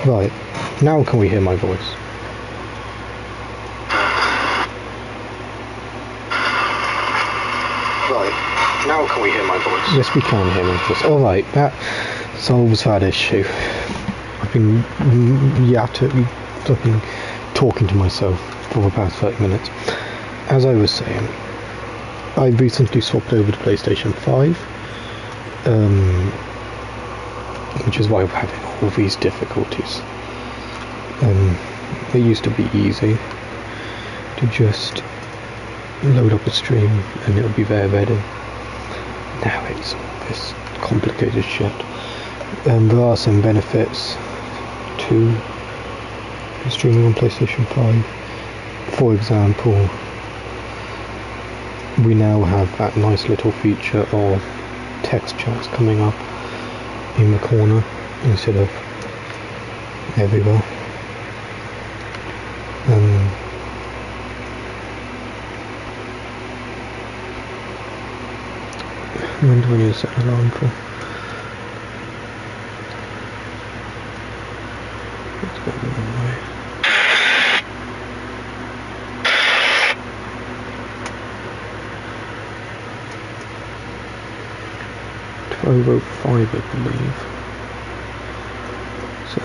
Right, now can we hear my voice? Right, now can we hear my voice? Yes, we can hear my voice. Alright, that solves that issue. I've been fucking talking to myself for the past 30 minutes. As I was saying, I recently swapped over to PlayStation 5, which is why I'm having all these difficulties. It used to be easy to just load up a stream and it would be there ready. Now it's all this complicated shit. There are some benefits to streaming on PlayStation 5. For example, we now have that nice little feature of text chats coming up in the corner instead of everywhere. When do we need to set an alarm for? Let's go the wrong way. .505, I believe. So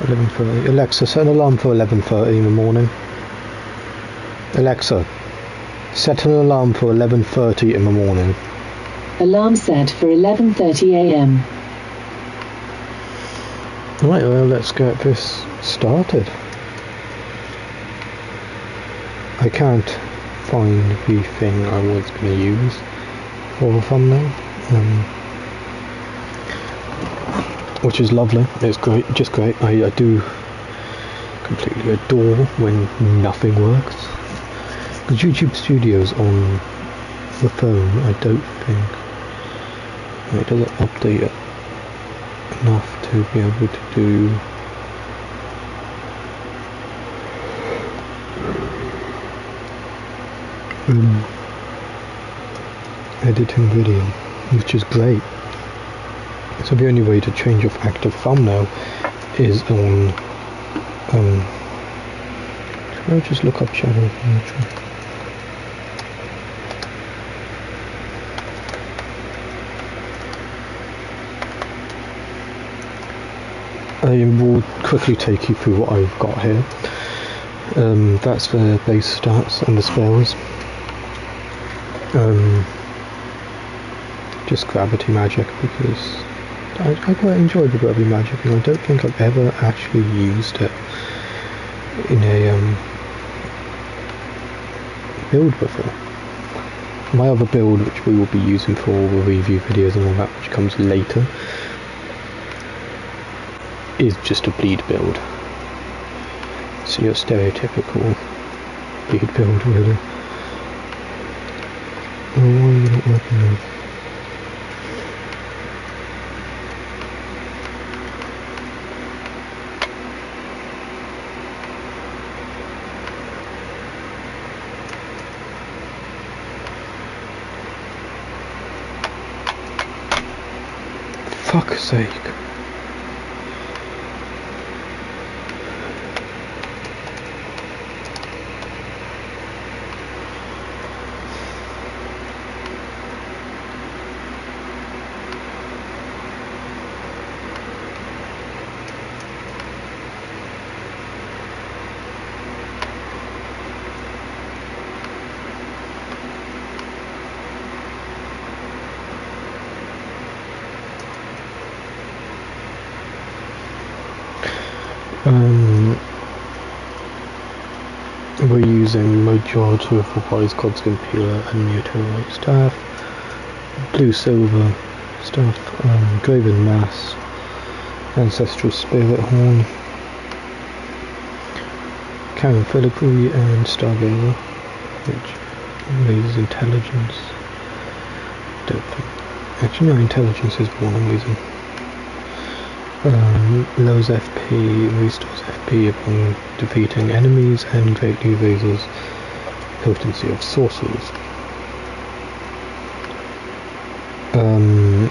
11:30. Alexa, set an alarm for 11:30 in the morning. Alexa, set an alarm for 11:30 in the morning. Alarm set for 11:30 a.m. Right, well, let's get this started. I can't find the thing I was going to use for the thumbnail, which is lovely. It's great, just great. I do completely adore when nothing works. Because YouTube Studio's on the phone, I don't think it doesn't update it enough to be able to do editing video, which is great. So the only way to change your active thumbnail is on should I just look up shadow imagery? I will quickly take you through what I've got here. That's the base stats and the spells. Just gravity magic, because I quite enjoy the gravity magic, and I don't think I've ever actually used it in a build before. My other build, which we will be using for all the review videos and all that, which comes later, is just a bleed build. So your stereotypical bleed build, really. Oh, why are you not working now? Fuck's sake. We're using majority of the Wise Codskin Peeler and Meteorite staff, blue silver stuff, Graven Mass, Ancestral Spirit Horn, Cannon Filigree and Stargazer, which raises intelligence. Don't think. Actually no, intelligence is the one I'm using. Lowers FP, restores FP upon defeating enemies, and greatly raises potency of sorcerers. And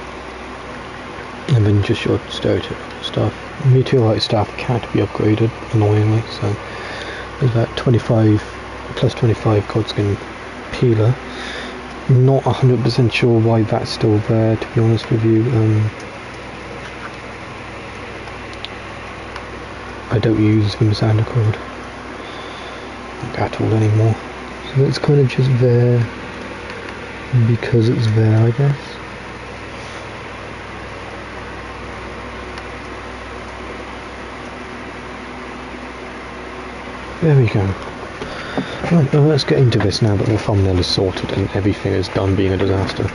then just your stereotypical stuff, meteorite staff can't be upgraded, annoyingly, so there's that 25 plus 25 Codskin peeler. Not 100% sure why that's still there, to be honest with you. I don't use Vim Sandercord at all anymore, so it's kind of just there because it's there, I guess. There we go. Right, well, let's get into this now that the thumbnail is sorted and everything is done being a disaster.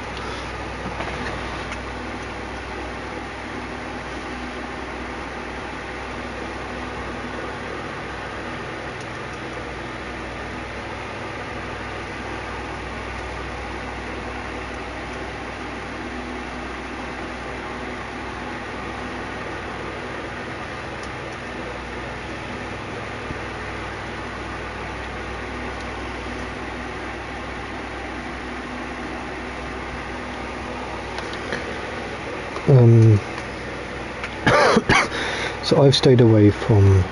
So I've stayed away from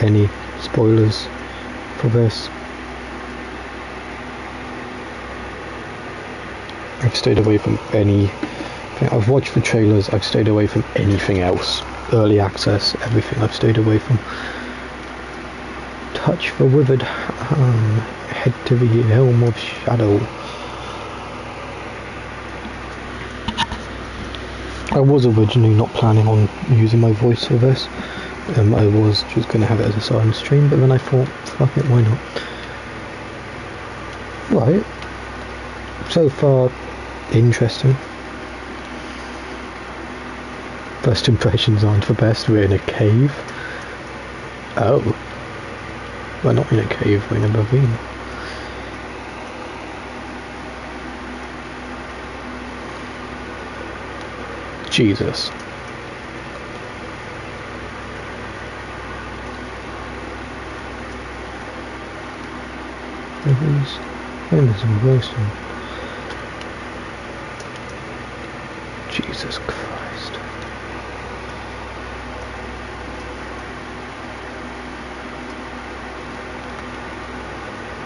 any spoilers for this. I've stayed away from anything. I've watched the trailers, I've stayed away from anything else. Early access, everything I've stayed away from. Touch the withered hand, head to the helm of shadow. I was originally not planning on using my voice for this. I was just going to have it as a silent stream, but then I thought, fuck it, why not? Right. So far, interesting. First impressions aren't the best. We're in a cave. Oh. We're not in a cave, we're in a ravine. Jesus. Jesus Christ.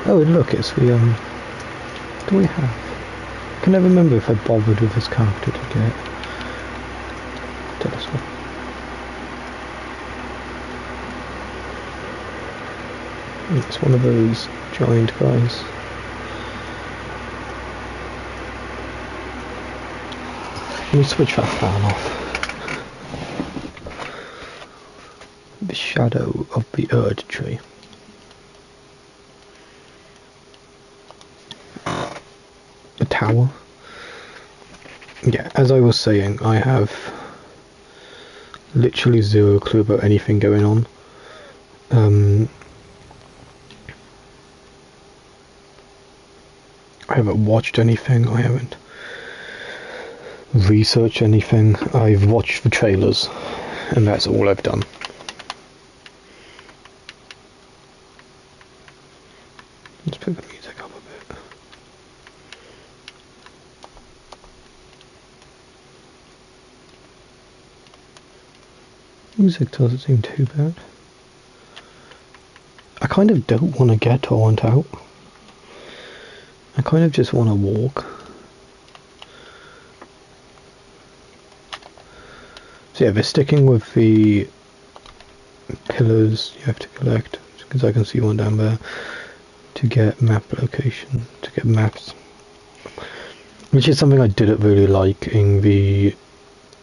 Oh, and look, it's the, what do we have? I can never remember if I bothered with this character to get telescope. It's one of those giant guys. Let me switch that fan off. The shadow of the erdtree. The tower. Yeah, as I was saying, I have literally zero clue about anything going on. I haven't watched anything, I haven't researched anything. I've watched the trailers, and that's all I've done. Let's pick the music up a bit. Music doesn't seem too bad. I kind of don't want to get torrent out. I kind of just want to walk. So yeah, they're sticking with the pillars you have to collect, because I can see one down there, to get map location, to get maps. Which is something I didn't really like in the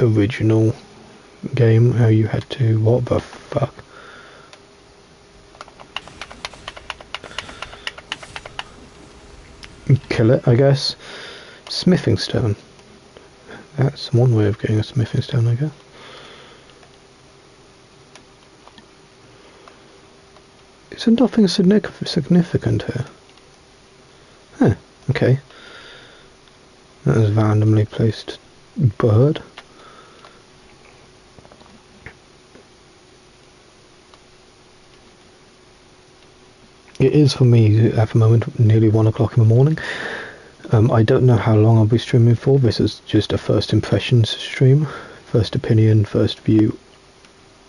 original game, how you had to, what the fuck? Kill it, I guess. Smithing stone. That's one way of getting a smithing stone, I guess. Is there nothing significant here? Huh, okay. That is a randomly placed bird. It is for me at the moment nearly 1 o'clock in the morning. I don't know how long I'll be streaming for. This is just a first impressions stream, first opinion, first view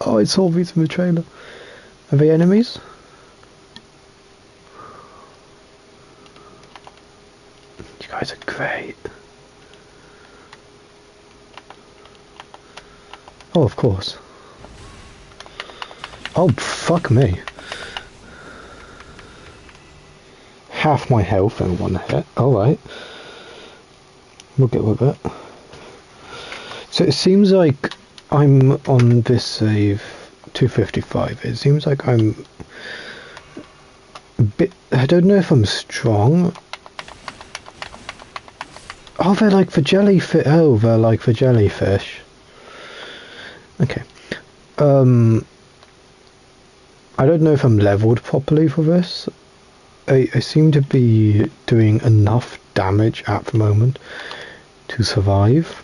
Oh, it's zombies in the trailer. Are they enemies? You guys are great. Oh, of course. Oh, fuck me. Half my health in one hit. Alright. We'll get with it. So it seems like I'm on this save 255. It seems like I'm a bit... I don't know if I'm strong. Oh, they're like for jellyfish. Oh, they're like for jellyfish. Okay. I don't know if I'm leveled properly for this. I seem to be doing enough damage at the moment to survive.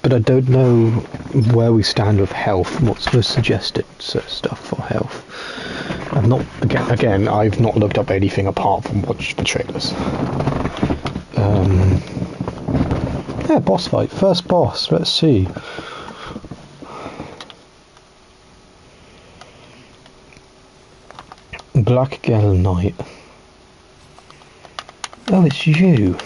But I don't know where we stand with health. What's the suggested stuff for health? I've not again. I've not looked up anything apart from watch the trailers. Yeah, boss fight. First boss. Let's see. Black Gale Knight. Oh, it's you.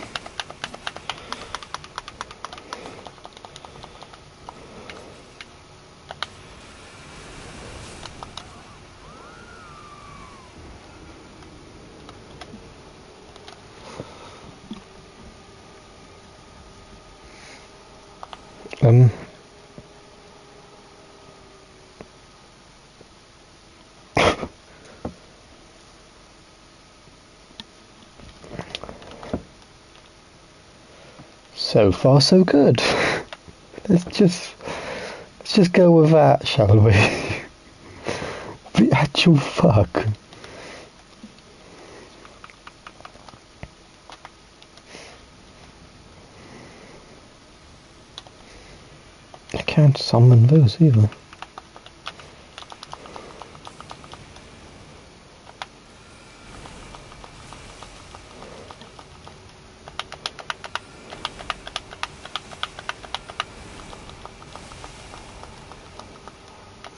So far, so good. Let's just go with that, shall we? The actual fuck. I can't summon those either.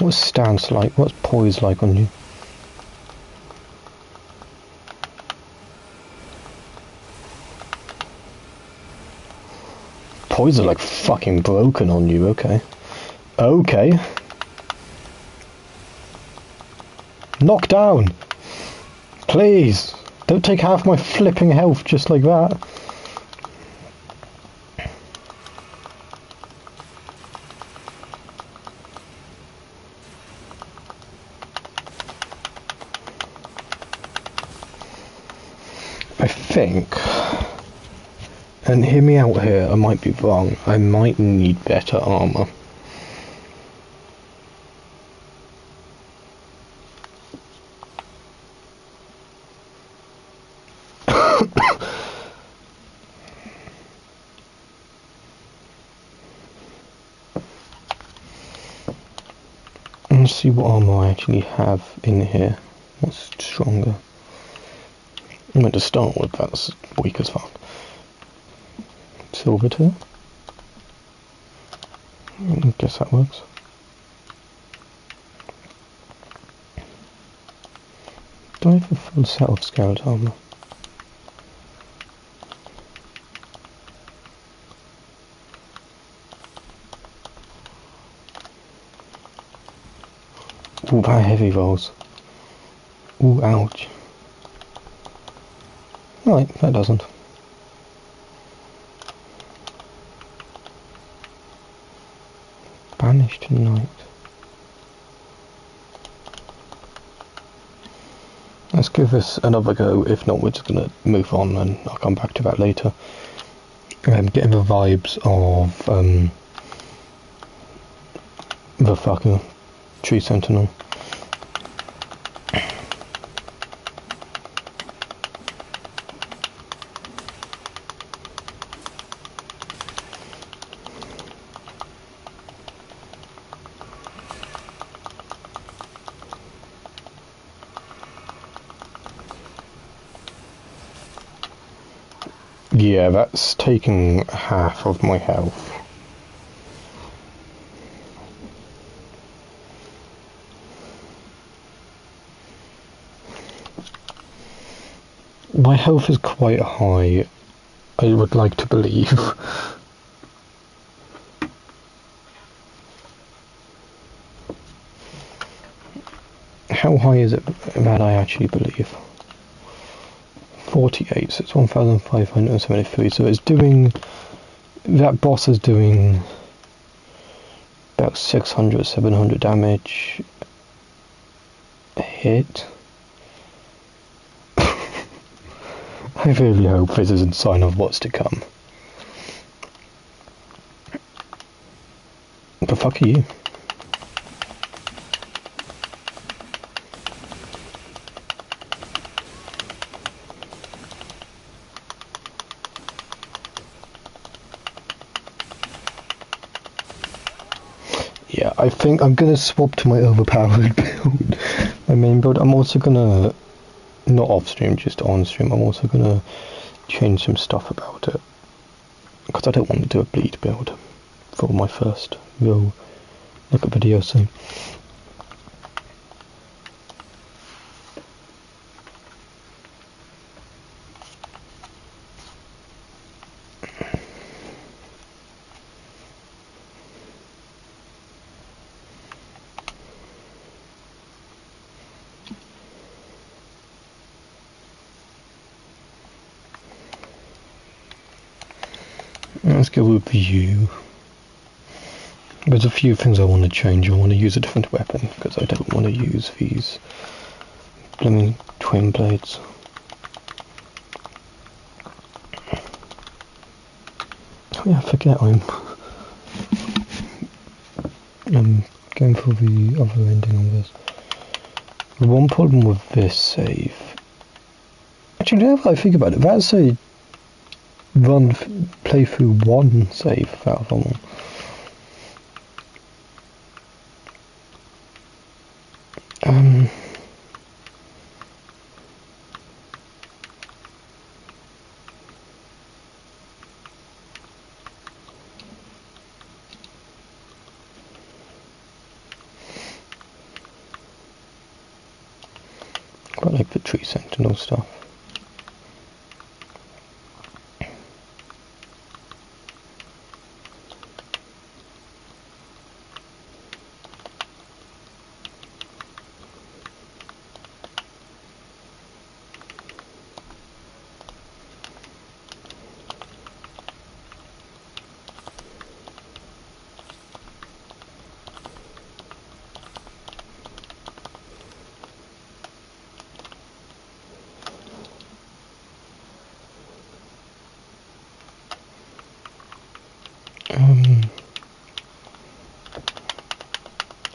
What's stance like? What's poise like on you? Poise are like fucking broken on you, okay. Okay. Knock down! Please! Don't take half my flipping health just like that. I think, and hear me out here, I might be wrong, I might need better armour. Let's see what armour I actually have in here. What's stronger? I'm going to start with that's weak as fuck. Silver too? I guess that works. Do I have a full set of scout armour? Ooh, that heavy rolls. Ooh, ouch. Right, that doesn't. Banished tonight. Let's give this another go. If not, we're just gonna move on and I'll come back to that later. I'm getting the vibes of the fucking tree sentinel. Yeah, that's taking half of my health. My health is quite high, I would like to believe. How high is it that I actually believe? 48, so it's 1,573, so it's doing... That boss is doing about 600, 700 damage a hit. I really hope this isn't a sign of what's to come. But fuck you. Yeah, I think I'm gonna swap to my overpowered build. My main build. I'm also gonna, not off stream, just on stream, I'm also gonna change some stuff about it. Because I don't want to do a bleed build for my first real look at video soon. Let's go with you. There's a few things I want to change. I want to use a different weapon because I don't want to use these blooming twin blades. Oh yeah, I forget I'm going for the other ending on this. The one problem with this save... Actually, now that I think about it, that's a playthrough one save out of all. Quite like the tree sentinel stuff.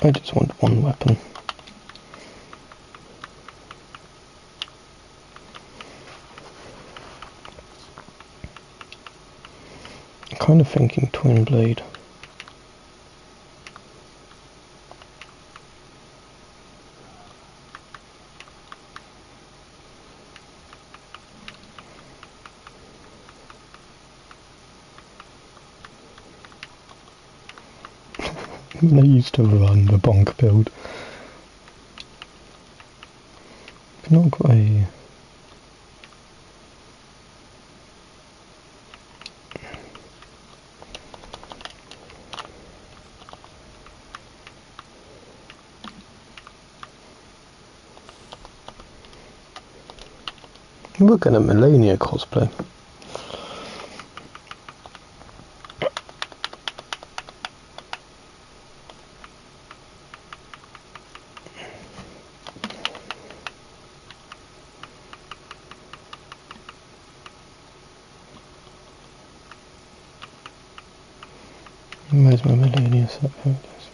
I just want one weapon. I'm kind of thinking twin blade. I used to run the bonk build. I've not got a... Look at a Millennia cosplay. Where's my Millennia set? There it is.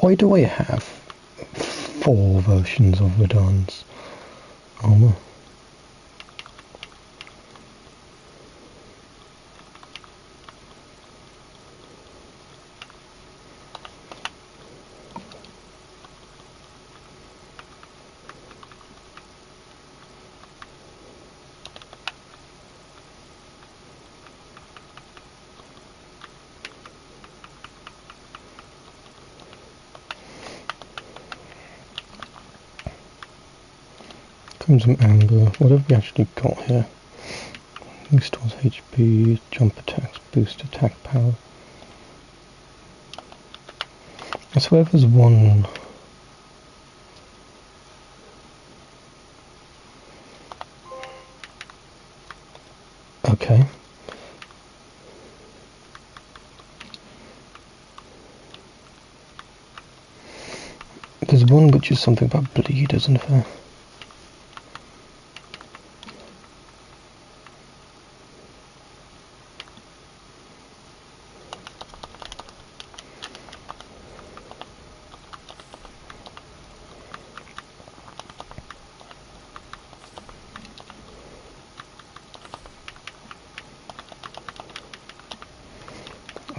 Why do I have 4 versions of Radahn's armor? Crimson Amber. What have we actually got here? Restores HP, jump attacks, boost attack power. I swear there's one. Okay. There's one which is something about bleed, isn't there?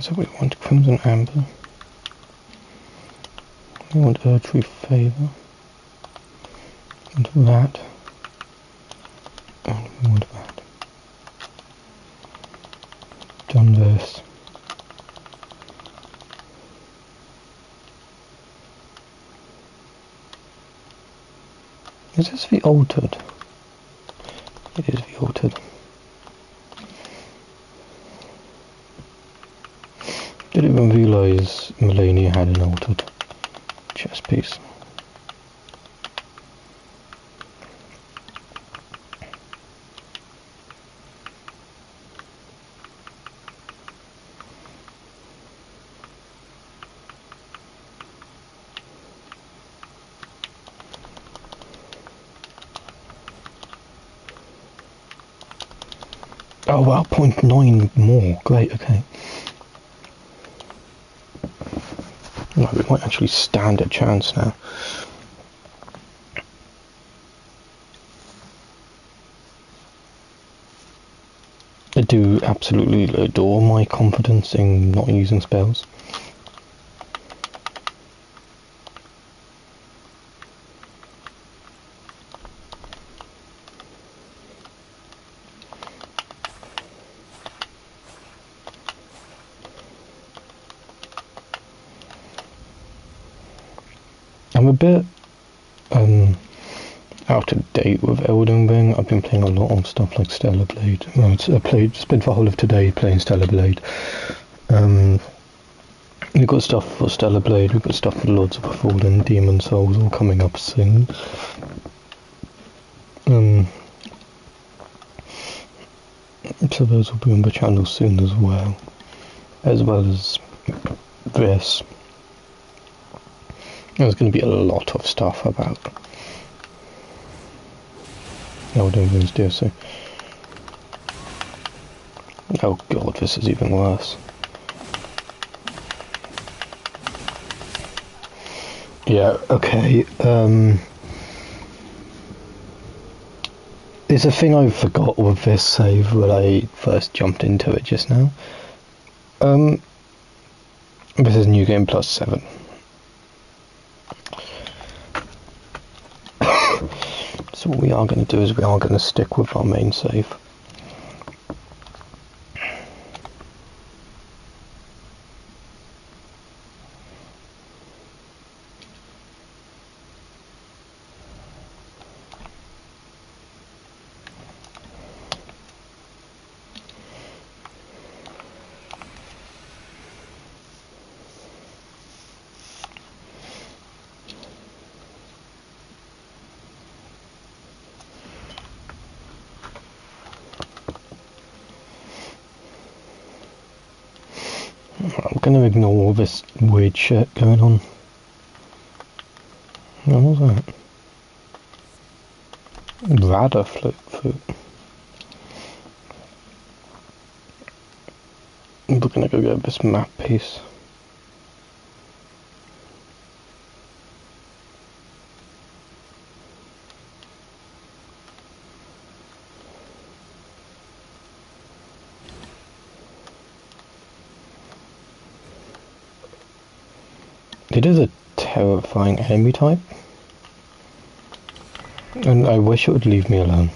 So we want Crimson Amber. We want erdtree Favor. And that. And we want that. Done this. Is this the altered? It is the altered. Didn't even realise Melania had an altered chess piece. Oh wow, 0.9 more. Great, okay. No, we might actually stand a chance now. I do absolutely adore my confidence in not using spells. I'm a bit out of date with Elden Ring. I've been playing a lot of stuff like Stellar Blade. I spent the whole of today playing Stellar Blade. We've got stuff for Stellar Blade, we've got stuff for Lords of the Fallen, Demon Souls all coming up soon. So those will be on the channel soon as well as this. There's going to be a lot of stuff about Elden Ring's DLC. Oh god, this is even worse. Yeah, okay, there's a thing I forgot with this save when I first jumped into it just now. This is New Game Plus 7. So what we are going to do is we are going to stick with our main save. I'm going to ignore all this weird shit going on. What was that? Radar flip foot. We're going to go get this map piece. It is a terrifying enemy type, and I wish it would leave me alone.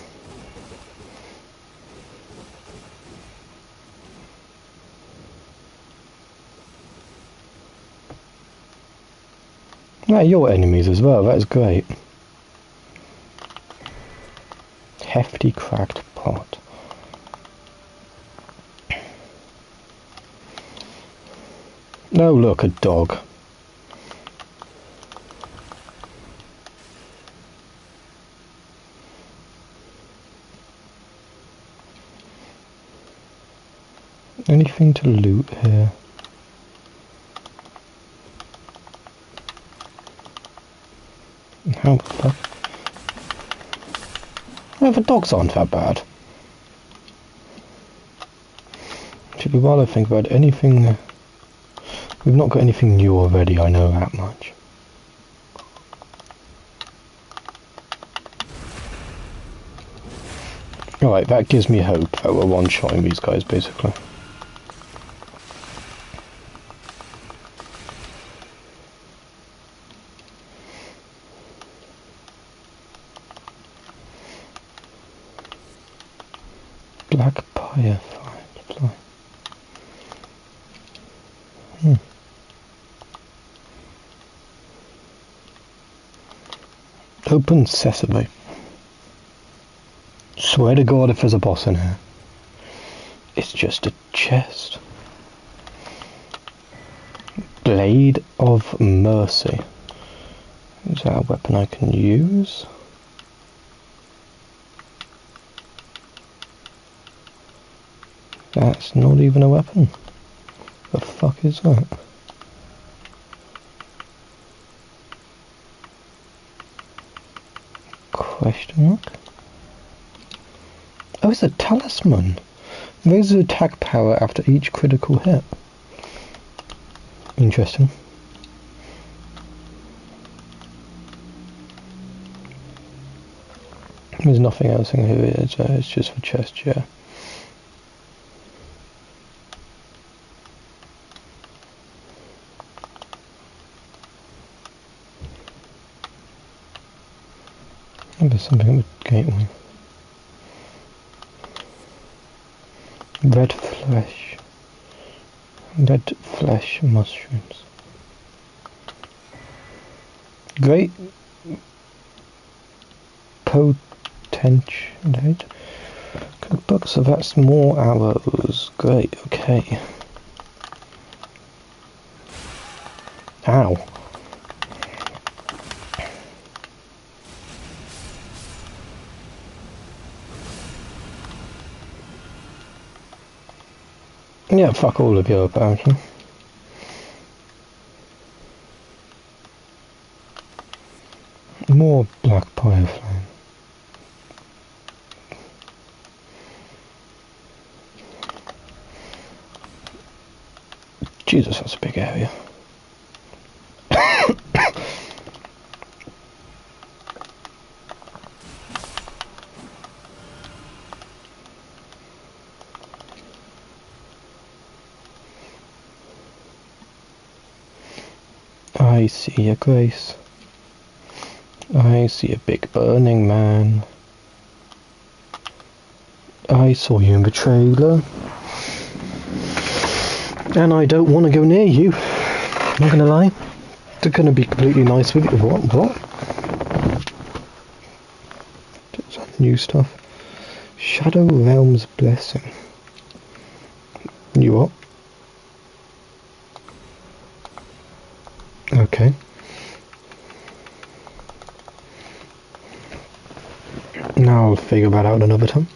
Yeah, your enemies as well, that is great. hefty cracked pot. Oh look, a dog. Anything to loot here? How the fuck? Well, the dogs aren't that bad. Actually, while I think about anything, we've not got anything new already, I know that much. Alright, that gives me hope that we're one-shotting these guys, basically. Black firefly. Open sesame. Swear to God if there's a boss in here. It's just a chest. Blade of Mercy. Is that a weapon I can use? That's not even a weapon. The fuck is that? Question mark? Oh, it's a talisman. Raises attack power after each critical hit. Interesting. There's nothing else in here, it's just for chest, yeah. Oh, there's something at the gateway. Red flesh mushrooms. Great potentiate cookbook, so that's more arrows. Great, okay. Ow. Yeah, fuck all of you apparently. More black firefly. Jesus, that's a big area. I see a grace. I see a big burning man. I saw you in the trailer. And I don't want to go near you. Not gonna lie. They're gonna be completely nice with you. What? Is that new stuff? Shadow Realm's Blessing. You what? Okay. Now I'll figure that out another time.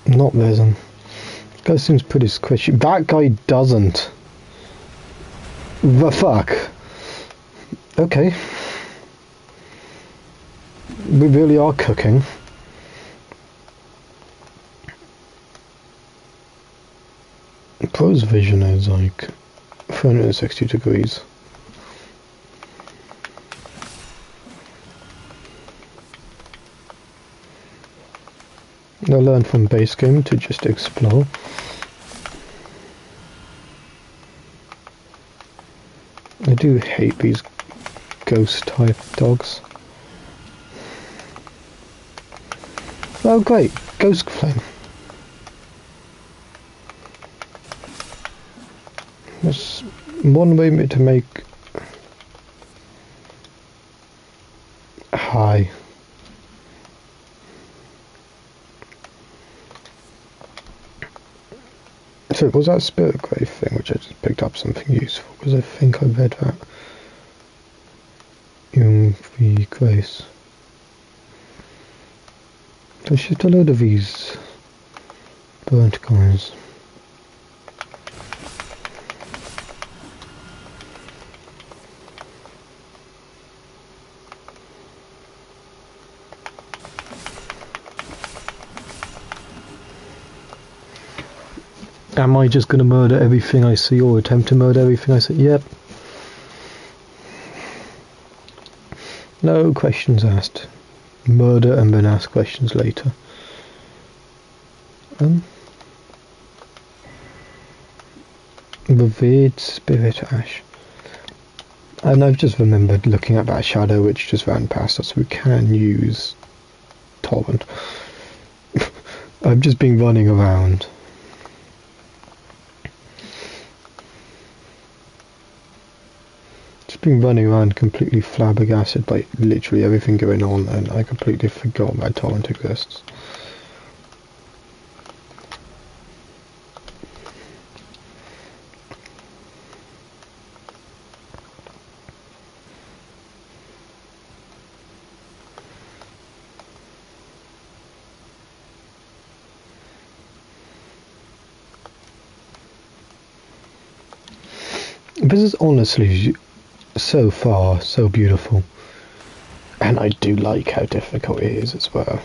Not resin. This guy seems pretty squishy. That guy doesn't. The fuck? Okay. We really are cooking. Pro's vision is like 360 degrees. I learned from base game to just explore. I do hate these ghost type dogs. Oh great, ghost flame. There's one way to make high. So was that spirit grave thing which I just picked up something useful? Because I think I read that. The grace. So shift a load of these burnt guys. Am I just going to murder everything I see or attempt to murder everything I see? Yep. No questions asked. Murder and then ask questions later. Revered Spirit Ash. And I've just remembered looking at that shadow which just ran past us. We can use Torrent. I've just been running around. Been running around completely flabbergasted by literally everything going on, and I completely forgot my torrent exists. This is honestly so far so beautiful, and I do like how difficult it is as well.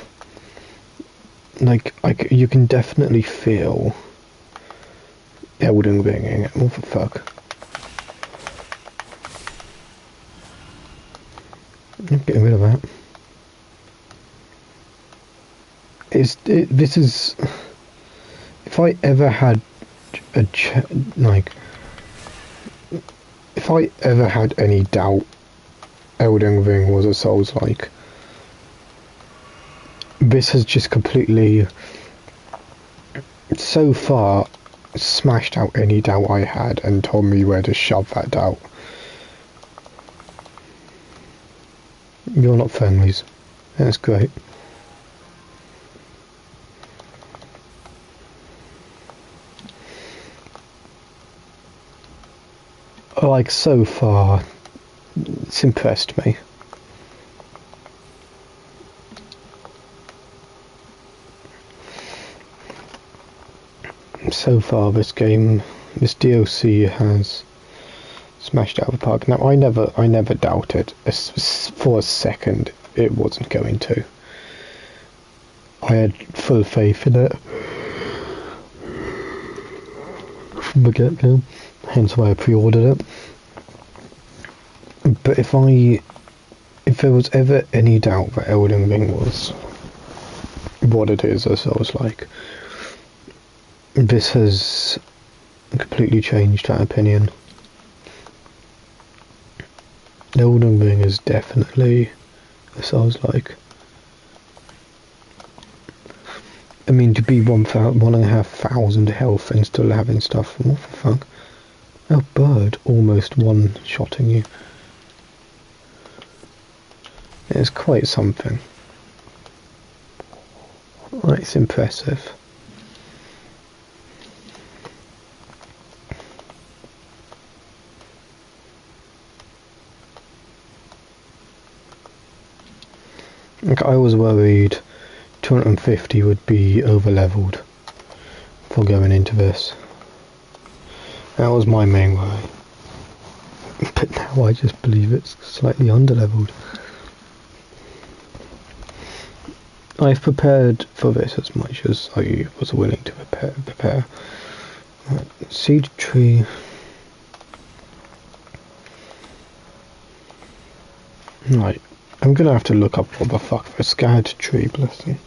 Like, you can definitely feel Elden ringing. What the fuck? I'm getting rid of that. This is, if I ever had if I ever had any doubt Elden Ring was a Souls-like, this has just completely, so far, smashed out any doubt I had and told me where to shove that doubt. You're not friendlies. That's great. Like, so far, it's impressed me. So far, this game, this DLC has smashed out of the park. Now, I never doubted for a second it wasn't going to. I had full faith in it from the get-go, hence why I pre-ordered it. But if there was ever any doubt that Elden Ring was what it is, as I was like, this has completely changed that opinion. Elden Ring is definitely a Souls-like. I mean, to be 1,500 health and still having stuff, what the fuck? Oh, bird almost one-shotting you. It's quite something. It's impressive. Like, I was worried 250 would be over-leveled for going into this. That was my main worry. But now I just believe it's slightly under-leveled. I've prepared for this as much as I was willing to prepare. Right, seed tree. Right, I'm gonna have to look up what the fuck for a scared tree blessing.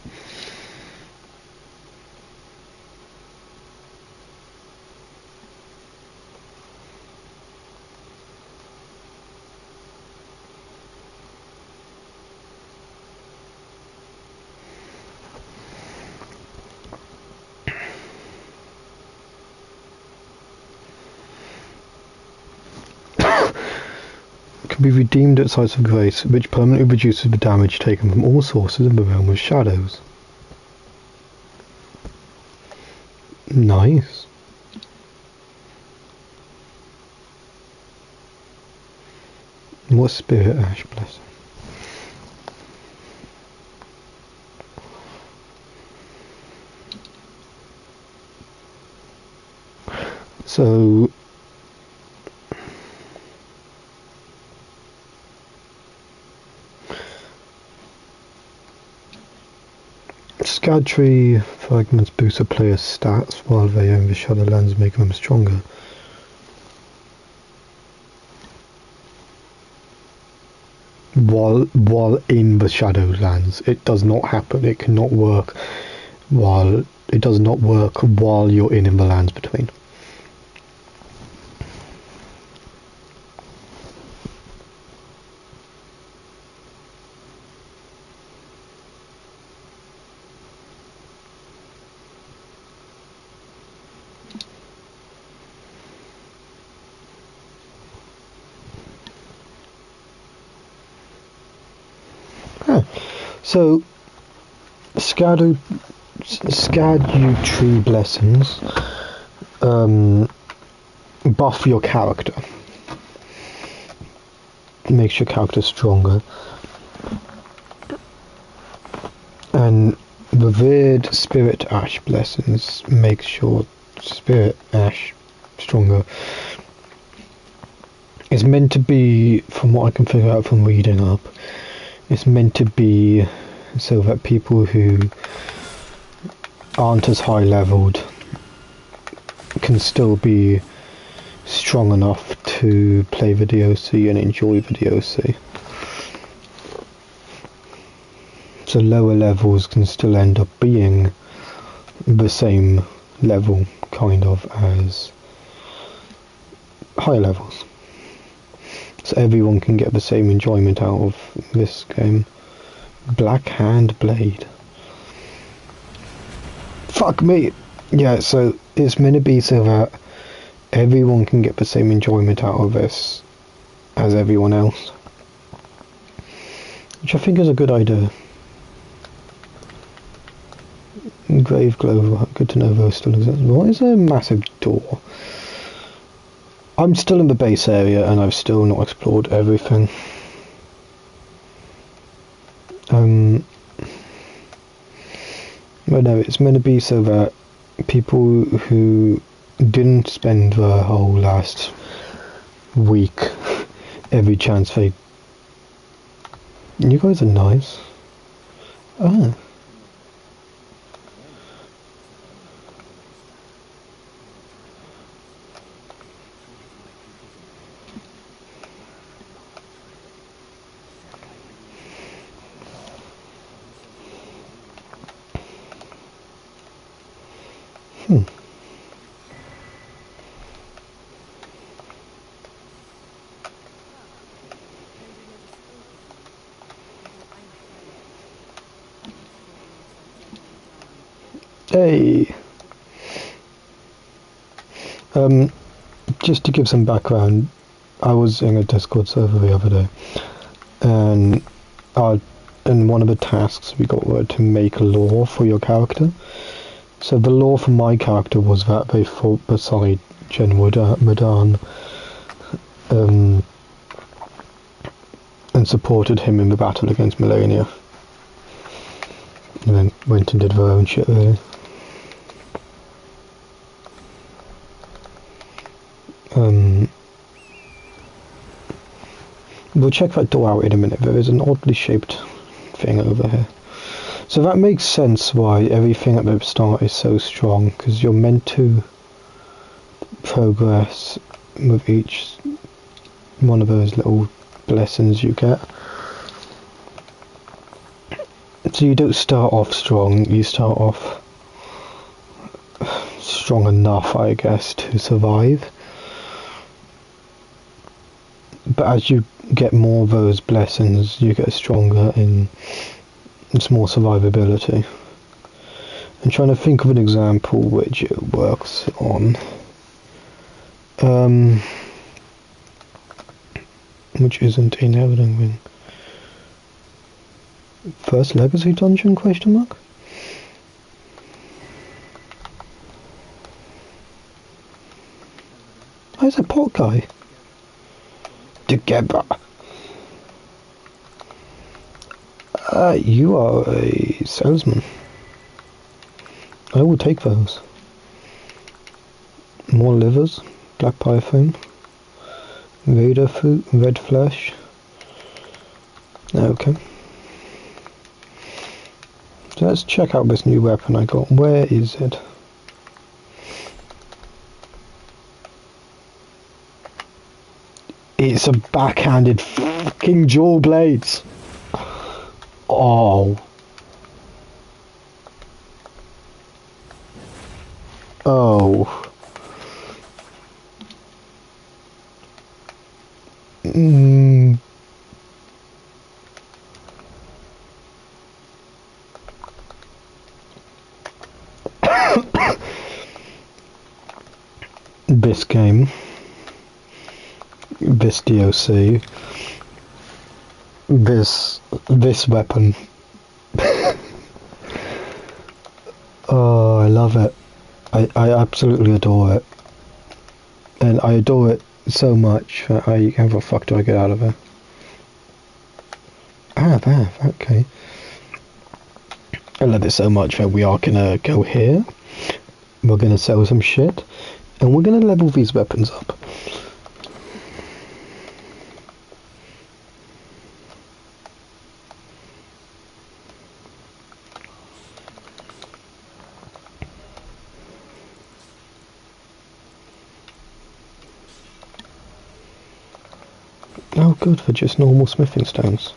can be redeemed at sites of grace, which permanently reduces the damage taken from all sources in the realm of shadows. Nice. What spirit ash blessing? So erdtree fragments boost a player's stats while they own the Shadowlands, making them stronger. While in the Shadowlands, it does not happen. It cannot work while it does not work while you're in the lands between. So, Scadu tree blessings buff your character, makes your character stronger, and revered spirit ash blessings makes your spirit ash stronger. It's meant to be, from what I can figure out from reading up, it's meant to be so that people who aren't as high leveled can still be strong enough to play the DOC and enjoy the DOC. So lower levels can still end up being the same level, kind of, as higher levels. So everyone can get the same enjoyment out of this game. Black Hand Blade. Fuck me! Yeah, so it's meant to be so that everyone can get the same enjoyment out of this as everyone else. Which I think is a good idea. Grave Glow, good to know those still exist. What is a massive door? I'm still in the base area and I've still not explored everything. But no, it's meant to be so that people who didn't spend the whole last week every chance they... You guys are nice. Ah. Hey! Just to give some background, I was in a Discord server the other day, and one of the tasks we got were to make lore for your character. So the lore for my character was that they fought beside Jen Modan, and supported him in the battle against Melania, and then went and did their own shit really. We'll check that door out in a minute. There is an oddly shaped thing over here. So that makes sense why everything at the start is so strong, because you're meant to progress with each one of those little blessings you get. So you don't start off strong, you start off strong enough, I guess, to survive. But as you get more of those blessings, you get stronger in it's more survivability. I'm trying to think of an example which it works on. which isn't in Elden Ring. First Legacy Dungeon, question mark? Where's a pot guy? Together. You are a salesman. I will take those. More livers, black python, Vader food, red flesh. Okay. So let's check out this new weapon I got. Where is it? It's a backhanded fucking jaw blades. Oh. Oh. This game, this DLC, this weapon. Oh, I love it. I absolutely adore it. And I adore it so much that how the fuck do I get out of it? There, okay. I love it so much that we are gonna go here, we're gonna sell some shit, and we're gonna level these weapons up. Oh good, for just normal smithing stones.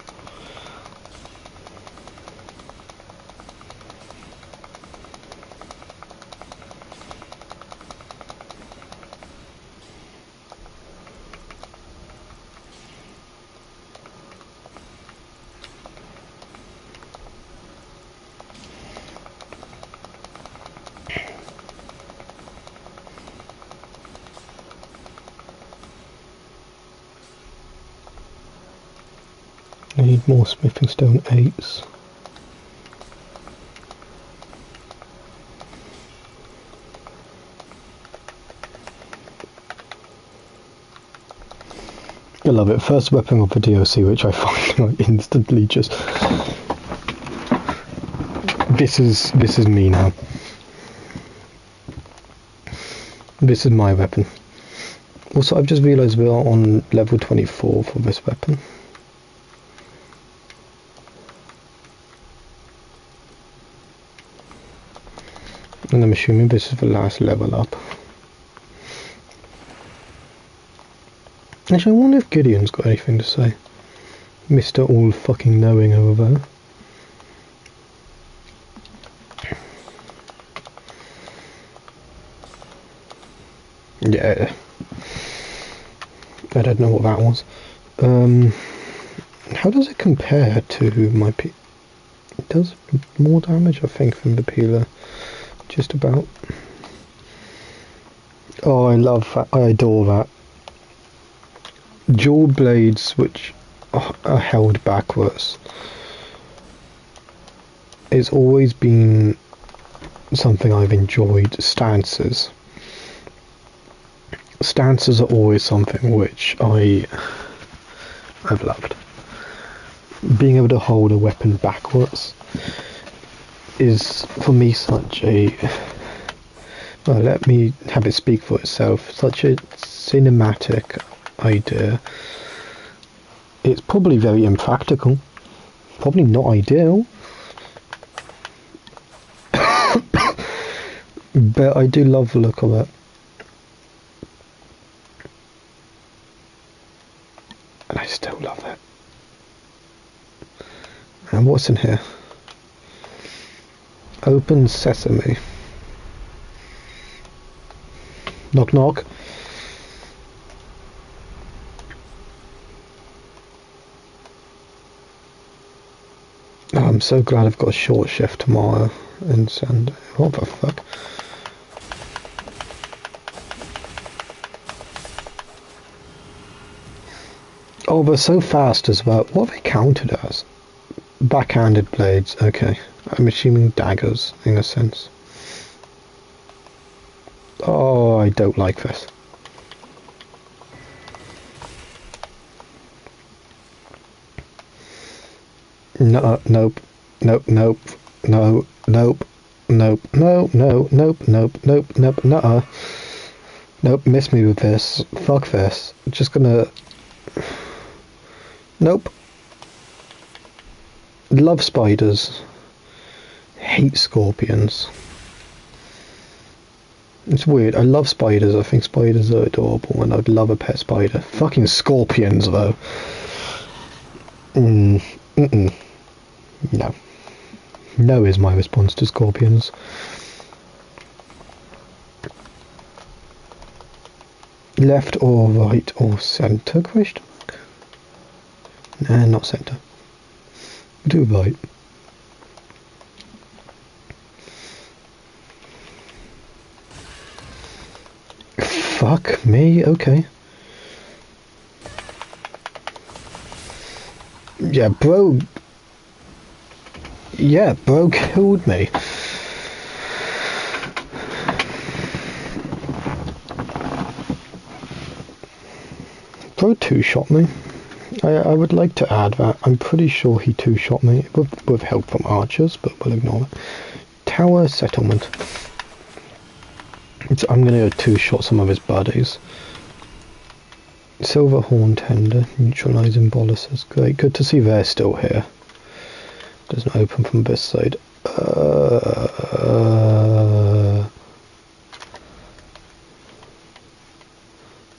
I need more smithing stone 8s. I love it. First weapon of the DLC, which I find instantly just. This is me now. This is my weapon. Also, I've just realised we are on level 24 for this weapon. And I'm assuming this is the last level up. Actually, I wonder if Gideon's got anything to say. Mr. All fucking knowing over there. Yeah. I don't know what that was. How does it compare to my It does more damage, I think, than the peeler. Just about. Oh, I love that. I adore that. Dual blades which are held backwards. It's always been something I've enjoyed. Stances. Stances are always something which I've loved. Being able to hold a weapon backwards is for me such a, well, let me have it speak for itself, such a cinematic idea. It's probably very impractical, probably not ideal, but I do love the look of it. And I still love it. And what's in here? Open sesame. Knock knock. Oh, I'm so glad I've got a short shift tomorrow in Sunday. What the fuck? Oh, they're so fast as well. What are they counted as? Backhanded blades, okay. I'm assuming daggers, in a sense. Oh, I don't like this. No, nope, nope, nope, no, nope, nope, no, no, nope, nope, nope, nope, nuh-uh. Nope, miss me with this. Fuck this. Just gonna... Nope. Love spiders. Hate scorpions. It's weird. I love spiders. I think spiders are adorable, and I'd love a pet spider. Fucking scorpions, though. Mm-mm. No. No is my response to scorpions. Left or right or centre, question mark? Nah, not centre. Do right. Fuck me, okay. Yeah, bro... Yeah, bro killed me. Bro two-shot me. I would like to add that. I'm pretty sure he two-shot me, with help from archers, but we'll ignore it. Tower settlement. I'm gonna go two-shot some of his buddies. Silver Horn Tender, neutralizing boluses. Great, good to see they're still here. Doesn't open from this side.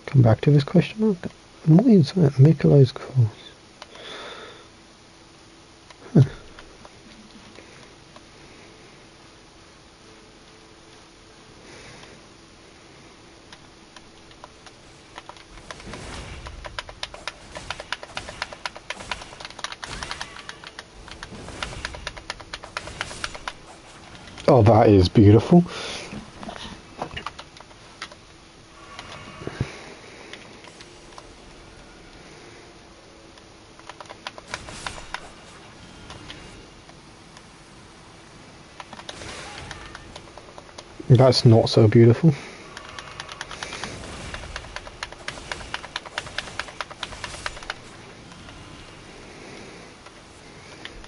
Come back to this question mark. What is that? Mikolai's Cross. Huh. Oh, that is beautiful. That's not so beautiful.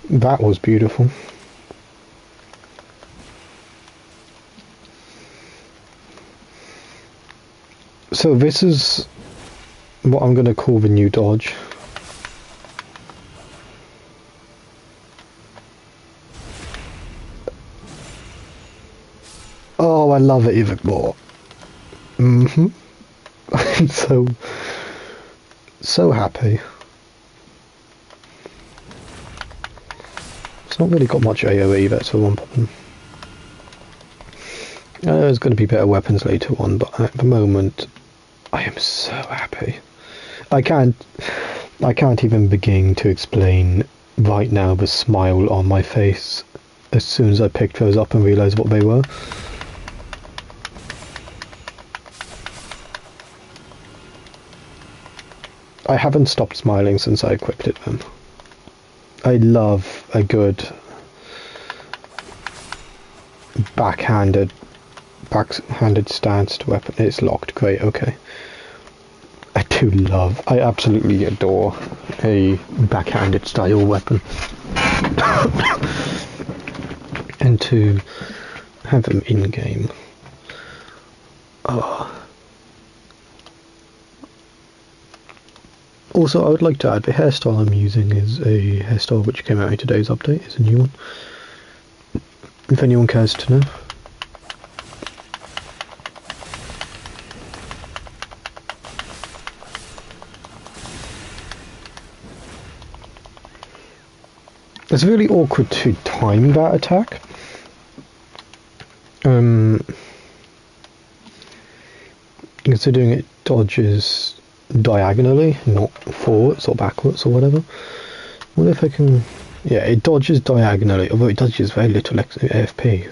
That was beautiful. So this is what I'm going to call the new dodge. Oh, I love it even more. I'm so happy. It's not really got much AoE, that's the one problem. There's going to be better weapons later on, but at the moment, I am so happy. I can't even begin to explain right now the smile on my face as soon as I picked those up and realised what they were. I haven't stopped smiling since I equipped it them. I love a good backhanded stance to weapon. It's locked, great, okay. I absolutely adore a backhanded style weapon. And to have them in-game. Oh. Also, I would like to add, the hairstyle I'm using is a hairstyle which came out in today's update. It's a new one. If anyone cares to know. It's really awkward to time that attack. Considering it dodges diagonally, not forwards or backwards or whatever. What if I can... Yeah, it dodges diagonally, although it dodges very little AFP.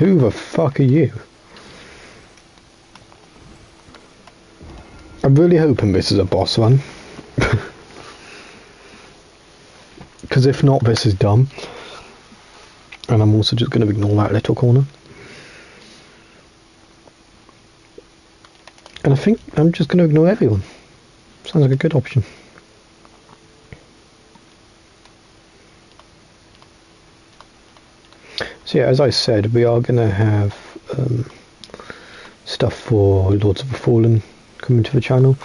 Who the fuck are you? I'm really hoping this is a boss run. Because if not, this is dumb. And I'm also just going to ignore that little corner. And I think I'm just going to ignore everyone. Sounds like a good option. So yeah, as I said, we are going to have stuff for Lords of the Fallen coming to the channel.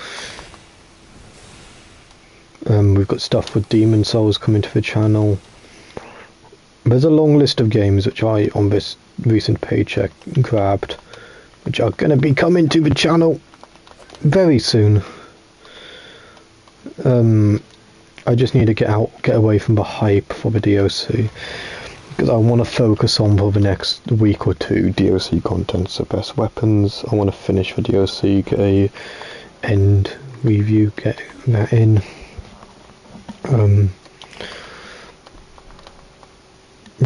We've got stuff for Demon Souls coming to the channel. There's a long list of games which I, on this recent paycheck, grabbed, which are going to be coming to the channel very soon. I just need to get away from the hype for the DLC, because I want to focus on for the next week or two DLC content. So best weapons, I want to finish the DLC, get a end review, get that in.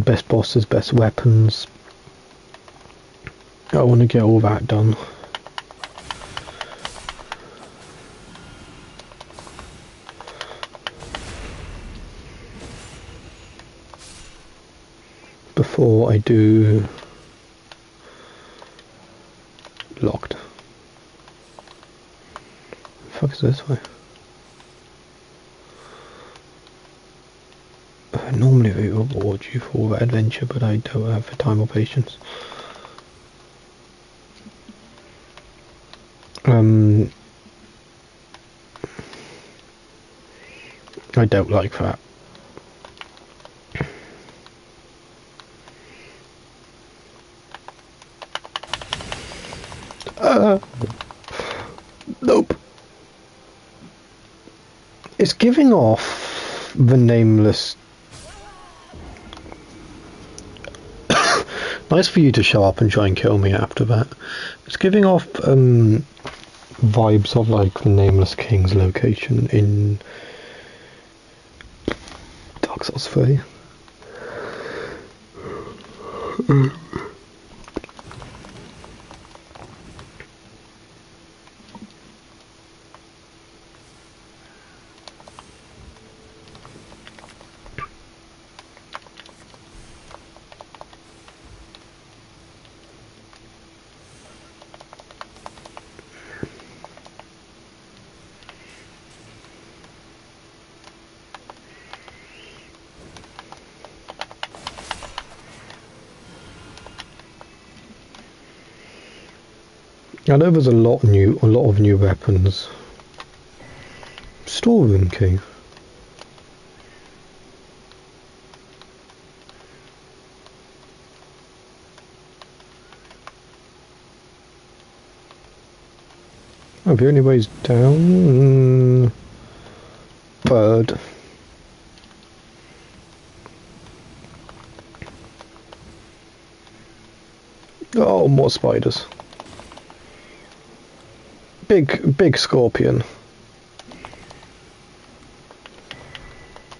Best bosses, best weapons. I want to get all that done. Before I do locked. The fuck is this way? Normally they reward you for that adventure, but I don't have the time or patience. I don't like that. Nope. It's giving off the nameless. Nice for you to show up and try and kill me after that. It's giving off vibes of like the Nameless King's location in Dark Souls 3. I know there's a lot of new weapons. Storeroom key. Oh, the only way's down. Bird. Oh, more spiders. Big scorpion.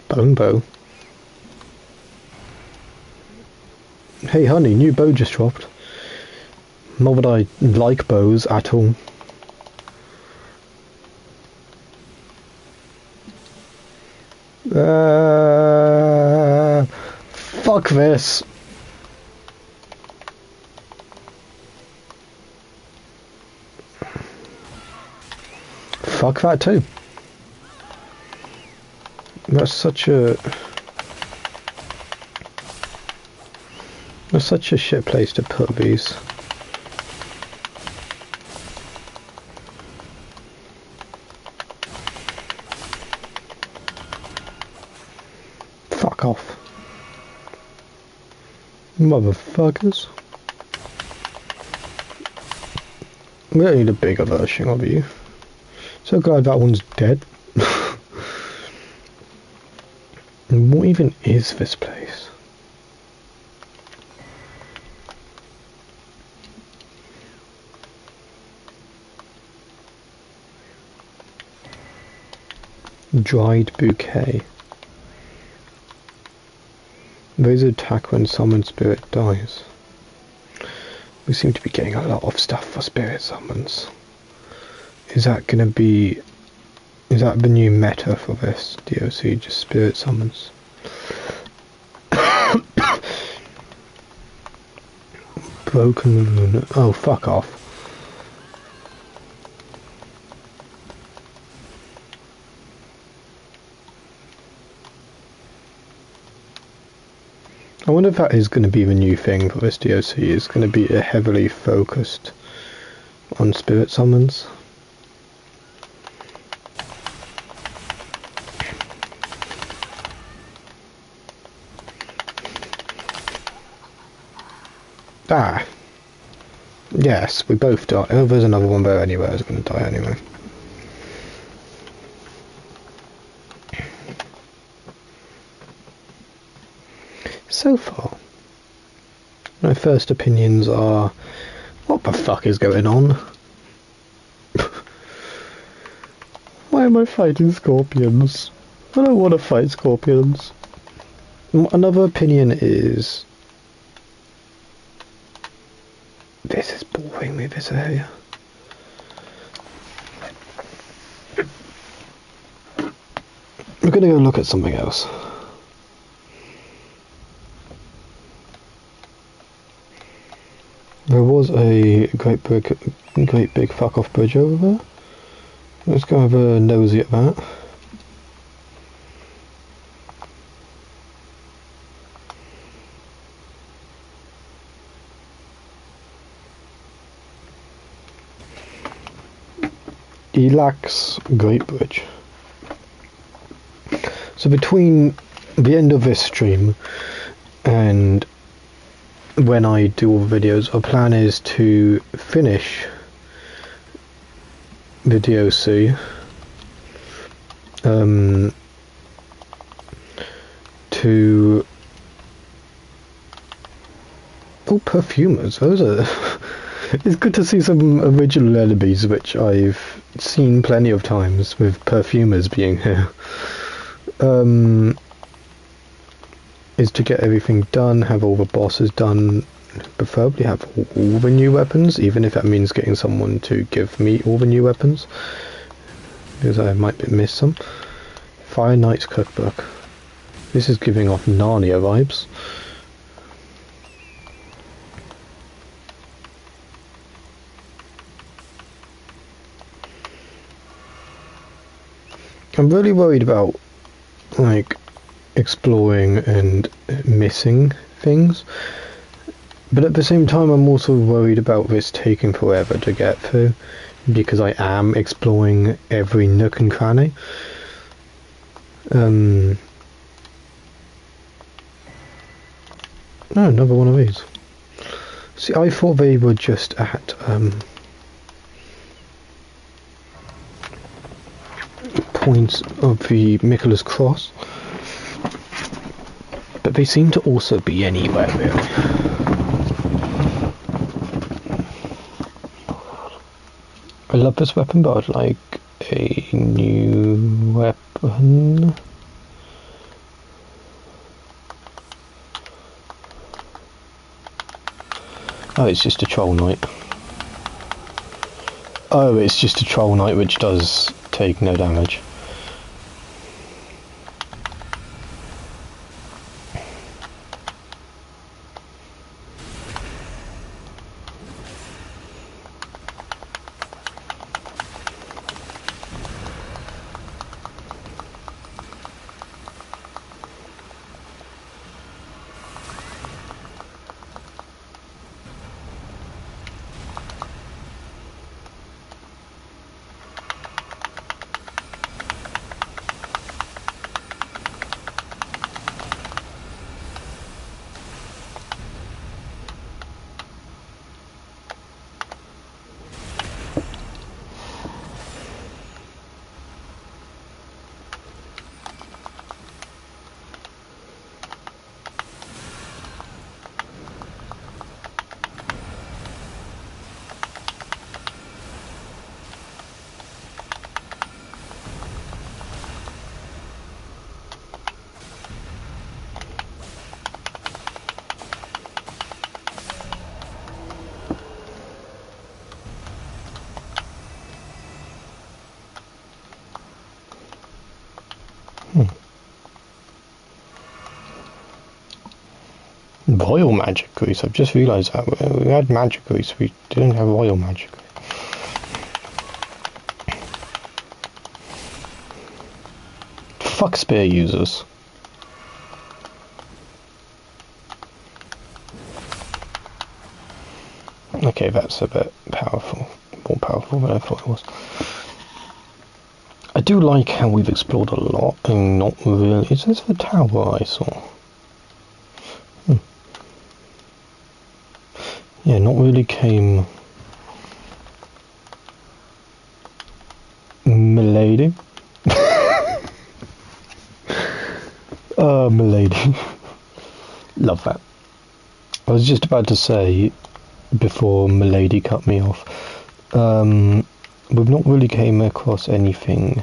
Bone bow. Hey honey, new bow just dropped. Not that I like bows at all. Fuck this. Fuck that too. That's such a shit place to put these. Fuck off. Motherfuckers. We don't need a bigger version of you. So glad that one's dead. And what even is this place? Dried bouquet. Those attack when summoned spirit dies. We seem to be getting a lot of stuff for spirit summons. Is that going to be... Is that the new meta for this DLC, just spirit summons? Broken Moon. Oh, fuck off. I wonder if that is going to be the new thing for this DLC. It's going to be heavily focused on spirit summons. Ah. Yes, we both die. Oh, there's another one there anyway. I was going to die anyway. So far, my first opinions are, what the fuck is going on? Why am I fighting scorpions? I don't want to fight scorpions. Another opinion is, this is boring me, this area. We're going to go look at something else. There was a great big fuck off bridge over there. Let's go have a nosy at that. Elax Great Bridge. So between the end of this stream and when I do all the videos, our plan is to finish the DLC, to... Oh, perfumers, those are... It's good to see some original enemies which I've seen plenty of times, with perfumers being here. Is to get everything done, have all the bosses done, preferably have all the new weapons, even if that means getting someone to give me all the new weapons, because I might miss some. Fire Knight's Cookbook. This is giving off Narnia vibes. I'm really worried about, like, exploring and missing things, but at the same time I'm also worried about this taking forever to get through, because I am exploring every nook and cranny. Oh, another one of these. See, I thought they were just at points of the Michael's Cross, but they seem to also be anywhere really. I love this weapon, but I'd like a new weapon. Oh, it's just a Troll Knight. Oh, it's just a Troll Knight which does take no damage. oil magic grease. I've just realised that. We had magic grease, we didn't have oil magic grease. Fuck spear users. Okay, that's a bit powerful. More powerful than I thought it was. I do like how we've explored a lot and not really... Is this the tower I saw? Yeah, not really came... Milady? Milady. Love that. I was just about to say, before Milady cut me off, we've not really came across anything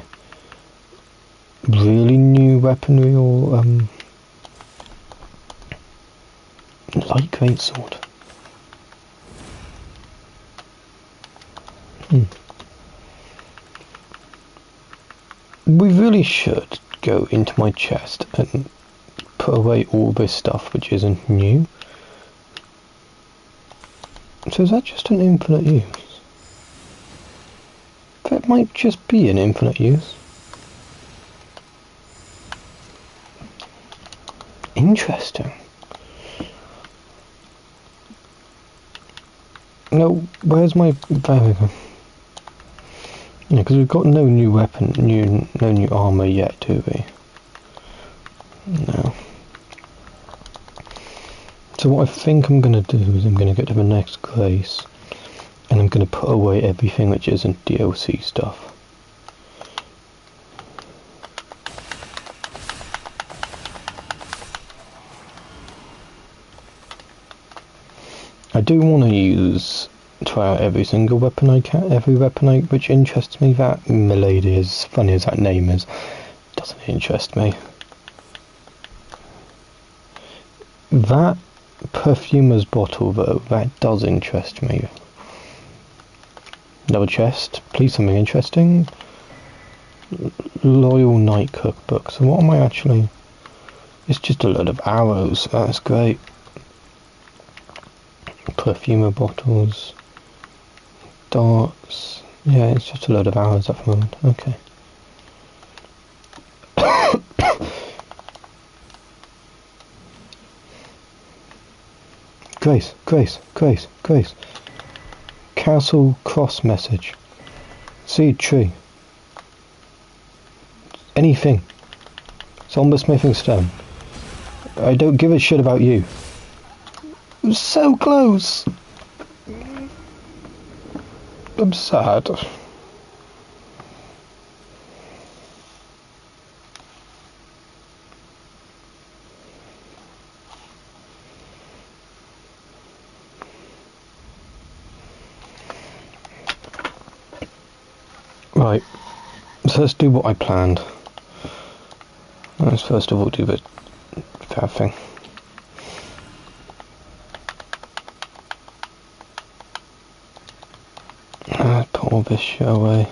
really new weaponry or light greatsword. We really should go into my chest and put away all this stuff which isn't new. So is that just an infinite use? That might just be an infinite use. Interesting. No, where's my... There we go. Yeah, because we've got no new weapon, no new armour yet, do we? No. So what I think I'm going to do is I'm going to get to the next place and I'm going to put away everything which isn't DLC stuff. I do want to try out every single weapon I can, which interests me. That Milady, as funny as that name is, doesn't interest me. That perfumer's bottle, though, that does interest me. Another chest, please something interesting. Loyal Night Cookbook. So what am I actually... It's just a load of arrows, that's great. Perfumer bottles. Darts. Yeah, it's just a load of arrows at the moment. Okay. Grace. Castle Cross message. Seed tree. Anything. It's on the smithing stone. I don't give a shit about you. It was so close. I'm sad. Right, so let's do what I planned. Let's first of all do the that thing. Put all this shit away.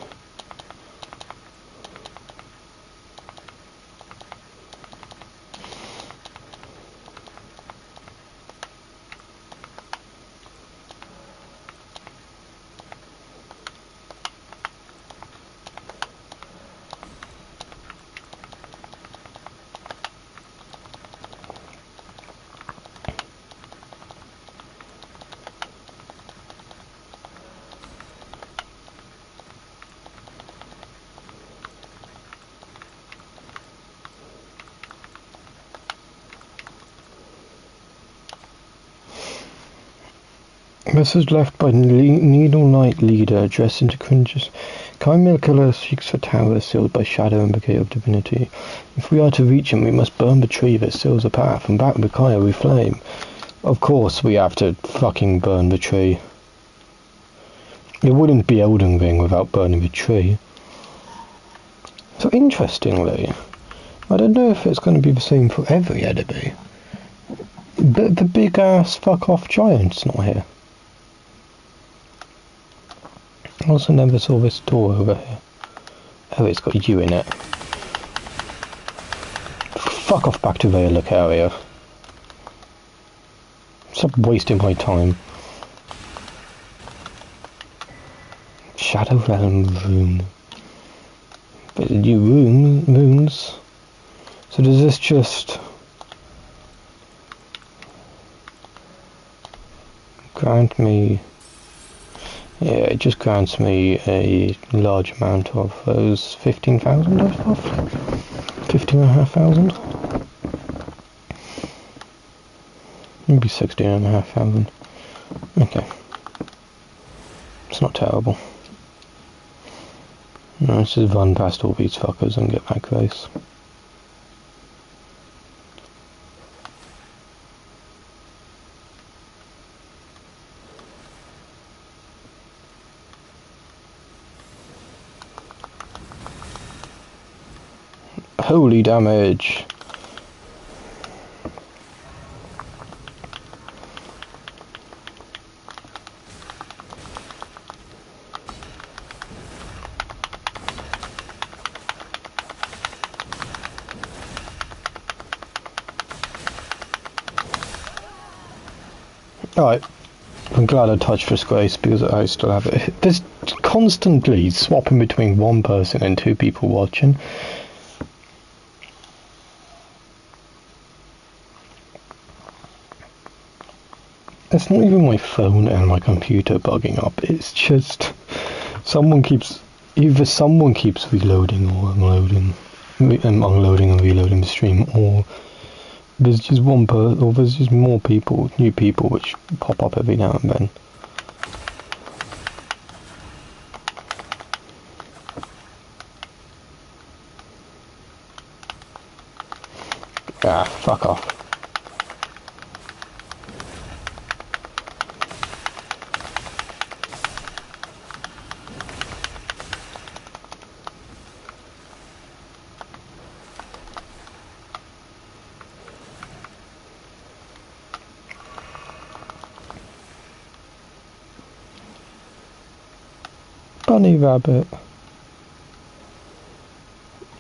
Message left by Needle Knight Leader addressed to Cringes. Chimera Killer seeks for tower sealed by Shadow and Brigade of Divinity. If we are to reach him, we must burn the tree that seals the path, and back require we flame. Of course we have to fucking burn the tree. It wouldn't be Elden Ring without burning the tree. So interestingly, I don't know if it's going to be the same for every enemy, but the big ass fuck off giant's not here. I also never saw this door over here. Oh, it's got you in it. Fuck off back to the look area. Stop wasting my time. Shadow Realm Rune. But new runes. So does this just grant me? Yeah, it just grants me a large amount of those 15,000 of stuff. 15,500. Maybe 16,500. Okay. It's not terrible. No, let's just run past all these fuckers and get back grace. Holy damage! Alright, I'm glad I touched this grace because I still have it. There's constantly swapping between one person and two people watching. It's not even my phone and my computer bugging up, it's just either someone keeps reloading or unloading and reloading the stream, or there's just one person, or there's just more people, new people, which pop up every now and then. Ah, fuck off. Bunny rabbit.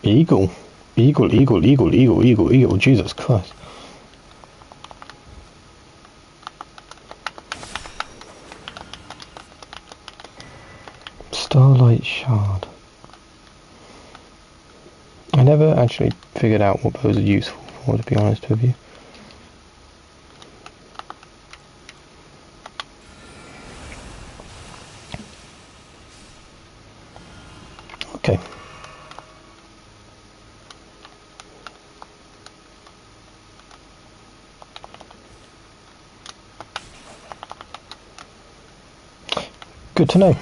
Eagle. Eagle, eagle, eagle, eagle, eagle, eagle. Jesus Christ. Starlight shard. I never actually figured out what those are useful for, to be honest with you. Okay. Good to know.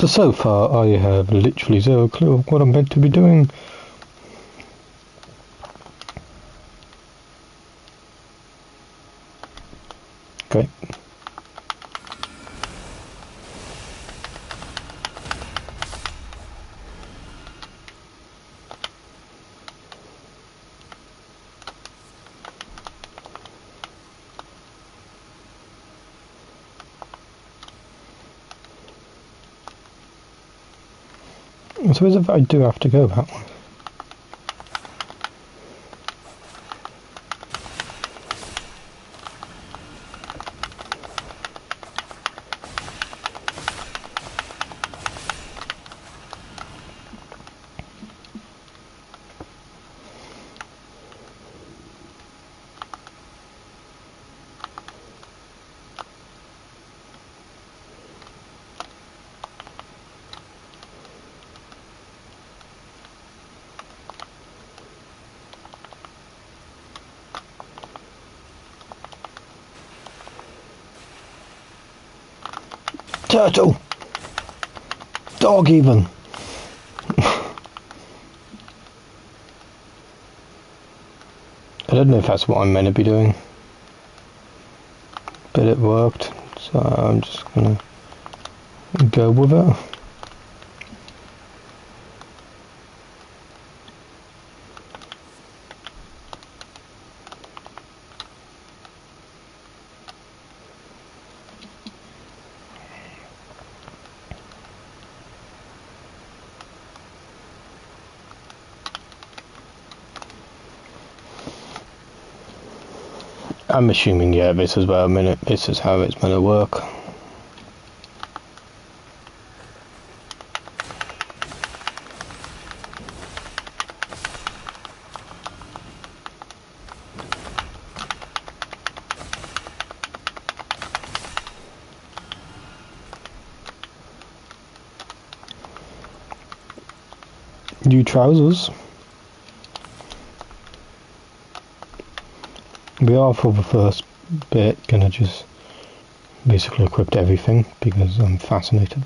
So far I have literally zero clue of what I'm meant to be doing. Okay. I suppose if I do have to go that one. Turtle! Dog even! I don't know if that's what I'm meant to be doing, but it worked, so I'm just gonna go with it. I'm assuming, yeah, this is where this is how it's gonna work. New trousers. We are, for the first bit, gonna just basically equip everything because I'm fascinated.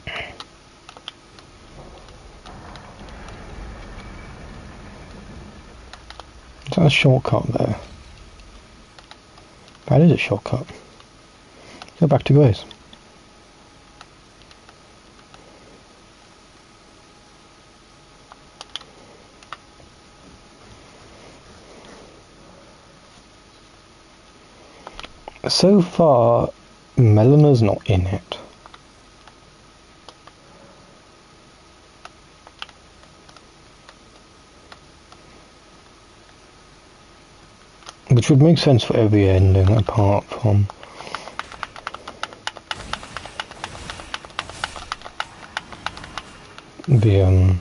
Is that a shortcut there? That is a shortcut. Go back to Grace. So far, Melena's not in it. Which would make sense for every ending apart from the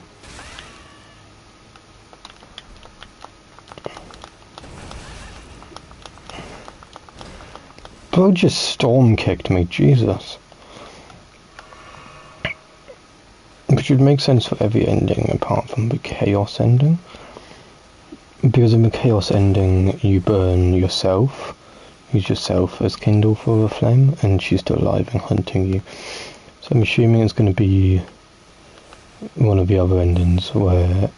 Bro just storm kicked me, Jesus. Which would make sense for every ending apart from the chaos ending. Because in the chaos ending you burn yourself, use yourself as kindle for a flame, and she's still alive and hunting you. So I'm assuming it's going to be one of the other endings where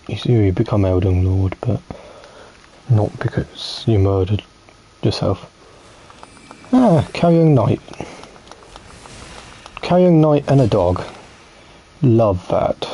you become Elden Lord, but not because you murdered yourself. Ah, carrying knight. Carrying knight and a dog. Love that.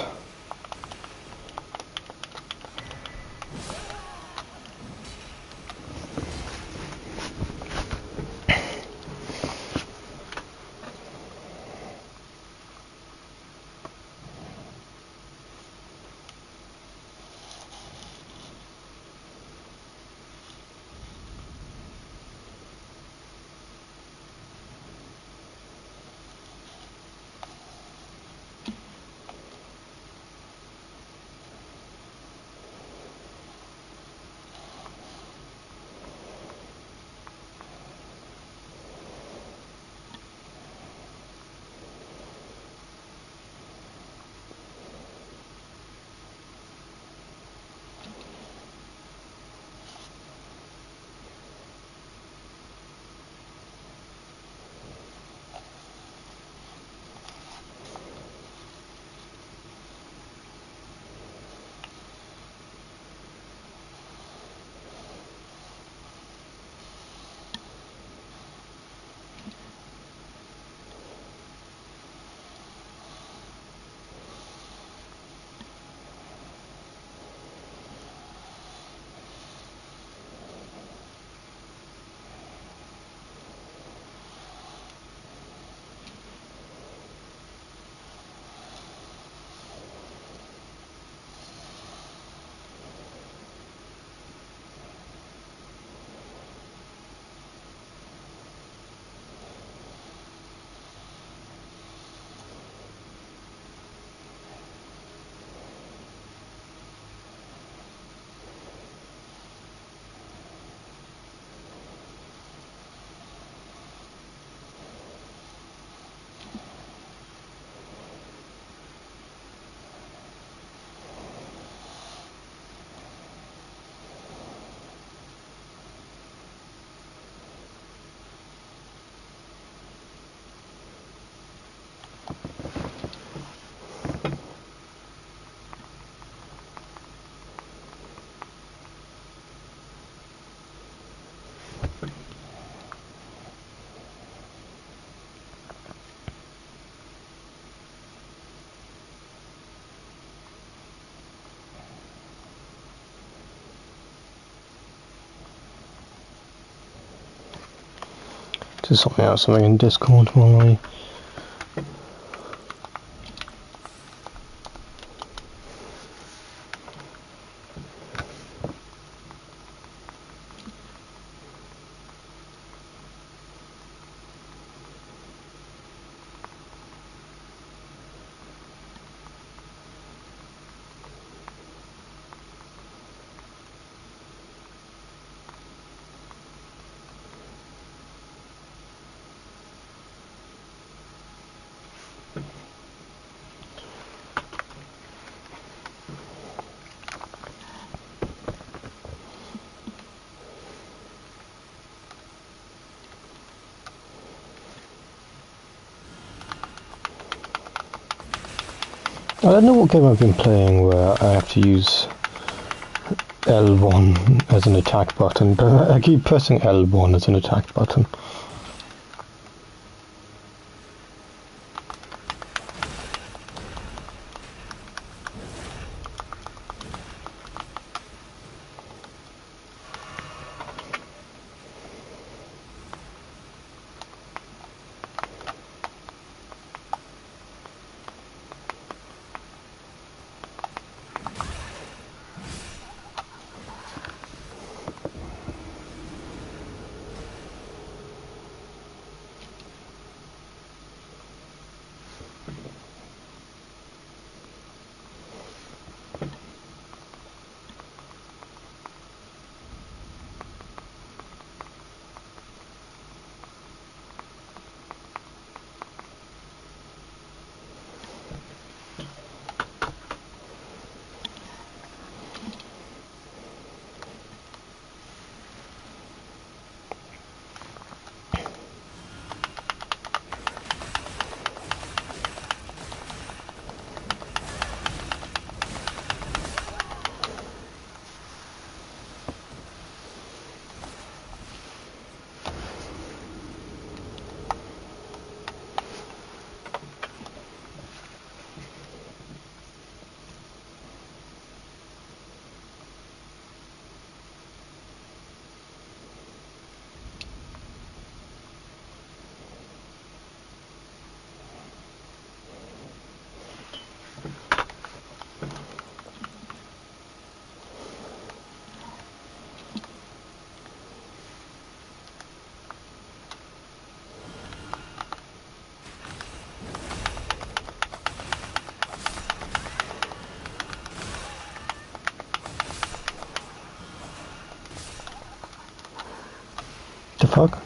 Just something else, something in Discord while I... I don't know what game I've been playing where I have to use L1 as an attack button, but I keep pressing L1 as an attack button. The fuck?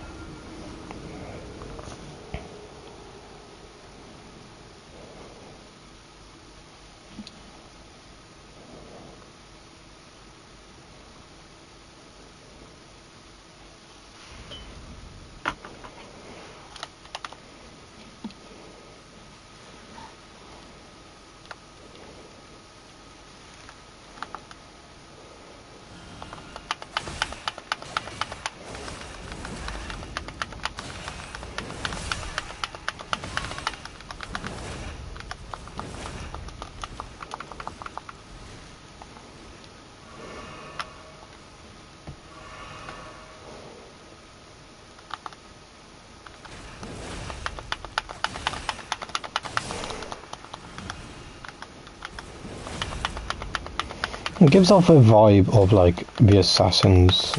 It gives off a vibe of like the Assassin's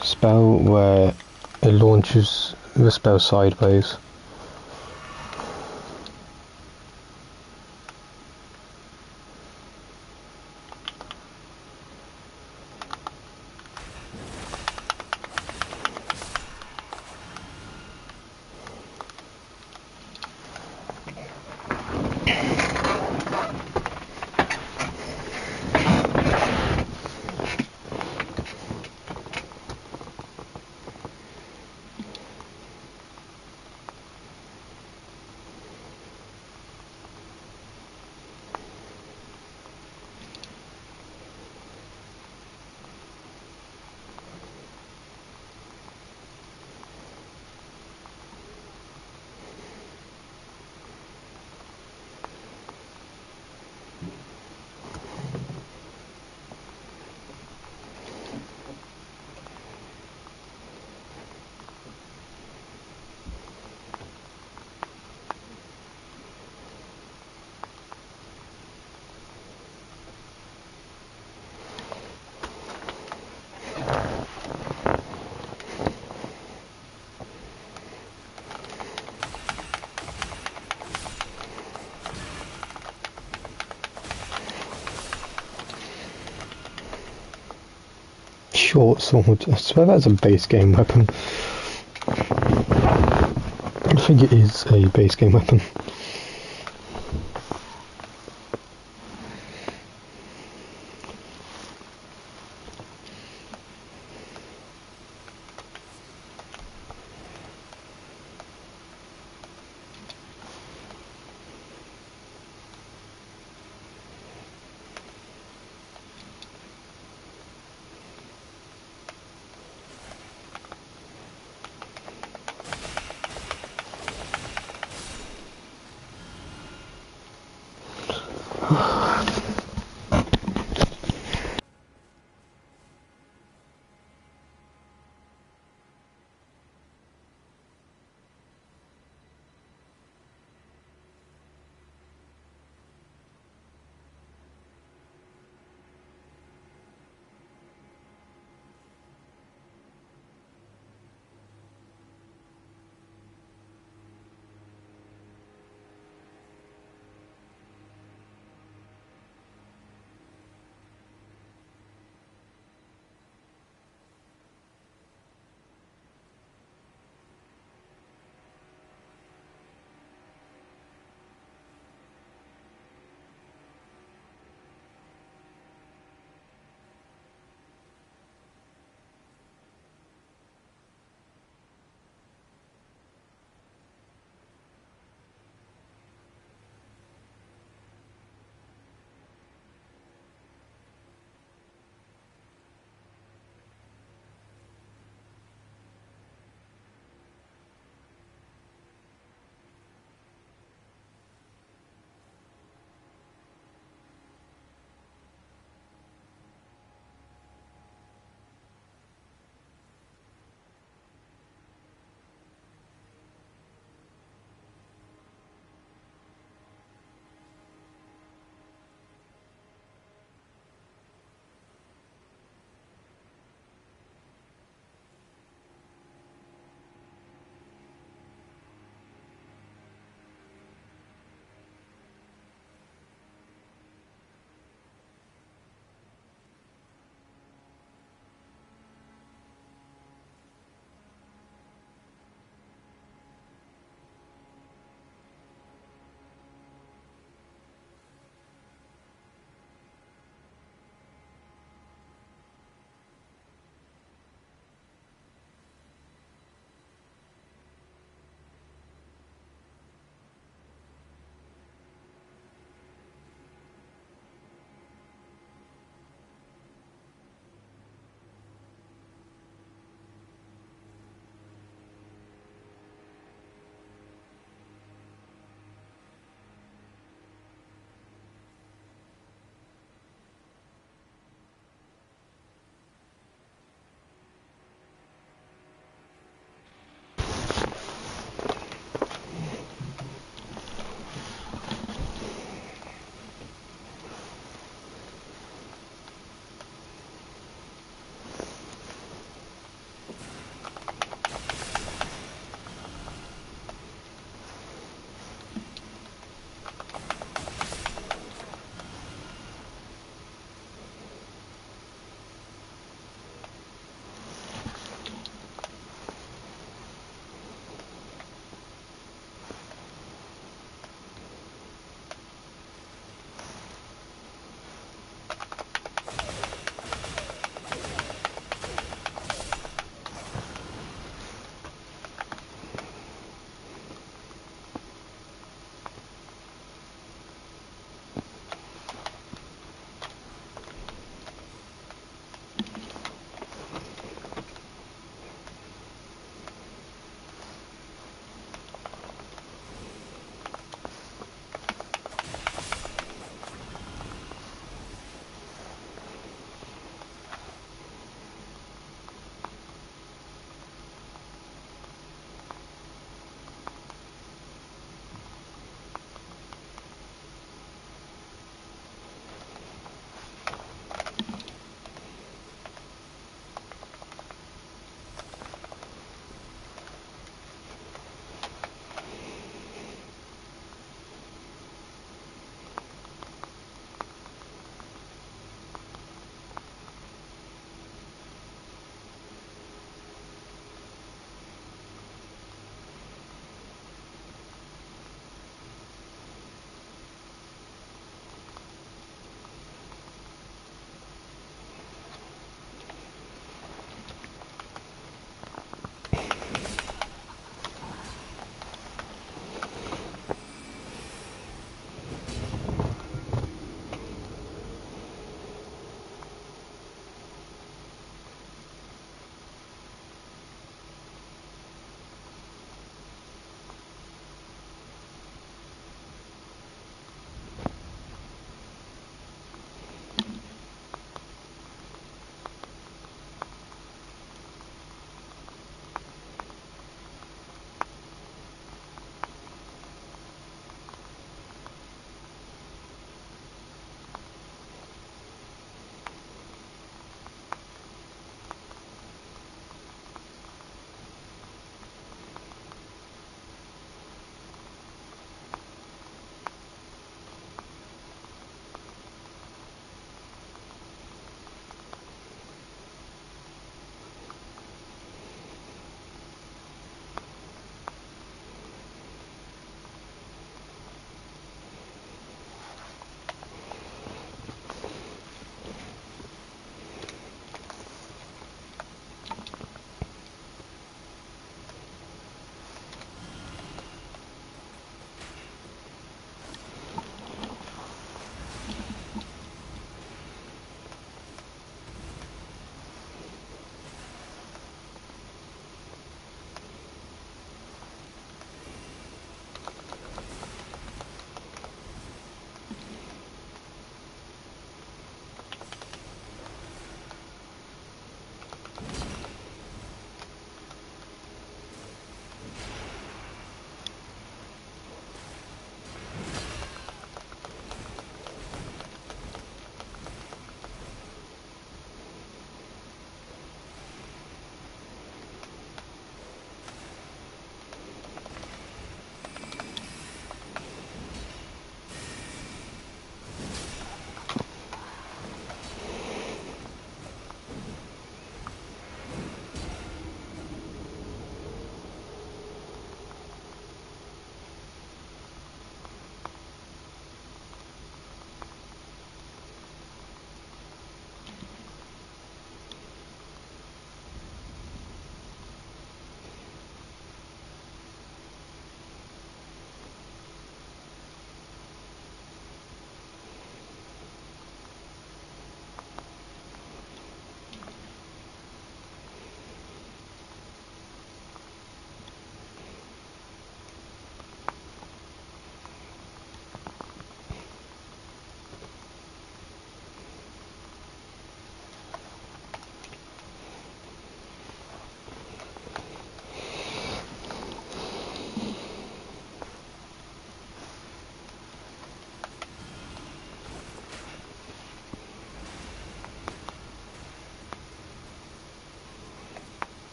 spell where it launches the spell sideways. Short sword. I swear that's a base game weapon. I think it is a base game weapon.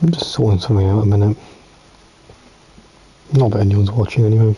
I'm just sorting something out a minute. Not that anyone's watching anyway.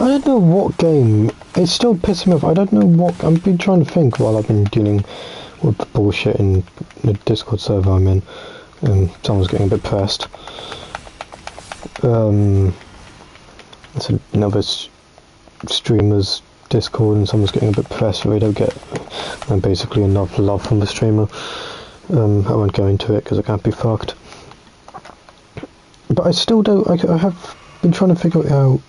I don't know what game. It's still pissing me off. I don't know what. I've been trying to think while I've been dealing with the bullshit in the Discord server I'm in. Someone's getting a bit pressed. It's another streamer's Discord, and someone's getting a bit pressed. So they don't get basically enough love from the streamer. I won't go into it because I can't be fucked. But I still don't. I have been trying to figure it out.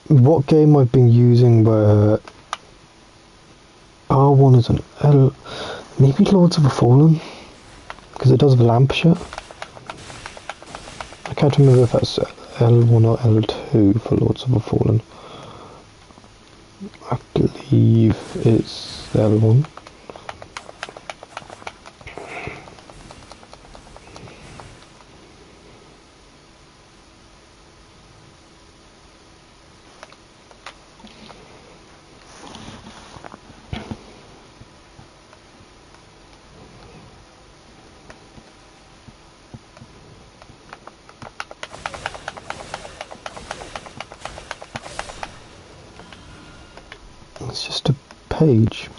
What game I've been using where R1 is an L... Maybe Lords of the Fallen? Because it does the lamp shit. I can't remember if that's L1 or L2 for Lords of the Fallen. I believe it's the other one. It's just a page.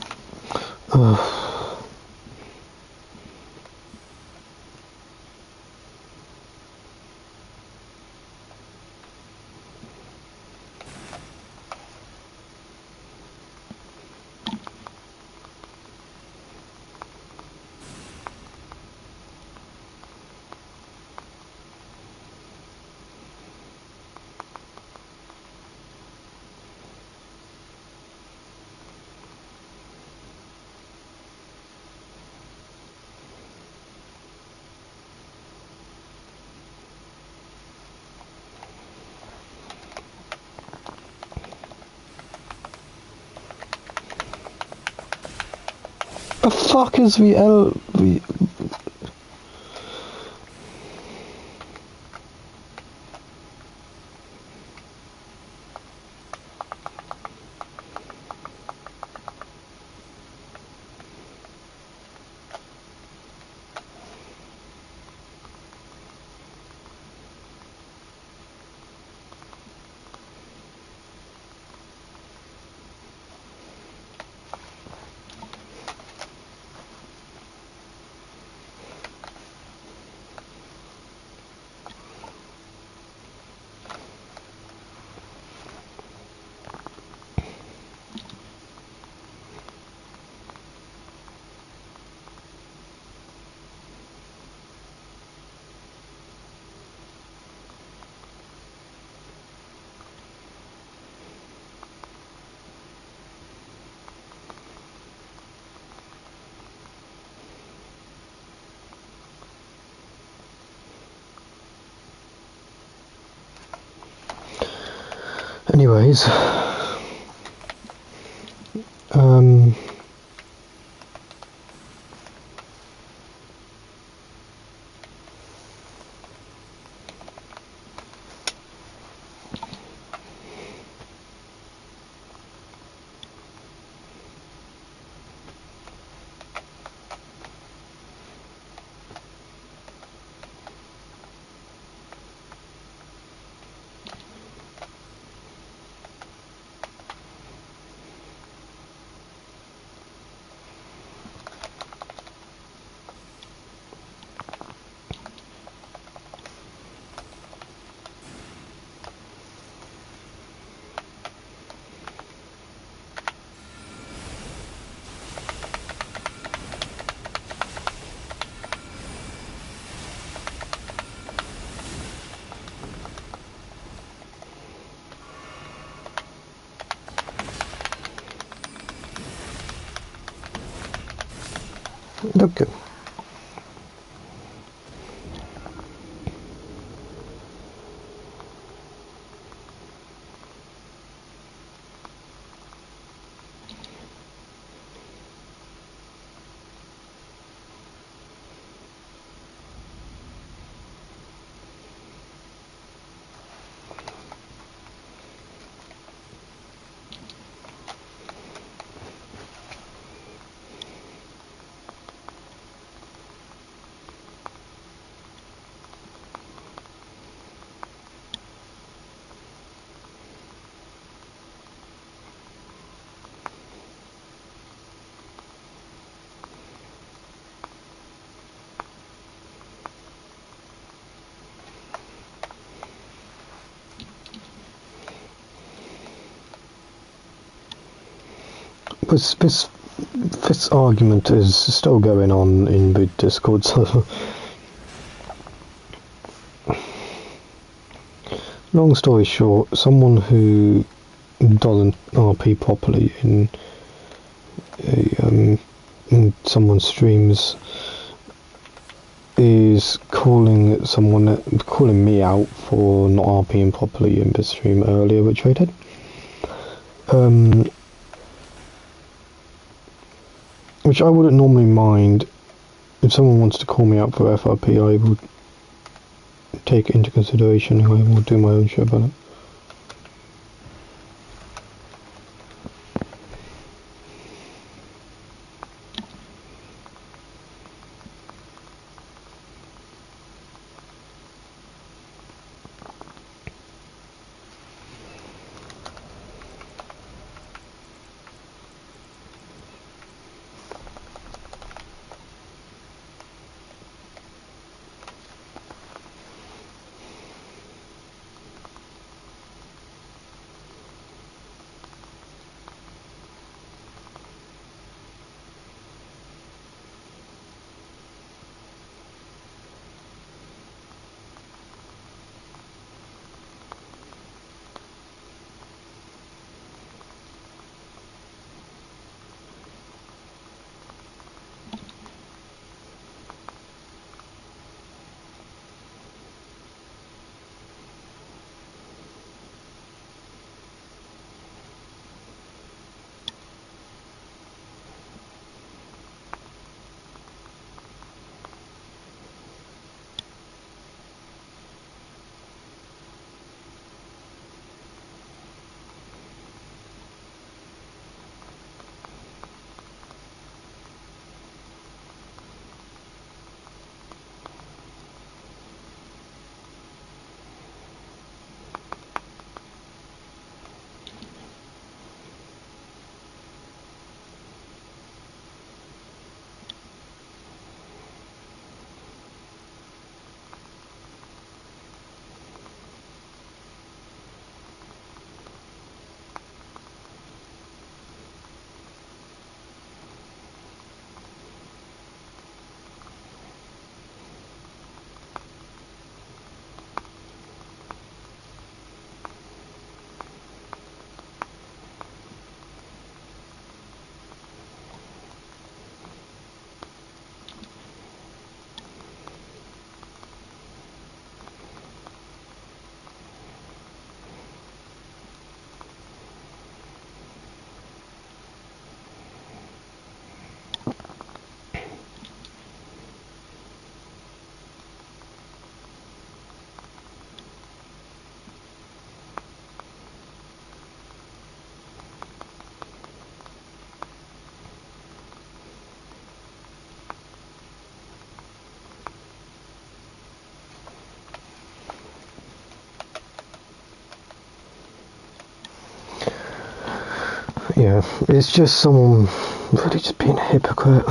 The fuck is the Anyways, okay. This argument is still going on in the Discord server. Long story short, someone who doesn't RP properly in someone's streams is calling me out for not RPing properly in the stream earlier, which I did. which I wouldn't normally mind. If someone wants to call me up for FRP, I would take it into consideration and I will do my own show about it. Yeah, it's just someone really just being a hypocrite.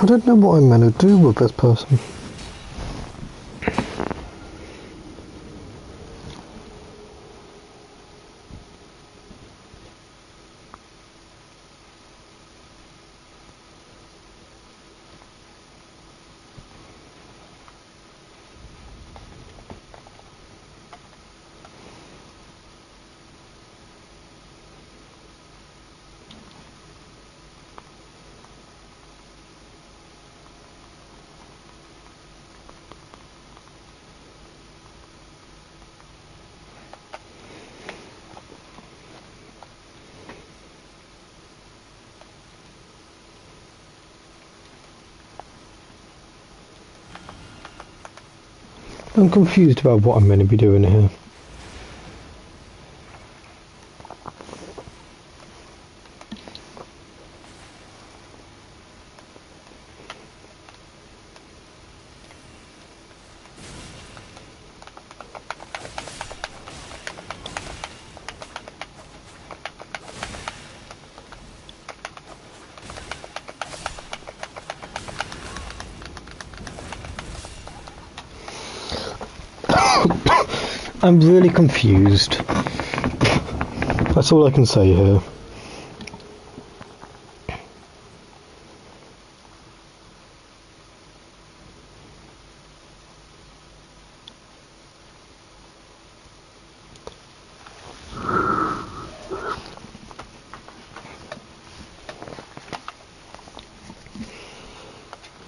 I don't know what I'm meant to do with this person. I'm confused about what I'm meant to be doing here. I'm really confused. That's all I can say here.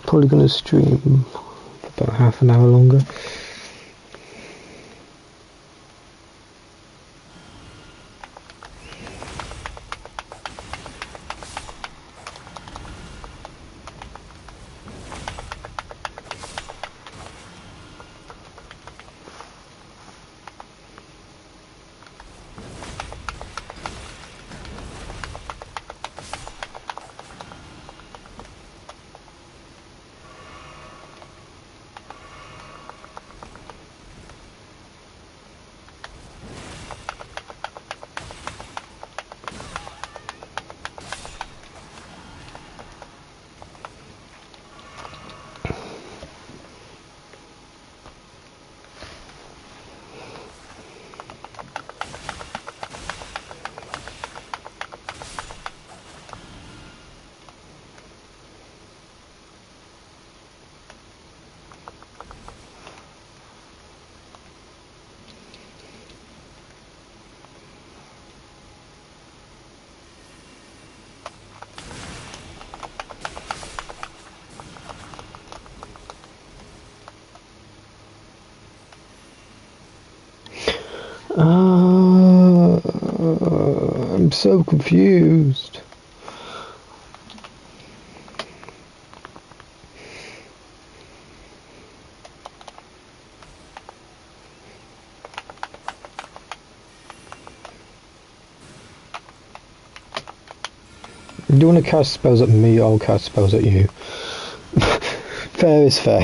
Probably going to stream for about half an hour longer. I'm so confused. If you want to cast spells at me, I'll cast spells at you. Fair is fair.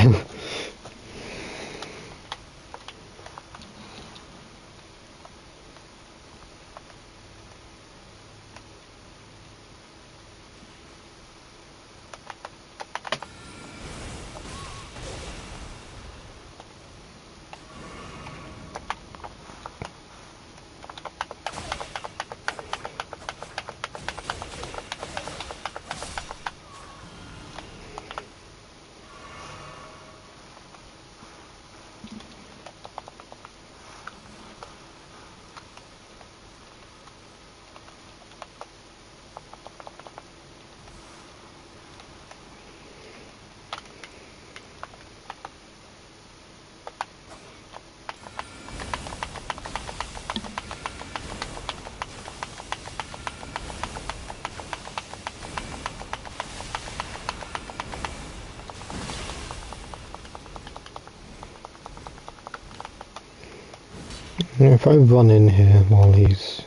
If I run in here while he's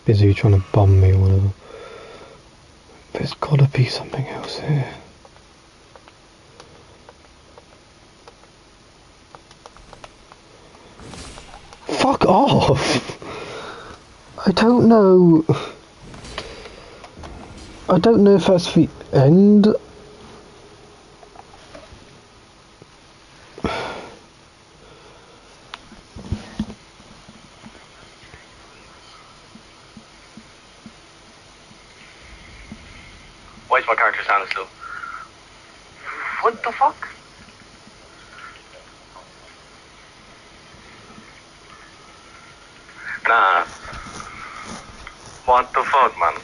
busy trying to bomb me or whatever, there's gotta be something else here. Fuck off! I don't know if that's the end. Why is my character standing still? What the fuck? Nah. What the fuck, man?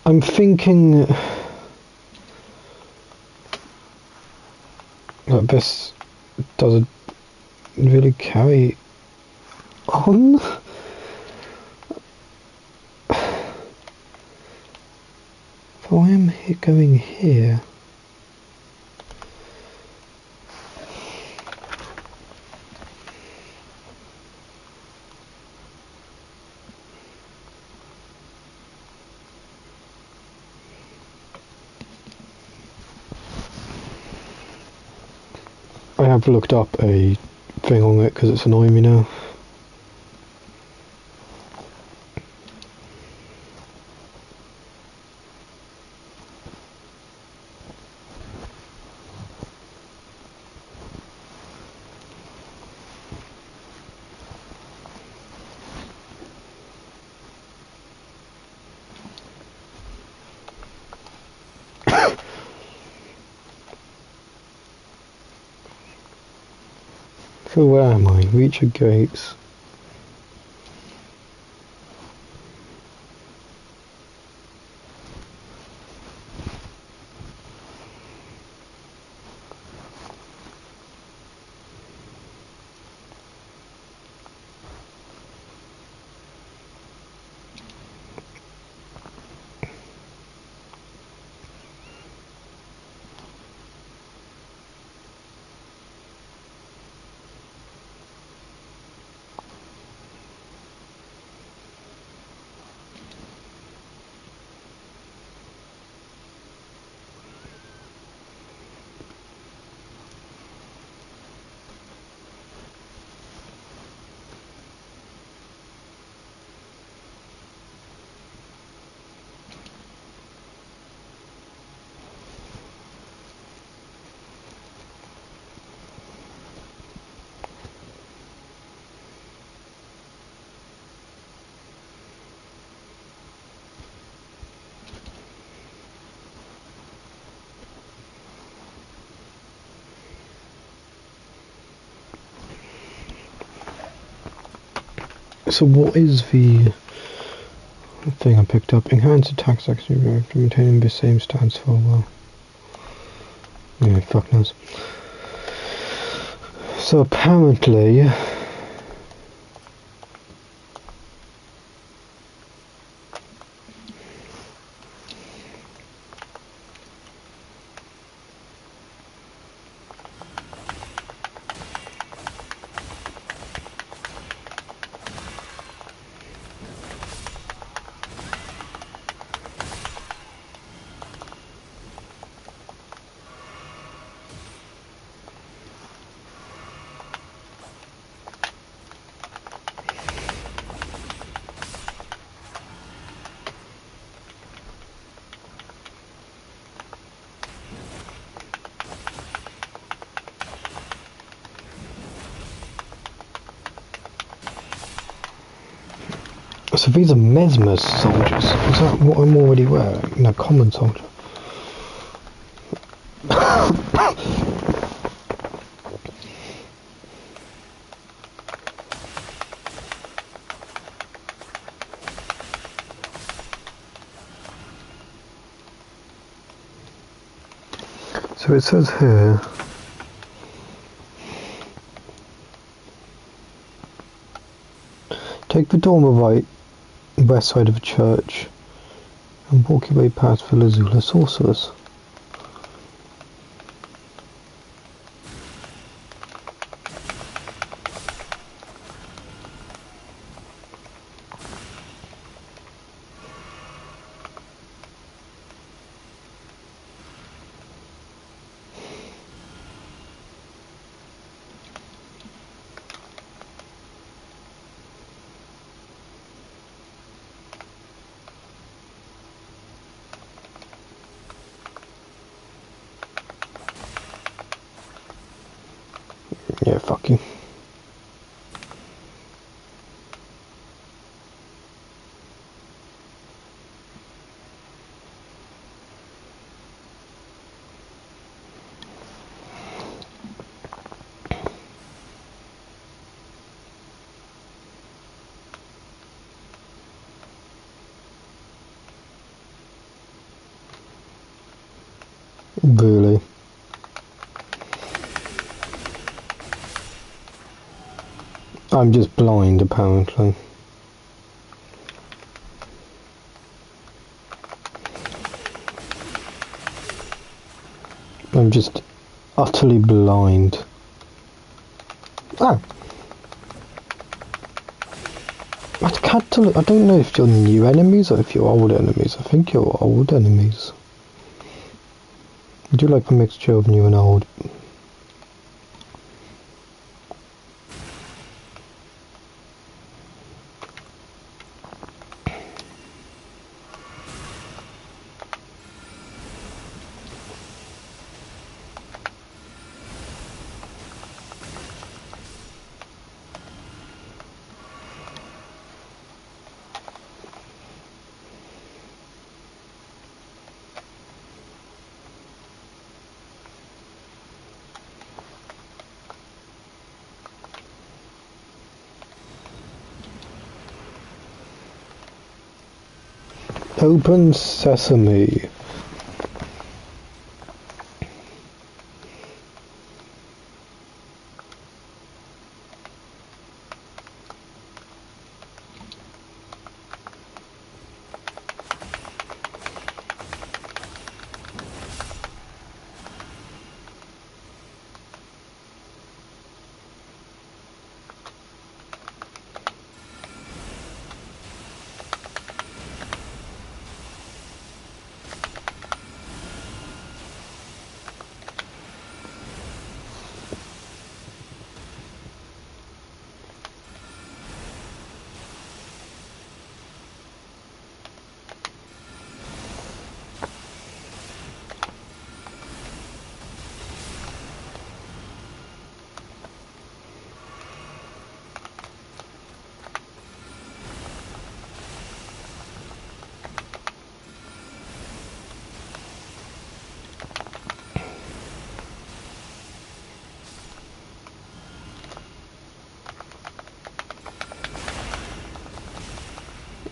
I'm thinking that this doesn't really carry on. If I am going here, I have looked up a thing on it because it's annoying me now. So where am I? Reach gates. So what is the thing I picked up? Enhanced attacks actually after maintaining the same stance for a while. Yeah, fuck knows. So apparently so these are mesmer soldiers. Is that what I'm already wearing? No, common soldier. So it says here, take the door on the right, west side of the church, and walk your way past the Lazula sorcerers. Yeah, fuck you. Really? I'm just blind, apparently. I'm just utterly blind. Ah! I don't know if you're new enemies or if you're old enemies. I think you're old enemies. I do like a mixture of new and old. Open sesame.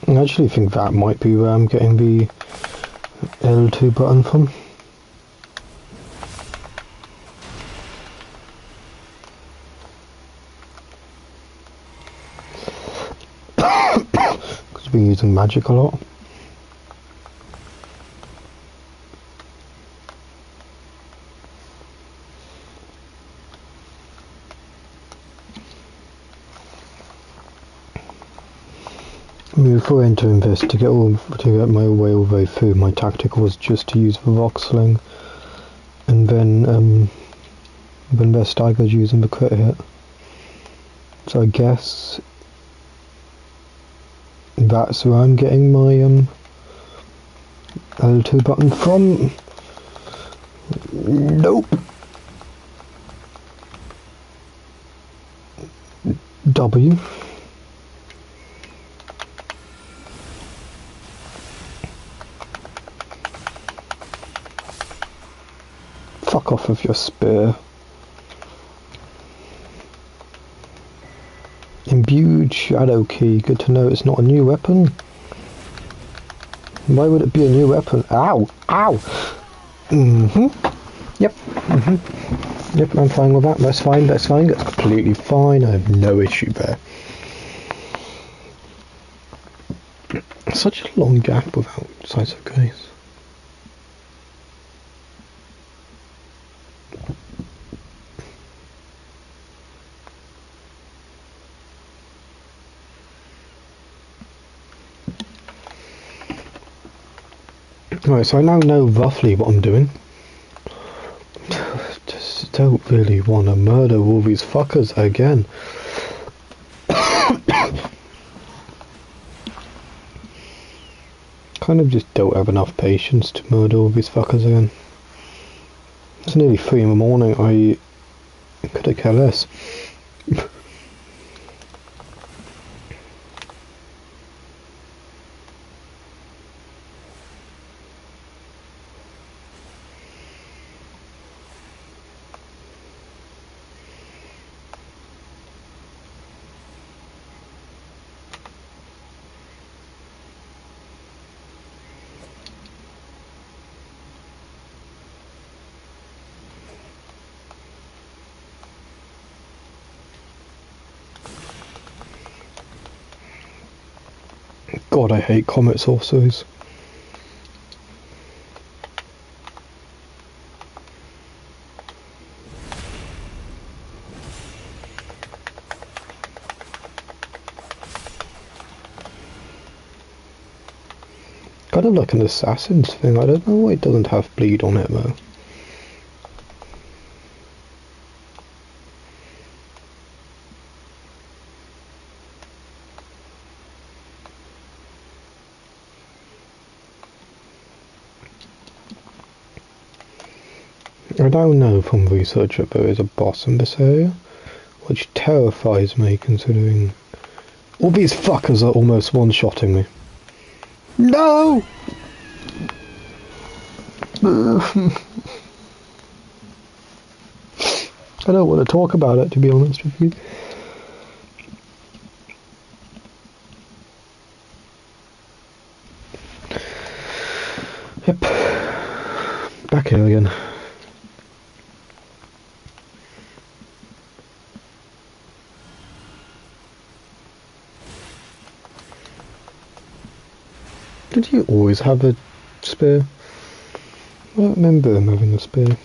I actually think that might be where I'm getting the L2 button from. Because we're using magic a lot. I mean, before entering this, to get my way all the way through, my tactic was just to use the rock sling, and then they're staggered using the crit hit. So I guess that's where I'm getting my L2 button from. Nope. W. Fuck off with your spear. Imbued shadow key. Good to know it's not a new weapon. Why would it be a new weapon? Ow! Ow! Yep. Yep, I'm fine with that. That's fine, that's fine. That's completely fine. I have no issue there. Such a long gap without size of case. Right, so I now know roughly what I'm doing. Just don't really want to murder all these fuckers again. Kind of just don't have enough patience to murder all these fuckers again. It's nearly 3 in the morning, I could have cared less. God, I hate comet sorceries. Kind of like an assassin's thing. I don't know why it doesn't have bleed on it though. I now know from research that there is a boss in this area, which terrifies me considering all these fuckers are almost one-shotting me. No! I don't want to talk about it, to be honest with you. Yep. Back here again. Did you always have a spear? I don't remember him having a spear.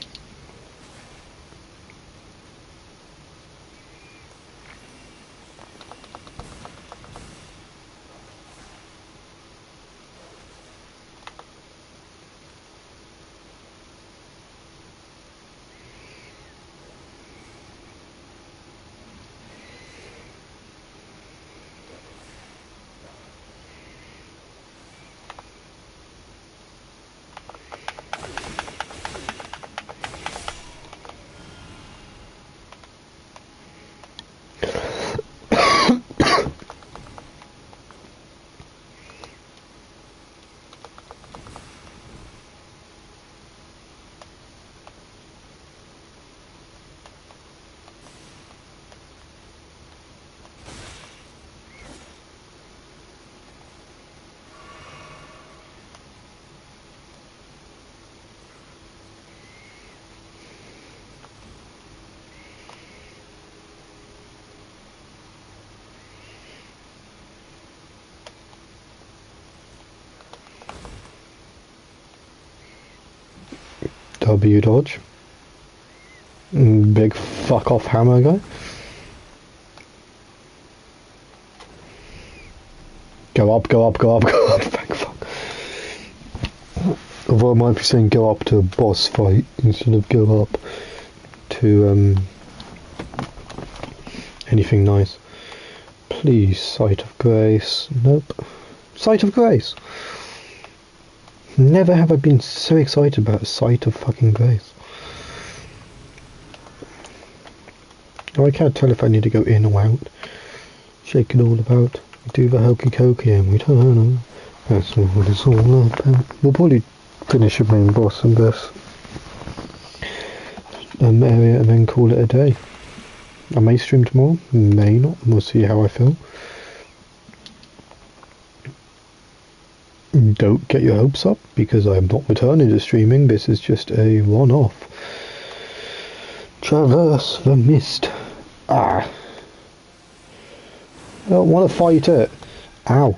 W dodge. Big fuck off hammer guy. Go up, go up, go up, go up. Thank fuck. Although I might be saying go up to a boss fight instead of go up to anything nice. Please, sight of grace. Nope. Sight of grace. Never have I been so excited about a sight of fucking grace. Oh, I can't tell if I need to go in or out. Shake it all about. Do the hokey cokey and we don't know. That's what it's all about. We'll probably finish the main boss in this area and then call it a day. I may stream tomorrow, may not. We'll see how I feel. Don't get your hopes up, because I'm not returning to streaming. This is just a one-off. Traverse the mist. Ah. I don't want to fight it. Ow.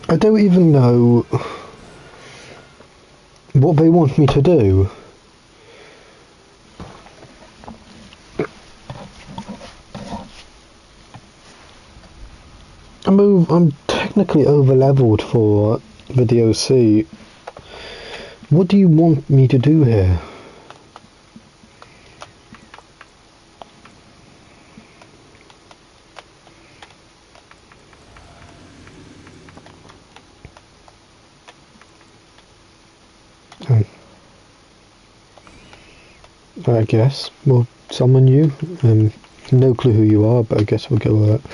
I don't even know what they want me to do. I'm technically over leveled for the DLC. What do you want me to do here? I guess we'll summon you. No clue who you are, but I guess we'll go with that.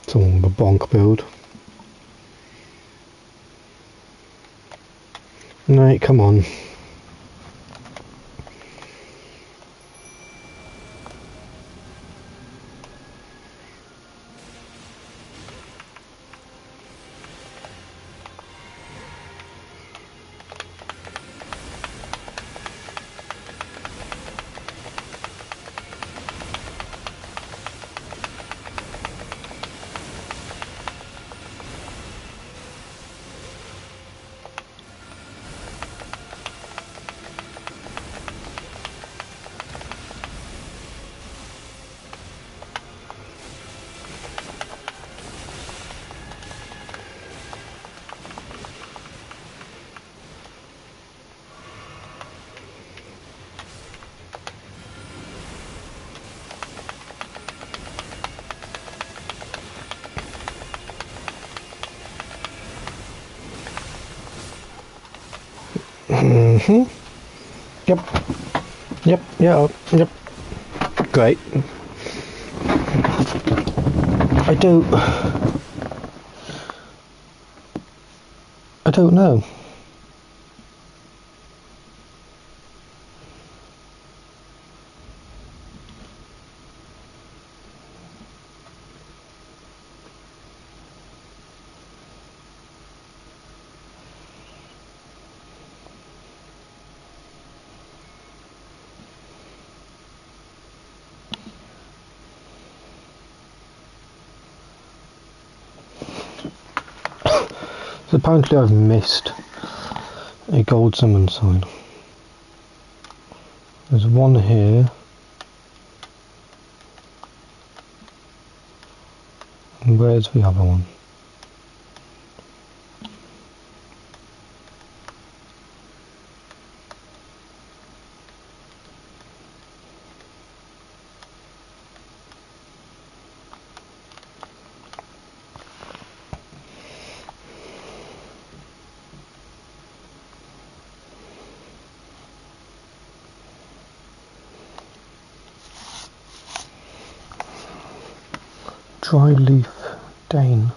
Someone with a bonk build. Right, come on. Yep. Yep. Yeah. Yep. Great. I don't know. So apparently I've missed a gold summon sign. There's one here. And where's the other one? Dry leaf Dane.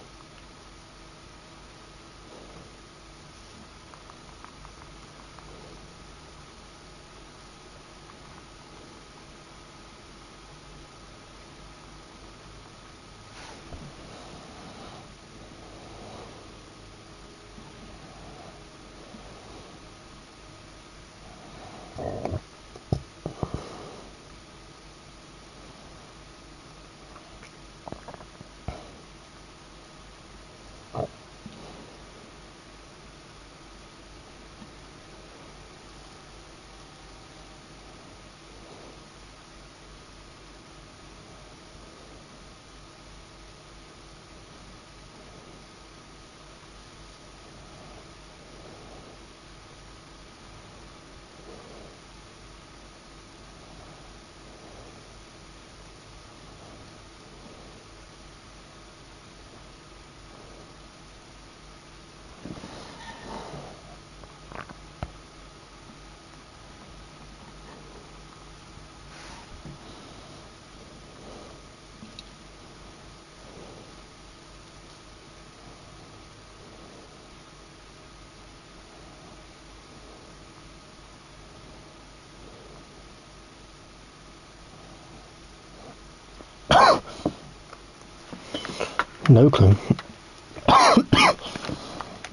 No clue.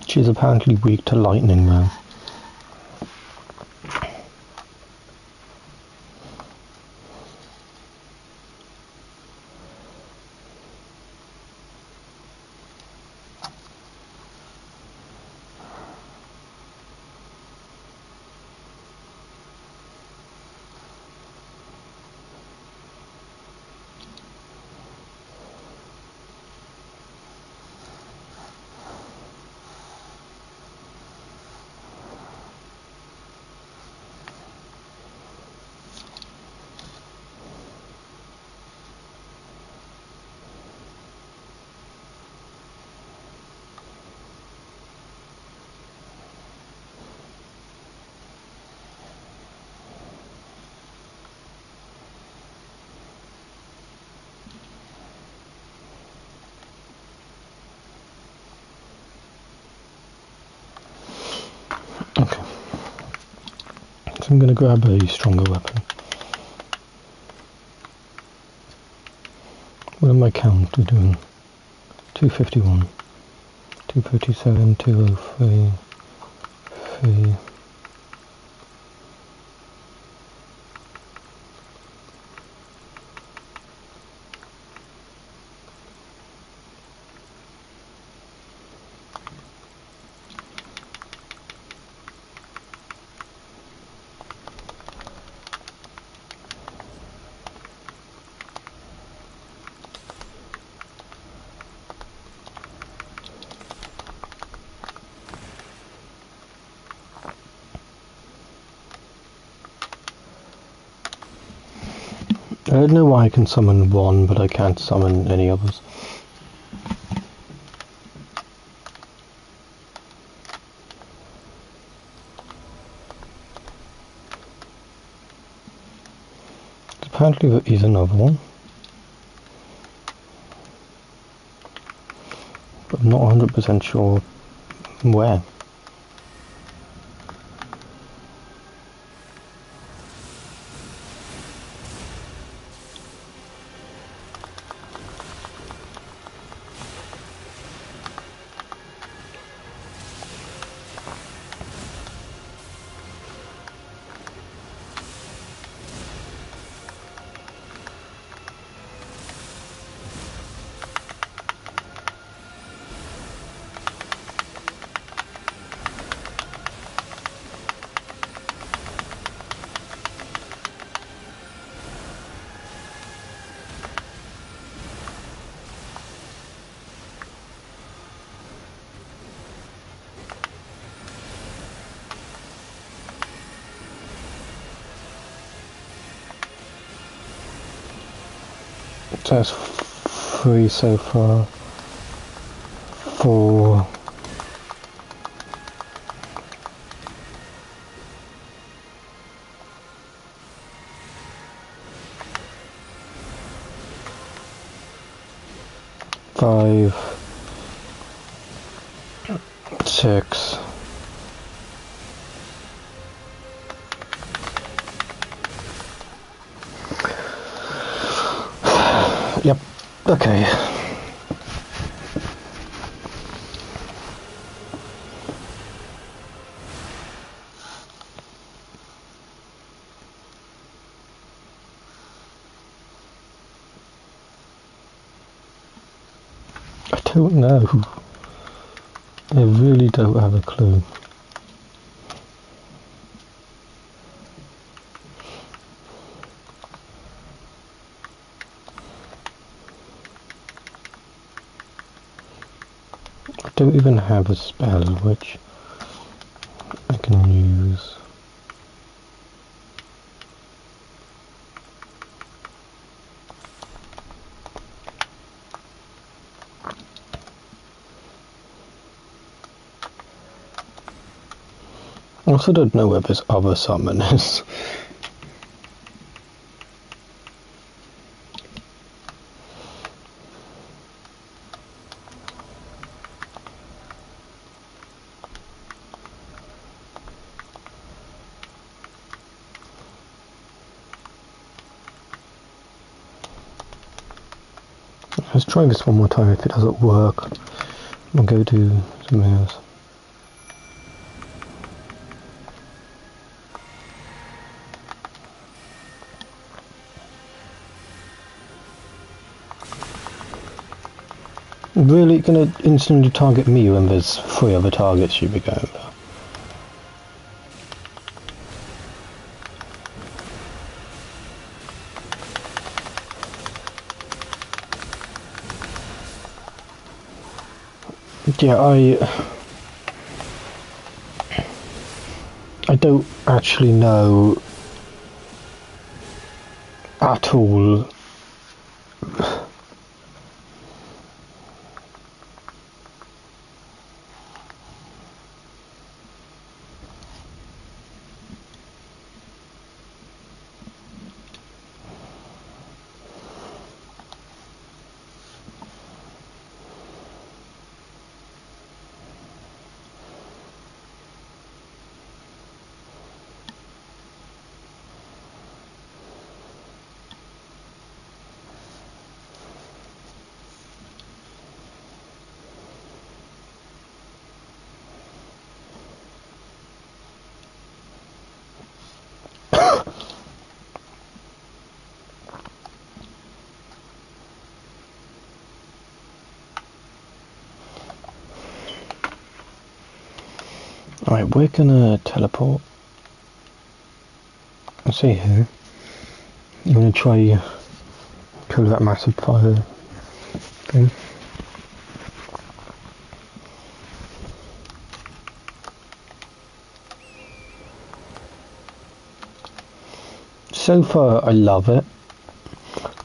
She's apparently weak to lightning though. Okay. So I'm going to grab a stronger weapon. What am I count? We're doing 251, 237, 203, 3. I don't know why I can summon one, but I can't summon any others. Apparently there is another one, but I'm not 100% sure where. So that's 3 so far. 4. Five, 6. Yep, okay. I don't know. I really don't have a clue. I don't even have a spell which I can use. I also don't know where this other summon is. Let's try this one more time. If it doesn't work, I'll go to something else. Really gonna instantly target me when there's 3 other targets you'd be going for? Yeah, I don't actually know at all. Alright, we're gonna teleport. Let's see here. I'm gonna try kill that massive fire thing. So far, I love it.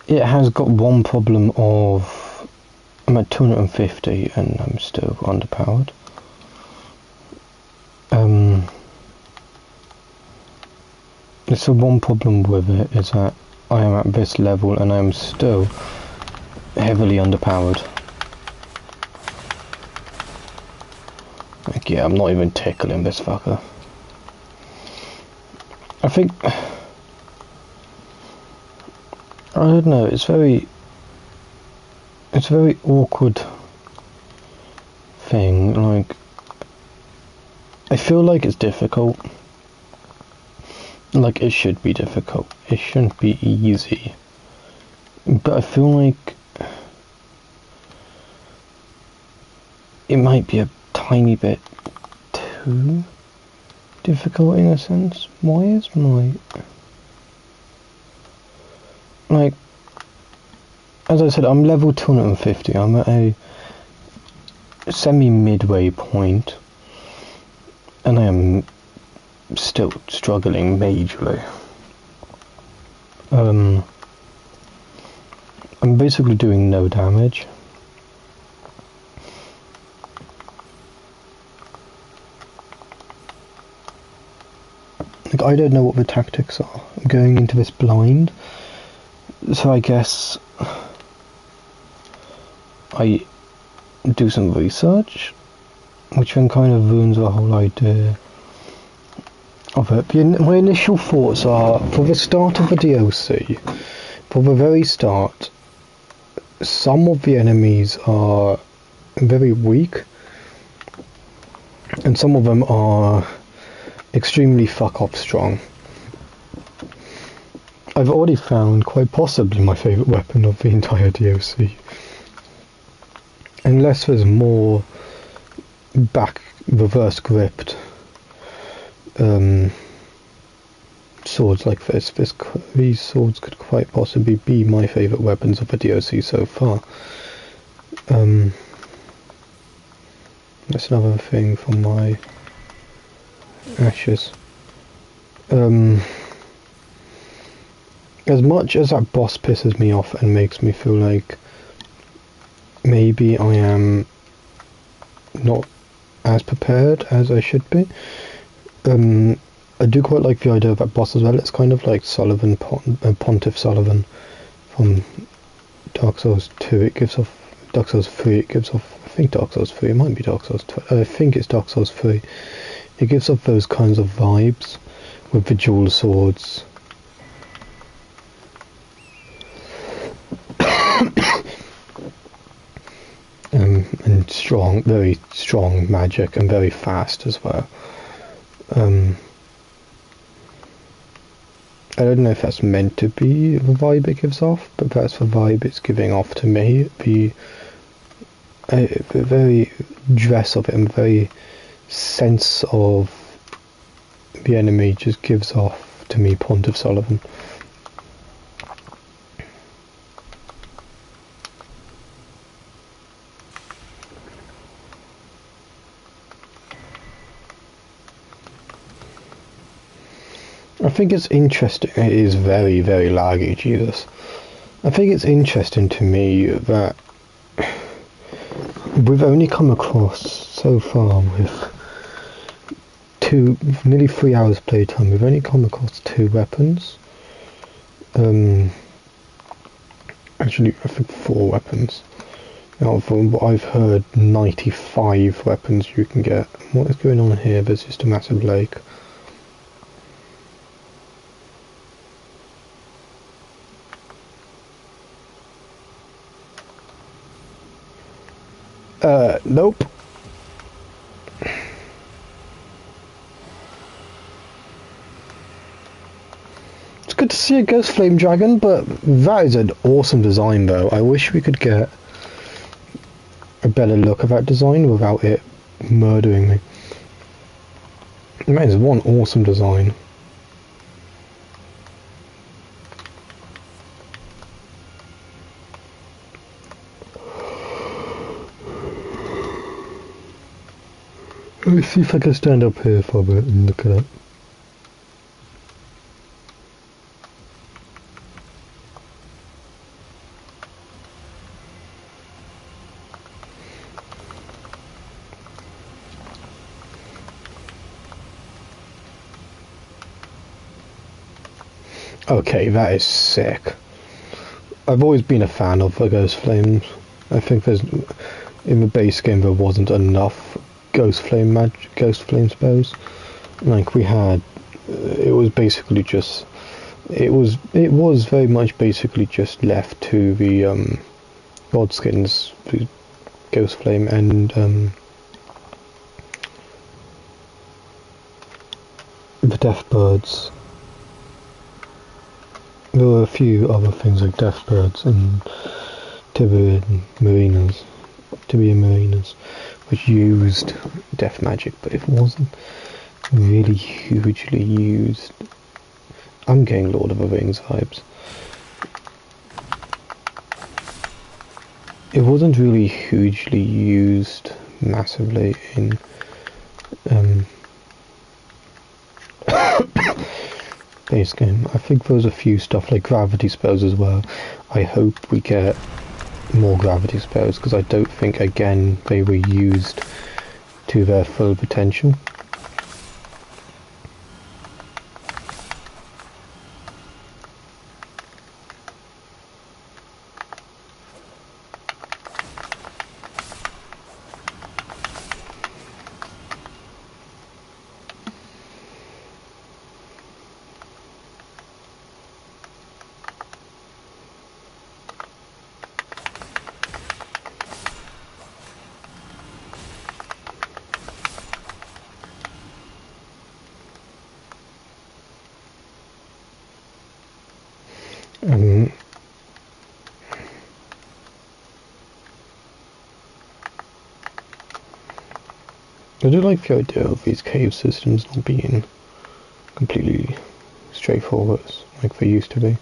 It has got one problem of I'm at 250 and I'm still underpowered. It's the one problem with it is that I am at this level and I am still heavily underpowered. Like, yeah, I'm not even tickling this fucker. I think, I don't know, it's a very awkward thing. Like, I feel like it's difficult. Like, it should be difficult. It shouldn't be easy. But I feel like it might be a tiny bit too difficult in a sense. Why is my... Like, as I said, I'm level 250. I'm at a semi-midway point. And I am still struggling majorly. I'm basically doing no damage. Like, I don't know what the tactics are. I'm going into this blind, so I guess I do some research, which then kind of ruins the whole idea of it. My initial thoughts are, for the start of the DLC, for the very start, some of the enemies are very weak, and some of them are extremely fuck-off strong. I've already found quite possibly my favourite weapon of the entire DLC. Unless there's more back reverse gripped swords like this. These swords could quite possibly be my favourite weapons of the DLC so far. That's another thing from my ashes. As much as that boss pisses me off and makes me feel like maybe I am not as prepared as I should be, I do quite like the idea of that boss as well. It's kind of like Pontiff Sullivan from Dark Souls 2. It gives off Dark Souls 3. It gives off, I think Dark Souls 3. It might be Dark Souls 2. I think it's Dark Souls 3. It gives off those kinds of vibes with the dual swords. And strong, very strong magic, and very fast as well. I don't know if that's meant to be the vibe it gives off, but that's the vibe it's giving off to me. The very dress of it and the very sense of the enemy just gives off to me Pontiff Sullivan. I think it's interesting. It is very, very laggy, Jesus. I think it's interesting to me that we've only come across so far with nearly 3 hours playtime, we've only come across 2 weapons. Actually, I think 4 weapons. Out of what I've heard, 95 weapons you can get. What is going on here? There's just a massive lake. Nope. It's good to see a ghost flame dragon, but that is an awesome design though. I wish we could get a better look at that design without it murdering me. That is one awesome design. Let's see if I can stand up here for a bit and look at it. Okay, that is sick. I've always been a fan of the Ghost Flames. I think there's in the base game there wasn't enough Ghost Flame spells. Like we had, it was basically just, it was very much basically just left to the Godskins, the Ghost Flame, and the Deathbirds. There were a few other things like Deathbirds and Tibian Marinas, which used death magic, but it wasn't really hugely used. I'm getting Lord of the Rings vibes. It wasn't really hugely used massively in base game. I think there was a few stuff like gravity spells as well. I hope we get more gravity spells because I don't think again they were used to their full potential. I do like the idea of these cave systems not being completely straightforward like they used to be.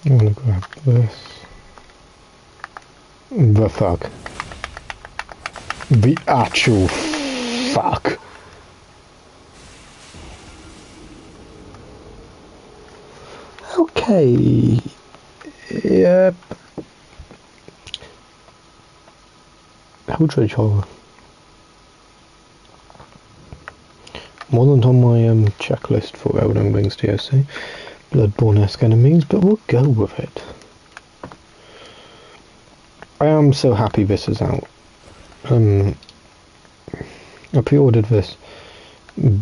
I'm gonna grab this. The fuck. The actual fuck. Okay. Yep. Eldritch Horror. Wasn't on my checklist for Elden Ring's DLC. Bloodborne-esque enemies, but we'll go with it. I am so happy this is out. I pre-ordered this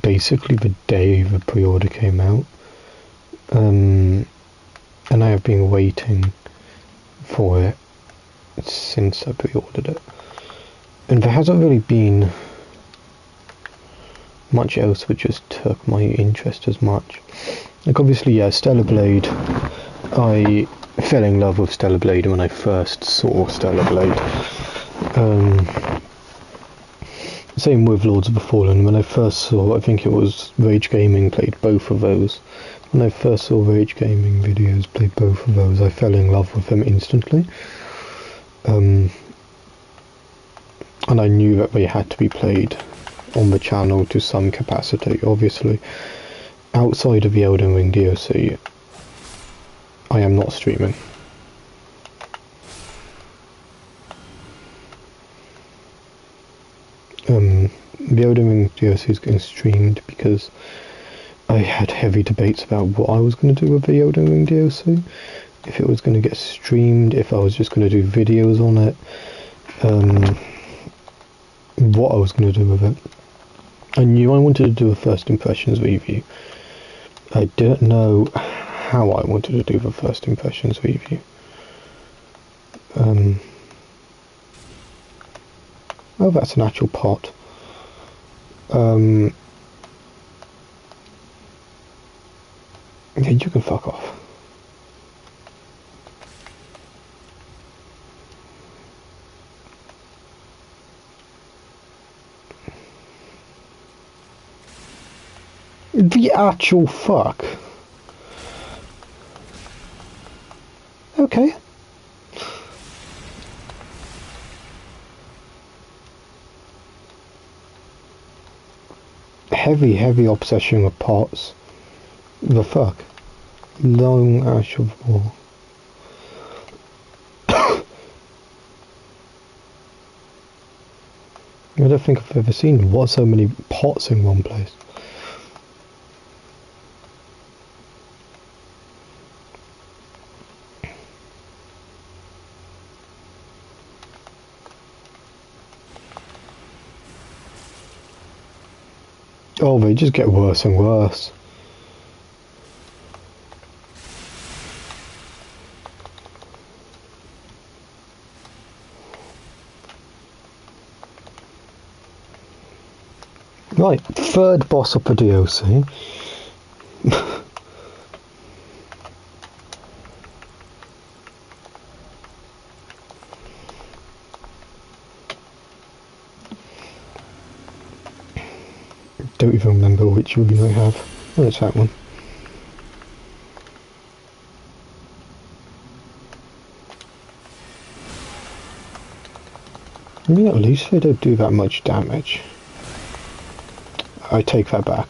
basically the day the pre-order came out. And I have been waiting for it since I pre-ordered it. And there hasn't really been much else that just took my interest as much. Like obviously, yeah, Stellar Blade. I fell in love with Stellar Blade when I first saw Stellar Blade. Same with Lords of the Fallen. When I first saw, I think it was Rage Gaming played both of those. When I first saw Rage Gaming videos play both of those, I fell in love with them instantly. And I knew that they had to be played on the channel to some capacity, obviously. Outside of the Elden Ring DLC, I am not streaming. The Elden Ring DLC is getting streamed because I had heavy debates about what I was going to do with the Elden Ring DLC. If it was going to get streamed, if I was just going to do videos on it, what I was going to do with it. I knew I wanted to do a first impressions review. I didn't know how I wanted to do the first impressions review. Oh, that's an actual pot. Yeah, you can fuck off. The actual fuck? Okay. Heavy obsession with pots. The fuck? Long ash of war. I don't think I've ever seen so many pots in one place. Oh, they just get worse and worse. Right, third boss up a DOC. Don't even remember which one I have. Oh, it's that one. I mean, at least they don't do that much damage. I take that back.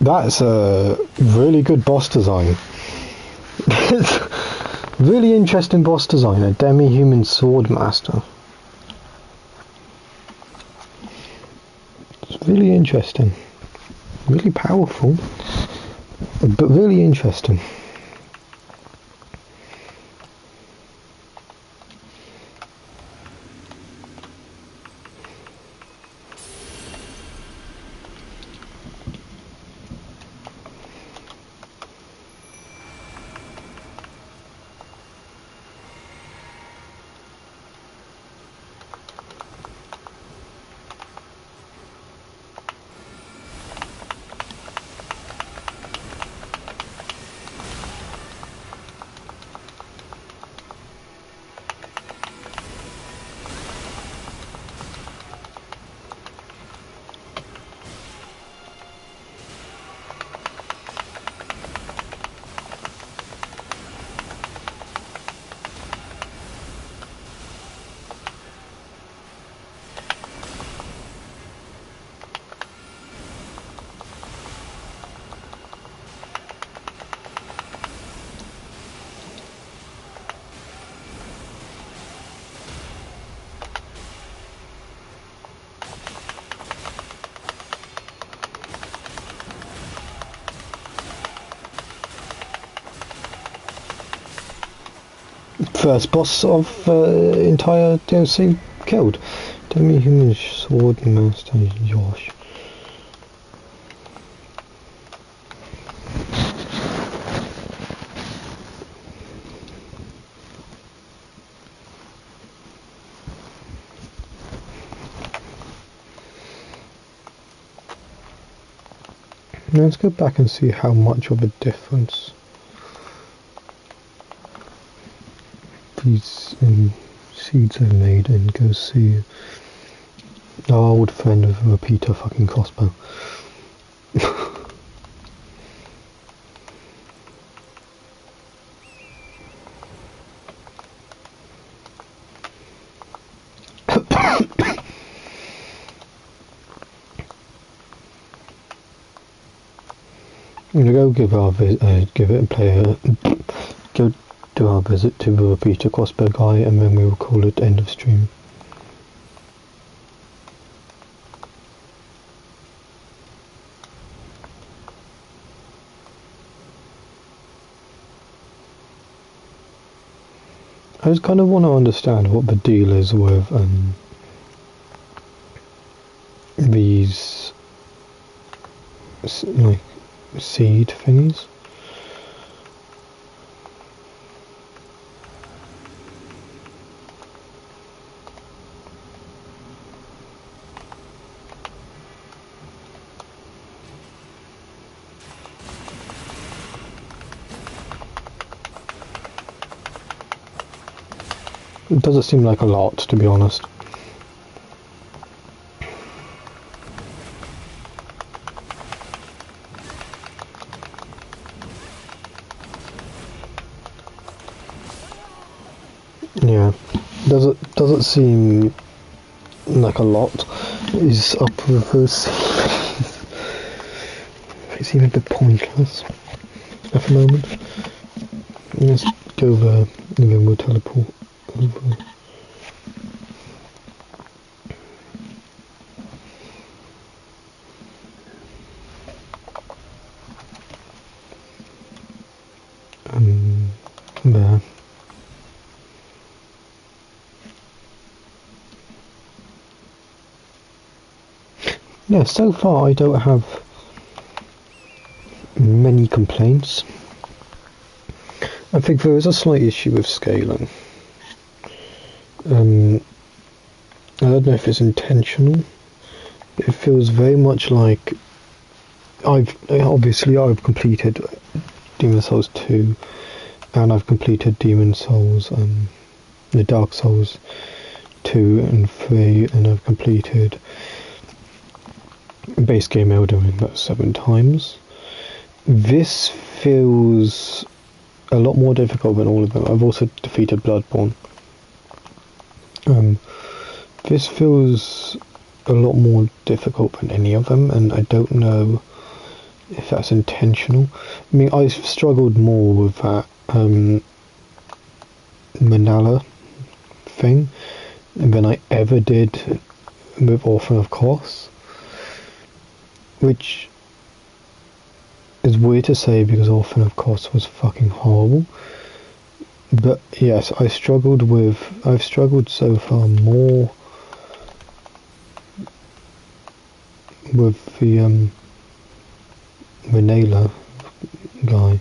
That's a really good boss design. It's really interesting boss design, a demi-human sword master. It's really interesting. Really powerful, but really interesting. First boss of entire DLC killed. Demi-human sword master Josh. Now let's go back and see how much of a difference these seeds have made, and go see our old friend with a repeater fucking crossbow. I'm gonna go give our go do our visit to the repeater crossbow guy, and then we will call it end of stream. I just kind of want to understand what the deal is with these like seed thingies. It doesn't seem like a lot, to be honest. Yeah, doesn't seem like a lot. Is up with this. They seem a bit pointless at the moment. Let's go there, and then we'll teleport over. There. Yeah, so far I don't have many complaints. I think there is a slight issue with scaling. I don't know if it's intentional. It feels very much like I've completed Demon's Souls 2, and I've completed Demon's Souls, the Dark Souls 2 and 3, and I've completed base game Elden about 7 times. This feels a lot more difficult than all of them. I've also defeated Bloodborne. This feels a lot more difficult than any of them, and I don't know if that's intentional. I mean, I've struggled more with that Manala thing than I ever did with Orphan of Kos, which is weird to say because Orphan of Kos was fucking horrible. But yes, I've struggled so far more with the Manala guy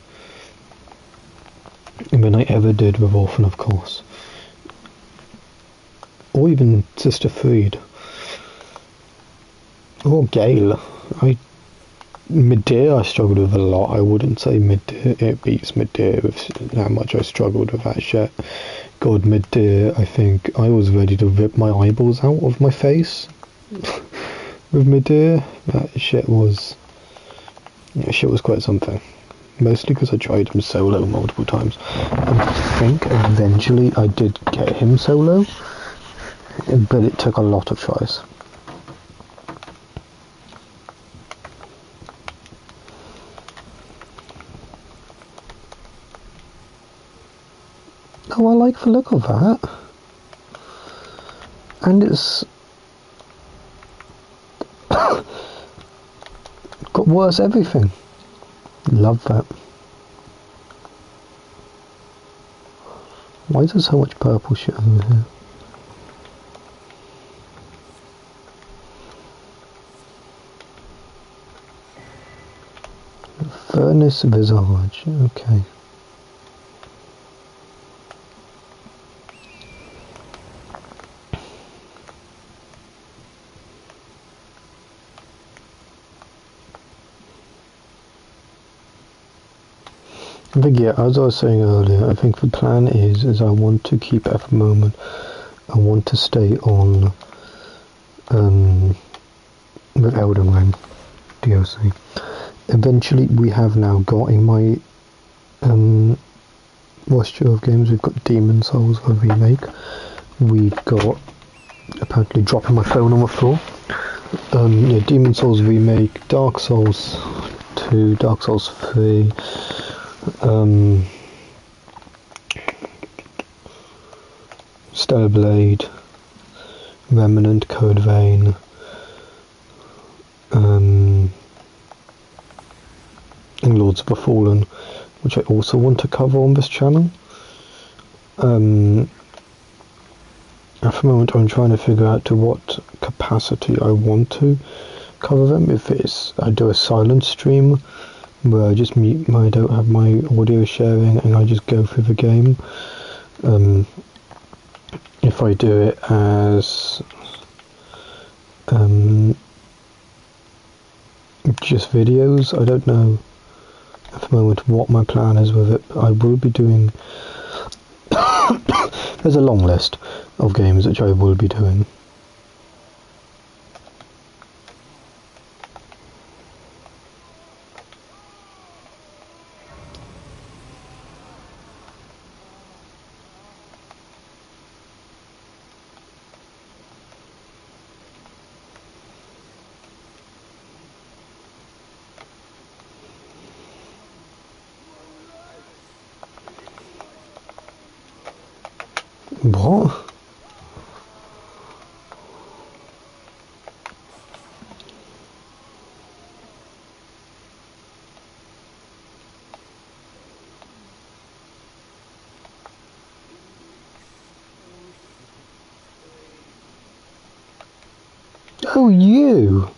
than I ever did with Orphan of Kos, or even Sister Freed, or Gale. Midir I struggled with a lot. I wouldn't say Midir it beats Midir with how much I struggled with that shit. God, Midir, I think I was ready to rip my eyeballs out of my face with Midir. That shit was quite something. Mostly because I tried him solo multiple times. I think eventually I did get him solo, but it took a lot of tries. Oh, I like the look of that. And it's got worse everything. Love that. Why is there so much purple shit over here? Furnace Visage, okay. I think, yeah, as I was saying earlier, I think the plan is I want to keep at the moment, I want to stay on with Elden Ring DLC. Eventually, we have now got in my roster of games, we've got Demon Souls, the remake. We've got, apparently dropping my phone on the floor, yeah, Demon Souls remake, Dark Souls 2, Dark Souls 3, Stellar Blade, Remnant, Code Vein, and Lords of the Fallen, which I also want to cover on this channel. At the moment I'm trying to figure out to what capacity I want to cover them. If it's, I do a silent stream where I just mute, I don't have my audio sharing and I just go through the game. If I do it as just videos, I don't know at the moment what my plan is with it, but I will be doing there's a long list of games which I will be doing. What? Oh, you!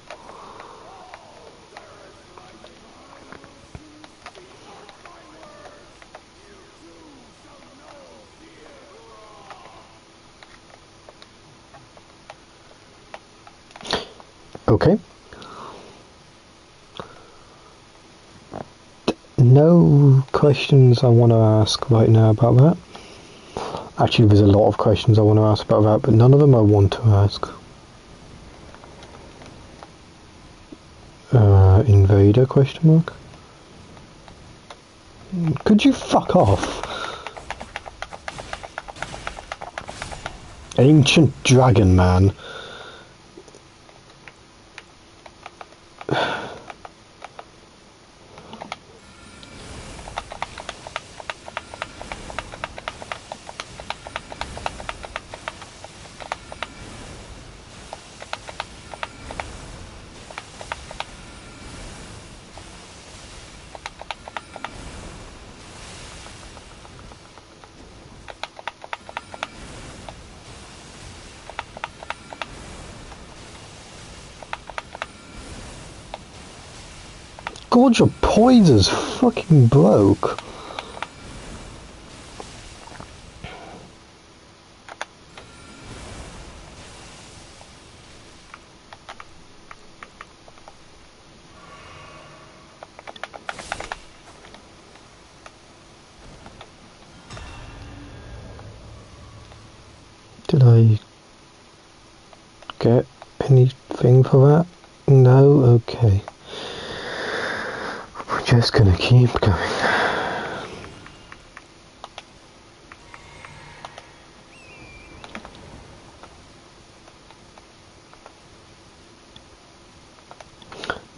Okay. No questions I want to ask right now about that. Actually, there's a lot of questions I want to ask about that, but none of them I want to ask. Invader, question mark? Could you fuck off? Ancient Dragon Man. God, your poiser's fucking broke. Did I get anything for that? No? Okay. We're just gonna keep going.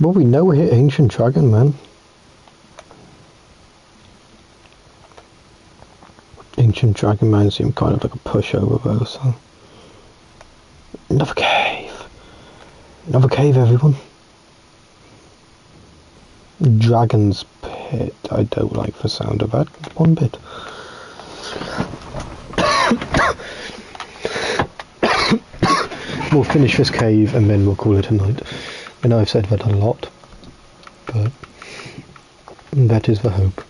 Well, we know we're here, Ancient Dragon Man. Ancient Dragon Man seemed kind of like a pushover though, so... Another cave! Another cave, everyone! Dragon's Pit. I don't like the sound of that one bit. We'll finish this cave and then we'll call it a night. I know I've said that a lot, but that is the hope.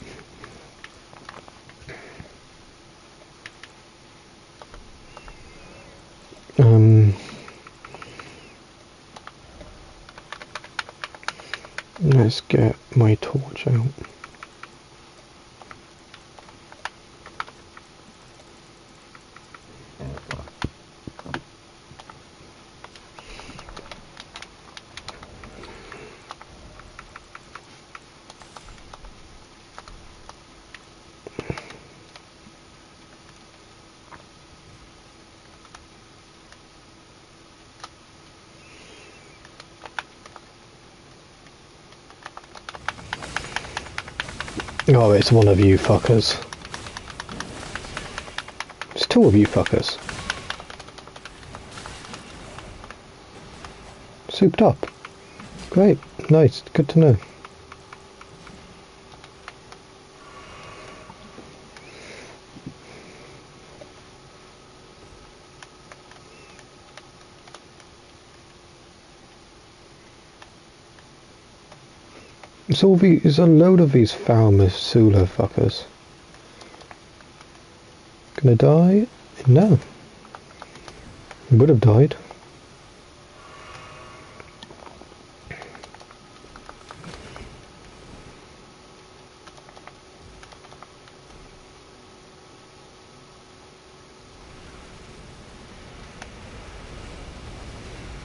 Let's get my torch out. Oh, it's one of you fuckers. It's two of you fuckers. Souped up. Great. Nice. Good to know. It's a load of these farmers, Sula fuckers. Gonna die? No. Would have died.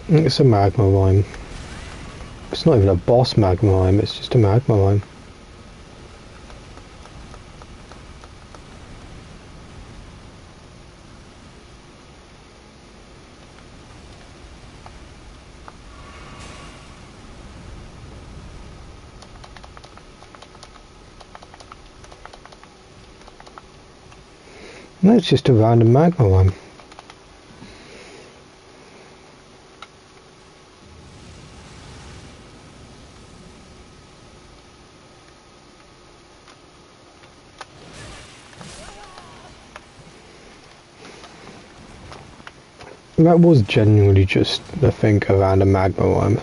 It's a magma rhyme. It's not even a boss magma rhyme, it's just a magma rhyme. No, it's just a random magma rhyme. That was genuinely just, I think, a random magma rhyme.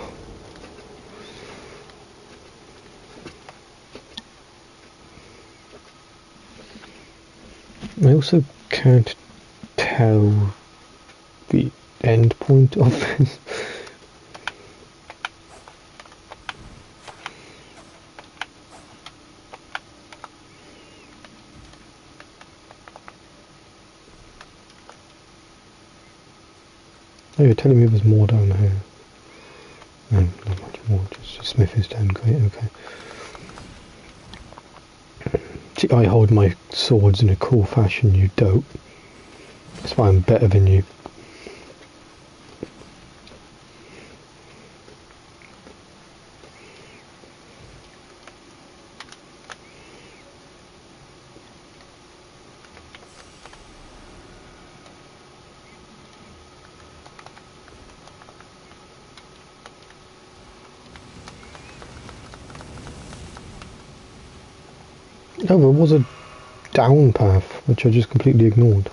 I also can't tell the end point of this. Oh, you're telling me there's more down here. No, not much more, just a smith's down, great, okay. See, I hold my swords in a cool fashion, you dope. That's why I'm better than you. Oh, there was a down path, which I just completely ignored.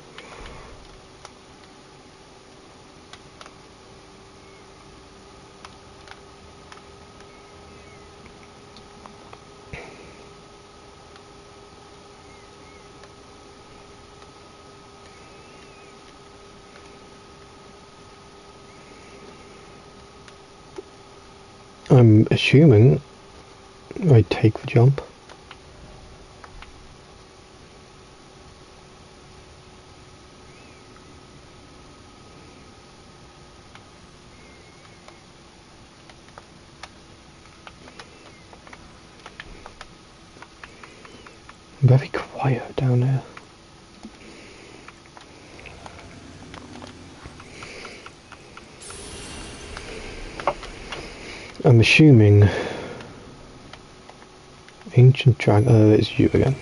I'm assuming I take the jump. Very quiet down there. I'm assuming ancient dragon. It's you again.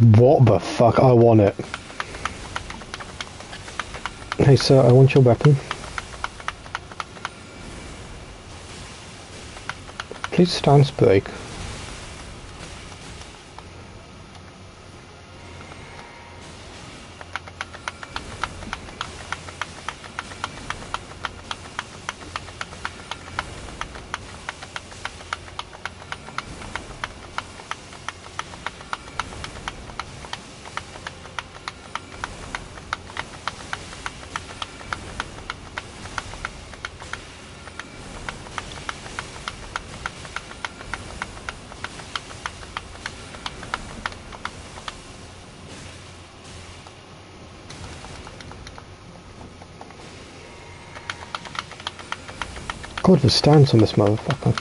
What the fuck? I want it. Hey sir, I want your weapon. Please stance break. God, the stance on this motherfucker.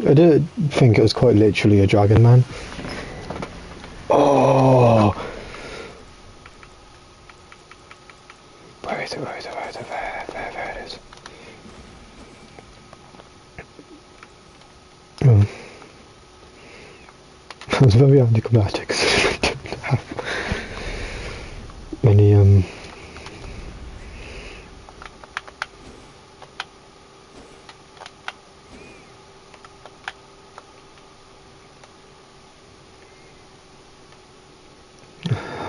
I did think it was quite literally a dragon man. Oh! Where is it? Where is it? Where is it? There it is. Oh. That was very anticlimactic. I didn't have any,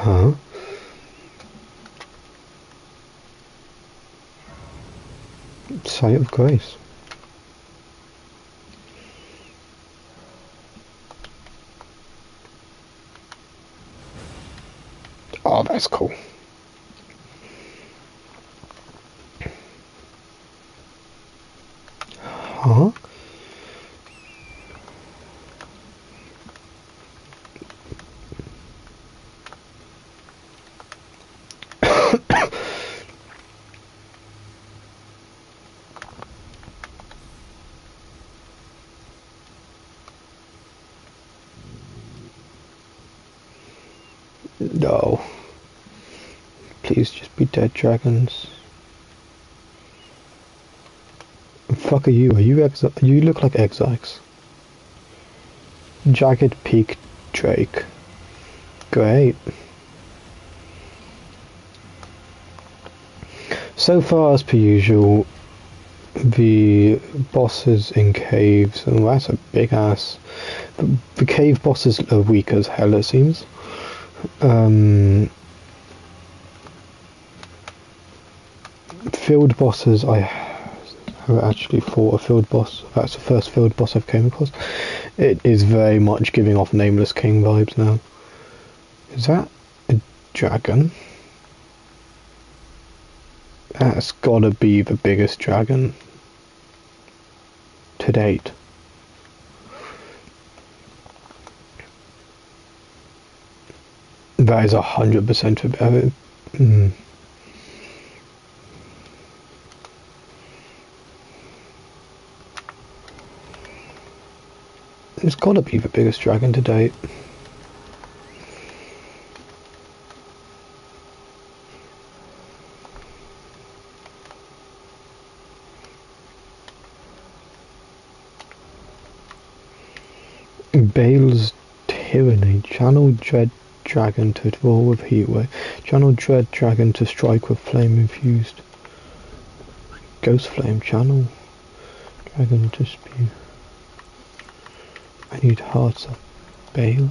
huh? Sight of grace. Oh, that's cool. Huh? No. Please just be dead dragons. The fuck are you? Are you you look like Exarchs. Jagged Peak Drake. Great. So far, as per usual, the bosses in caves, and that's a big ass. The cave bosses are weak as hell, it seems. Field bosses, I have actually fought a field boss. That's the first field boss I've came across. It is very much giving off Nameless King vibes now. Is that a dragon? That's gotta be the biggest dragon to date. That is 100%. It's gotta be the biggest dragon to date. Bale's Tyranny. Channel Dread Dragon to roar with Heatwave. Channel Dread Dragon to strike with Flame Infused. Ghost Flame. Channel Dragon to spew. I need Hearts of Bale.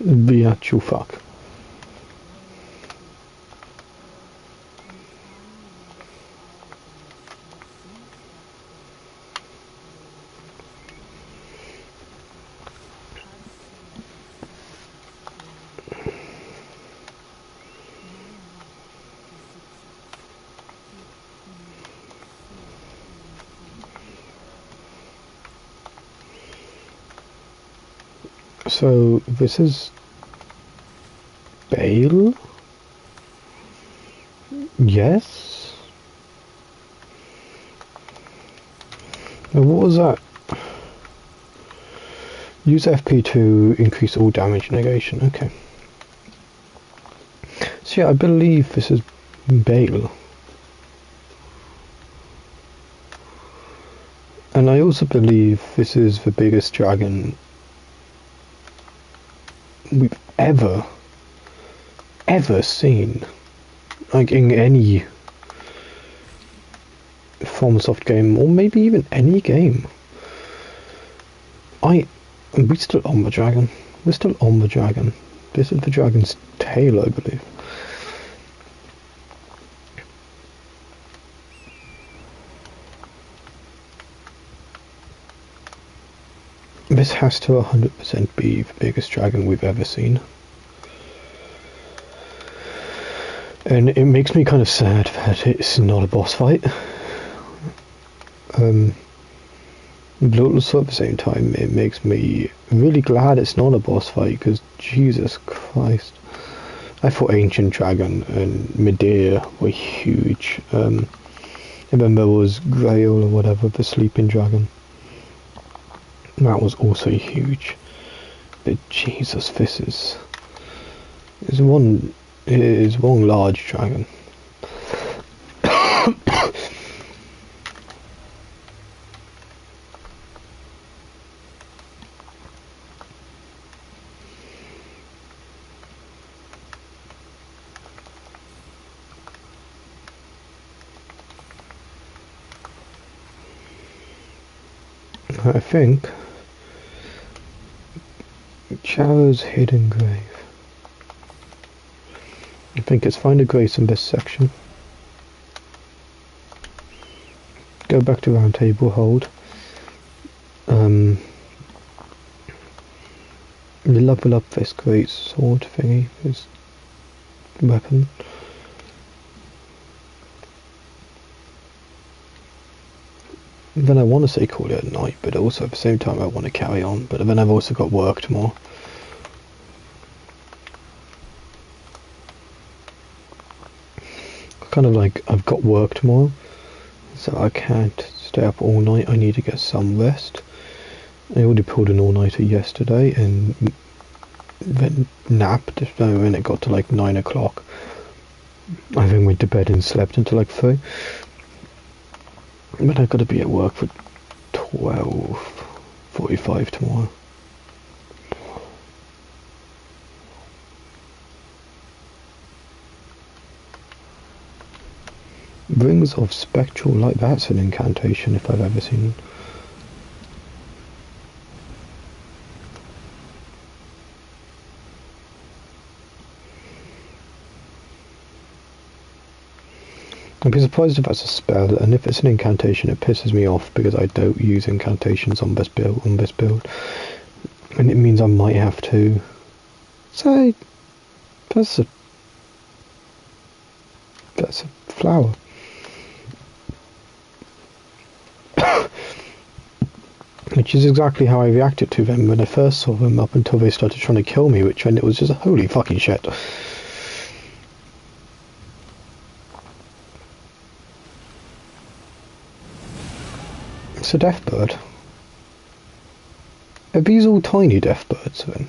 The actual fuck. So this is Bale? Yes? Now what was that? Use FP to increase all damage negation, okay. So yeah, I believe this is Bale. And I also believe this is the biggest dragon we've ever seen, like in any FromSoft game, or maybe even any game. We're still on the dragon. We're still on the dragon. This is the dragon's tail, I believe. This has to 100% be the biggest dragon we've ever seen. And it makes me kind of sad that it's not a boss fight. But also at the same time, it makes me really glad it's not a boss fight, because Jesus Christ. I thought Ancient Dragon and Medea were huge. And then there was Grail or whatever, the Sleeping Dragon. That was also huge. But Jesus, this is one large dragon. I think Charo's Hidden Grave. I think it's find a grace in this section. Go back to round table, hold. Level up this great sword thingy, this weapon. Then I want to say call it at night, but also at the same time I want to carry on. But then I've also got work tomorrow. Kind of like I've got work tomorrow, so I can't stay up all night. I need to get some rest. I already pulled an all-nighter yesterday and then napped when it got to like 9 o'clock. I then went to bed and slept until like 3. But I've got to be at work for 12:45 tomorrow. Rings of Spectral Light, that's an incantation if I've ever seen one. I'd be surprised if that's a spell, and if it's an incantation it pisses me off because I don't use incantations on this build, and it means I might have to say that's a flower. Which is exactly how I reacted to them when I first saw them, up until they started trying to kill me, and it was just holy fucking shit. It's a death bird. Are these all tiny death birds then?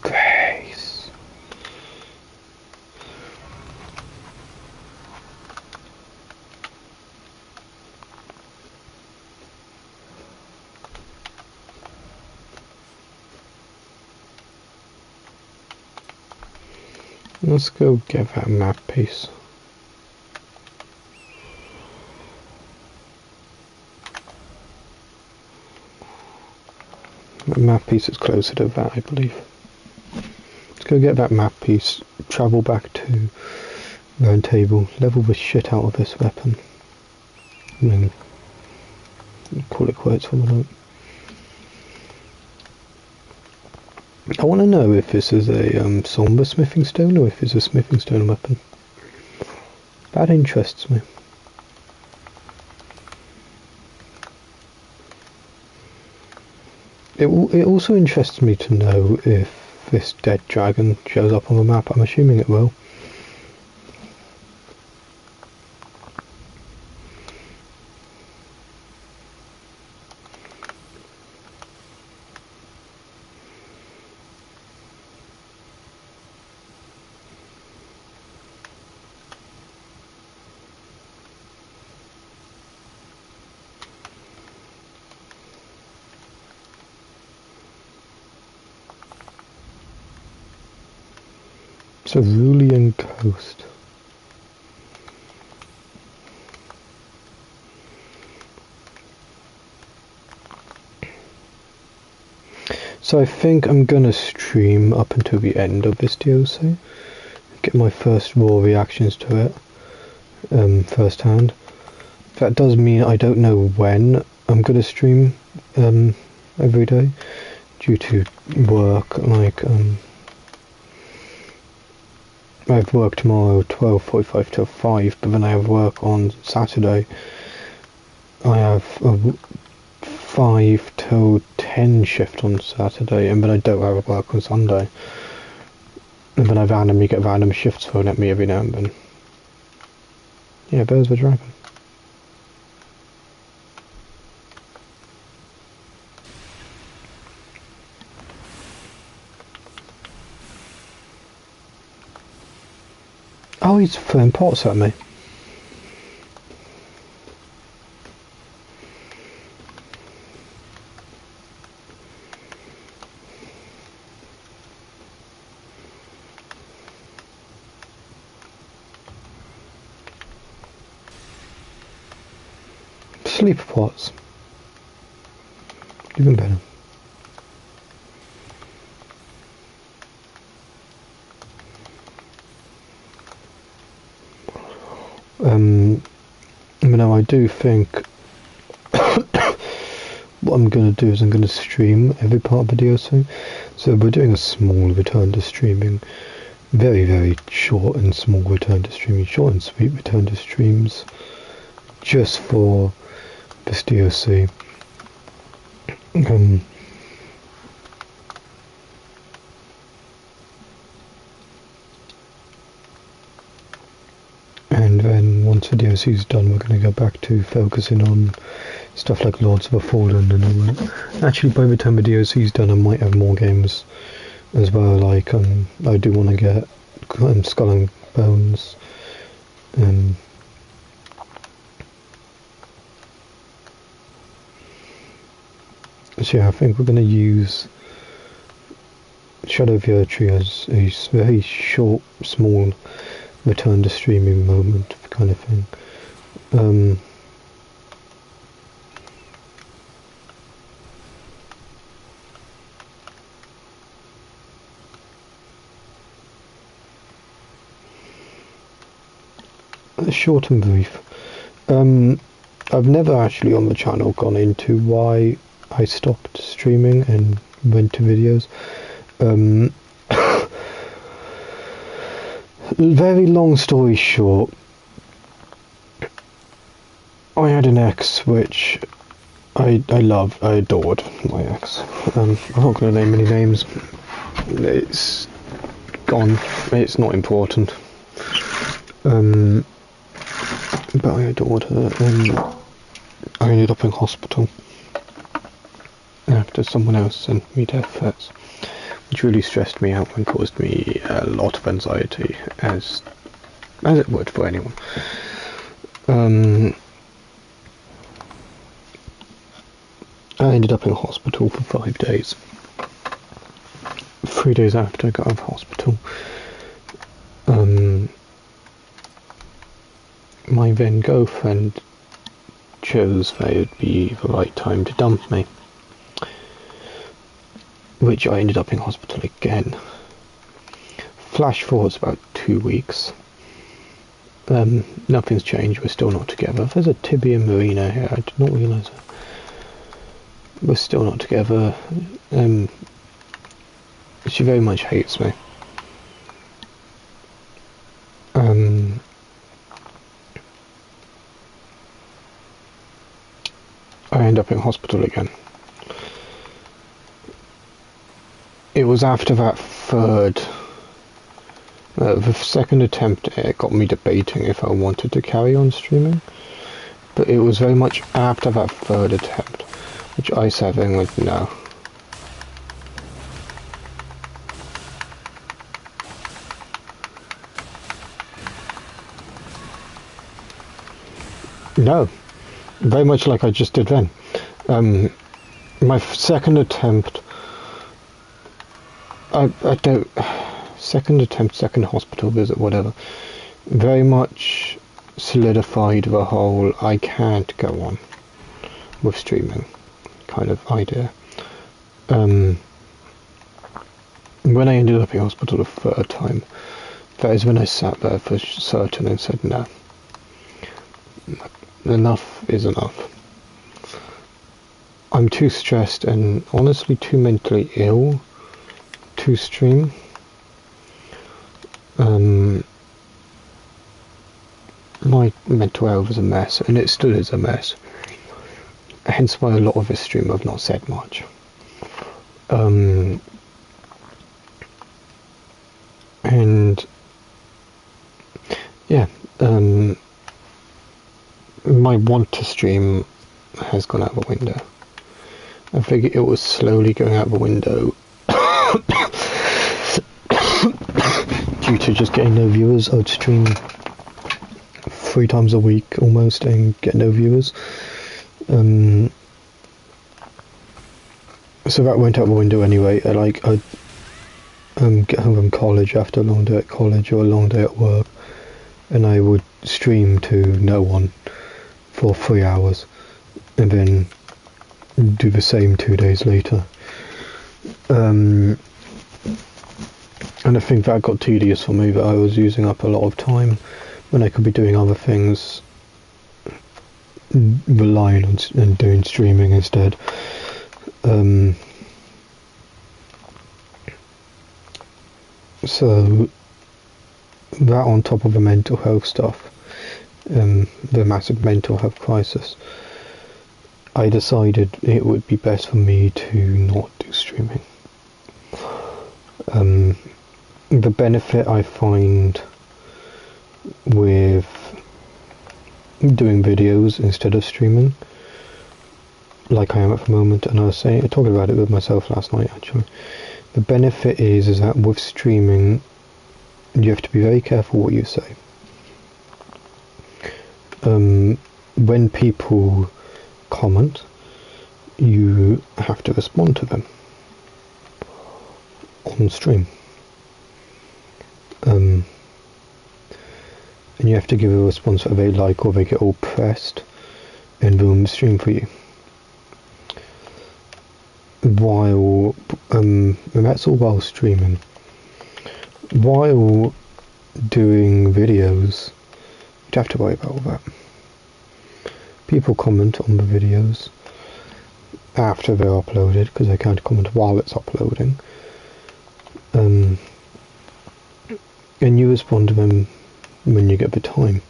Grace. Let's go get that map piece. That map piece is closer to that, I believe. Let's go get that map piece, travel back to round table, level the shit out of this weapon, and then call it quits for the night. I want to know if this is a somber smithing stone or if it's a smithing stone weapon. That interests me. It also interests me to know if this dead dragon shows up on the map. I'm assuming it will. Cerulean Coast. So I think I'm gonna stream up until the end of this DLC, get my first raw reactions to it, firsthand. That does mean I don't know when I'm gonna stream every day, due to work. Like I have work tomorrow 12:45 till 5, but then I have work on Saturday. I have a 5 till 10 shift on Saturday, and then I don't have work on Sunday. And then I randomly get random shifts thrown at me every now and then. Yeah, there's the dragon. Oh, he's throwing pots at me. Sleeper pots. Even better. I do think what I'm going to do is I'm going to stream every part of the video soon. So we're doing a small return to streaming. Very, very short and small return to streaming. Short and sweet return to streams. Just for this DLC. And then once the DLC is done, we're going to go back to focusing on stuff like Lords of the Fallen and all that. Actually, by the time the DLC is done, I might have more games as well. Like I do want to get Skull and Bones. So yeah, I think we're going to use Shadow of the Erdtree as a very short, small return to streaming moment kind of thing. Short and brief. I've never actually on the channel gone into why I stopped streaming and went to videos. Very long story short, I had an ex which I loved, I adored my ex. I'm not going to name any names. It's gone. It's not important. But I adored her, and I ended up in hospital after someone else sent me death threats, which really stressed me out and caused me a lot of anxiety, as it would for anyone. I ended up in hospital for 5 days. 3 days after I got out of hospital, my then girlfriend chose that it would be the right time to dump me. which I ended up in hospital again. Flash forwards about 2 weeks. Nothing's changed, we're still not together. There's a Tibia Marina here, I did not realise that. We're still not together. She very much hates me. I end up in hospital again. It was after that the second attempt, it got me debating if I wanted to carry on streaming, but it was very much after that third attempt, which I said and went, no. No, very much like I just did then. My second attempt, second hospital visit, whatever, very much solidified the whole I can't go on with streaming kind of idea. When I ended up in hospital the third time, that is when I sat there for certain and said, no, enough is enough. I'm too stressed and honestly too mentally ill to stream. My mental health is a mess, and it still is a mess. Hence why a lot of this stream I've not said much. And yeah, my want to stream has gone out the window. I figured it was slowly going out the window due to just getting no viewers. I'd stream 3 times a week almost and get no viewers. So that went out the window anyway. I'd get home from college after a long day at college or a long day at work, and I would stream to no one for 3 hours and then do the same 2 days later. And I think that got tedious for me, that I was using up a lot of time when I could be doing other things, relying on and doing streaming instead. So that on top of the mental health stuff, the massive mental health crisis, I decided it would be best for me to not do streaming. The benefit I find with doing videos instead of streaming, like I am at the moment, and I was talking about it with myself last night actually, the benefit is that with streaming you have to be very careful what you say. When people comment, you have to respond to them on stream, and you have to give a response that they like, or they get all pressed and ruin the stream for you. While and that's all while streaming. While doing videos, you don't have to worry about all that. People comment on the videos after they're uploaded, because they can't comment while it's uploading. And you respond to them when you get the time.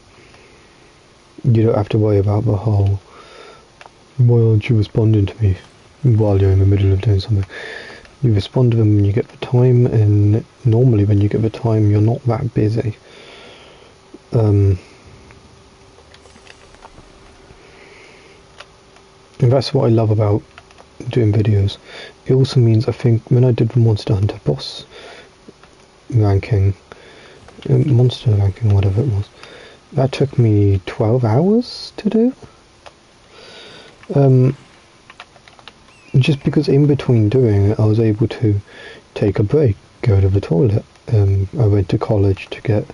You don't have to worry about the whole, why aren't you responding to me while you're in the middle of doing something. You respond to them when you get the time, and normally when you get the time you're not that busy. And that's what I love about doing videos. It also means, I think, when I did the Monster Hunter boss ranking, monster ranking, whatever it was, that took me 12 hours to do. Just because in between doing it I was able to take a break, go to the toilet. I went to college to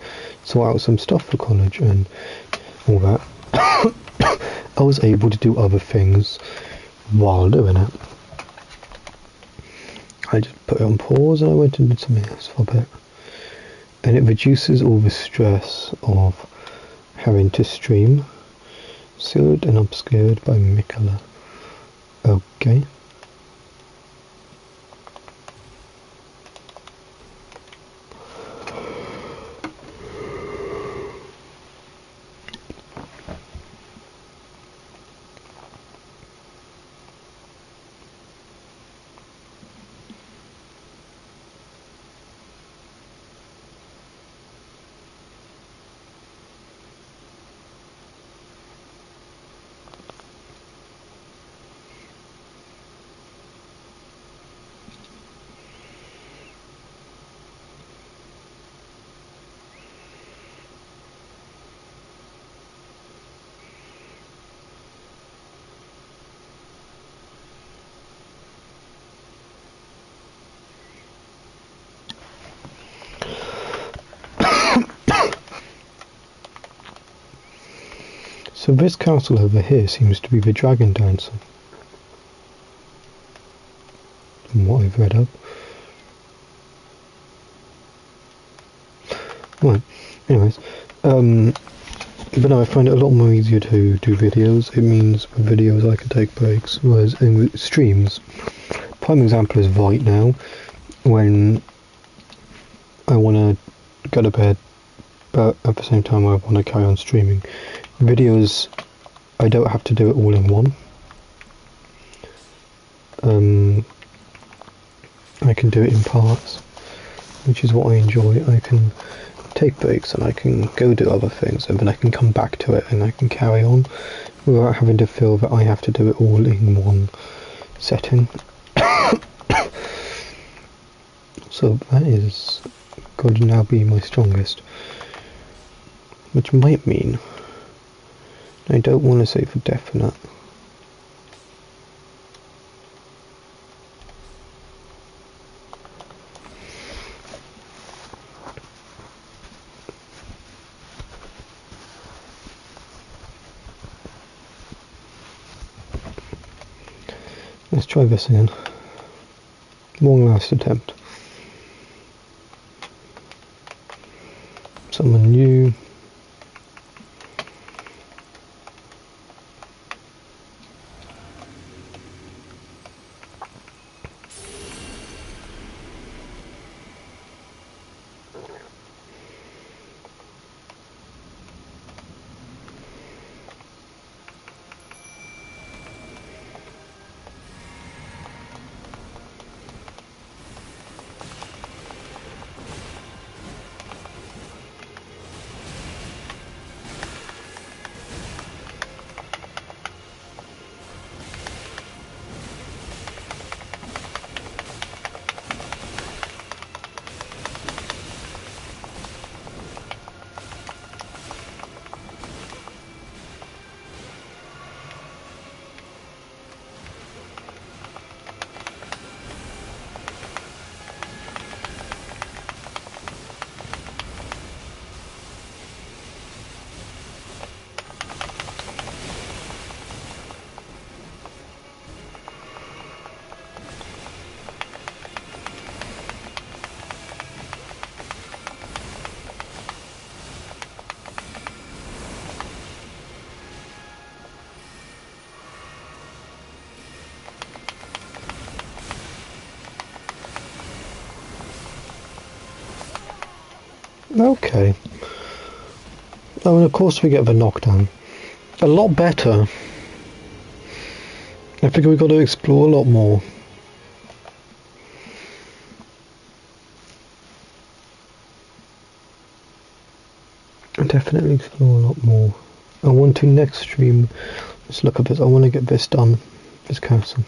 sort out some stuff for college and all that. I was able to do other things while doing it. I just put it on pause and I went and did something else for a bit. And it reduces all the stress of having to stream. Sealed and obscured by Mikola. Okay. So this castle over here seems to be the Dragon Dancer, from what I've read up. Right, anyways, but no, I find it a lot more easier to do videos. It means with videos I can take breaks, whereas in streams, prime example is right now, when I want to go to bed, but at the same time I want to carry on streaming. Videos, I don't have to do it all in one. I can do it in parts, which is what I enjoy. I can take breaks and I can go do other things, and then I can come back to it and I can carry on without having to feel that I have to do it all in one setting. So that is going to now be my strongest, which might mean I don't want to say for definite. Let's try this again. One last attempt. Someone new. Okay. Oh, and of course we get the knockdown. A lot better. I think we've got to explore a lot more. Definitely explore a lot more. I want to next stream, let's look at this, I want to get this done, this castle.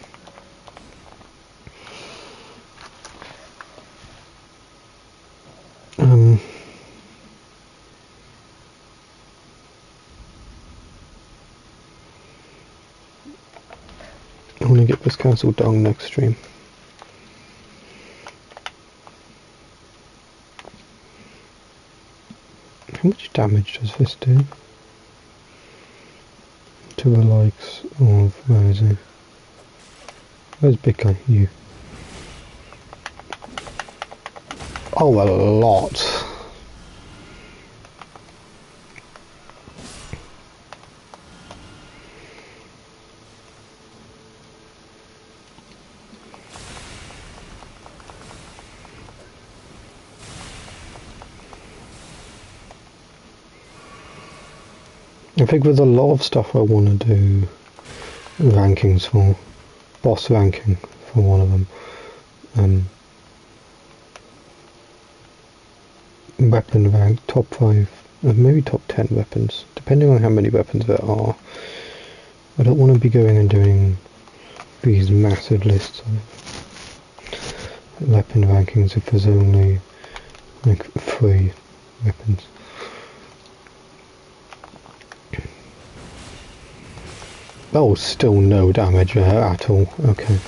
I want to get this castle done next stream. How much damage does this do? To the likes of, where is he? Where's big guy? You. Oh, a lot. I think there's a lot of stuff I want to do rankings for. Boss ranking for one of them. Weapon rank, top 5, maybe top 10 weapons, depending on how many weapons there are. I don't want to be going and doing these massive lists of weapon rankings if there's only like 3 weapons. Oh, still no damage at all, okay.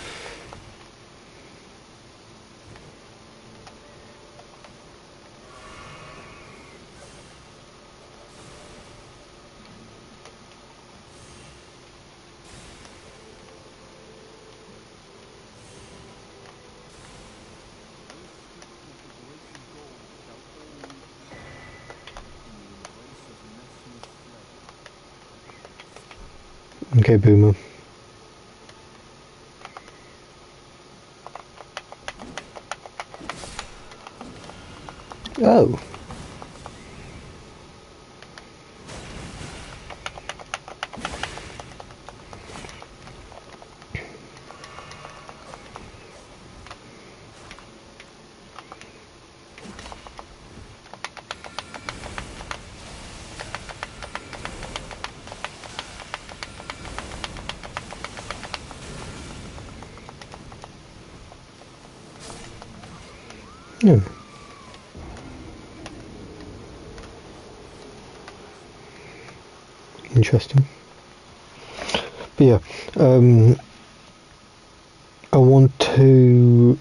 Okay, Boomer. Oh. Yeah. Interesting. But yeah, I want to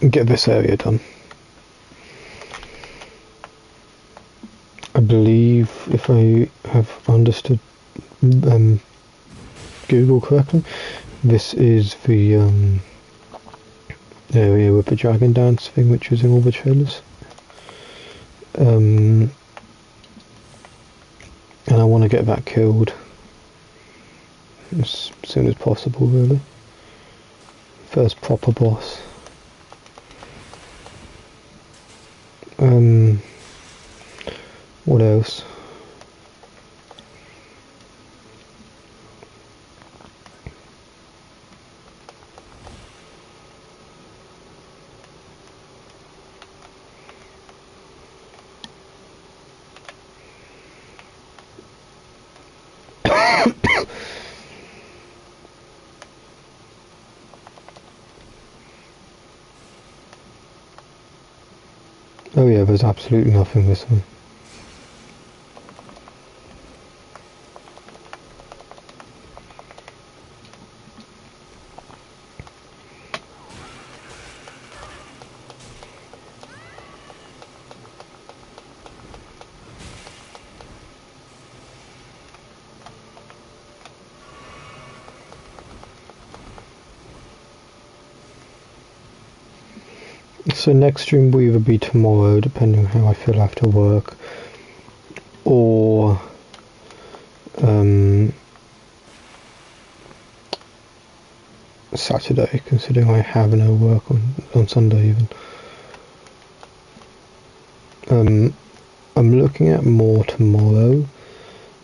get this area done. I believe, if I have understood Google correctly, this is the area with the dragon dance thing, which is in all the trailers. And I want to get that killed as soon as possible, really. First proper boss. What else? Oh yeah, there's absolutely nothing this way. So next stream will either be tomorrow, depending on how I feel after work, or Saturday, considering I have no work on Sunday even. I'm looking at more tomorrow,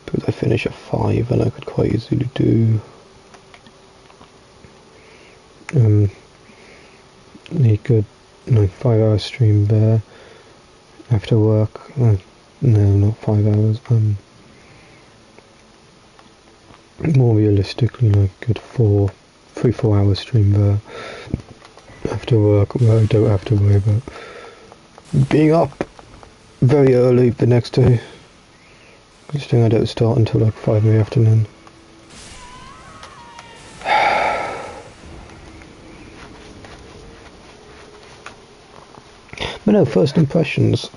because I finish at 5 and I could quite easily do a good 5-hour stream there after work. No, not 5 hours. More realistically, like good 3-4 hour stream there after work, where I don't have to worry about being up very early the next day. Considering I don't start until like 5 in the afternoon. But no, first impressions.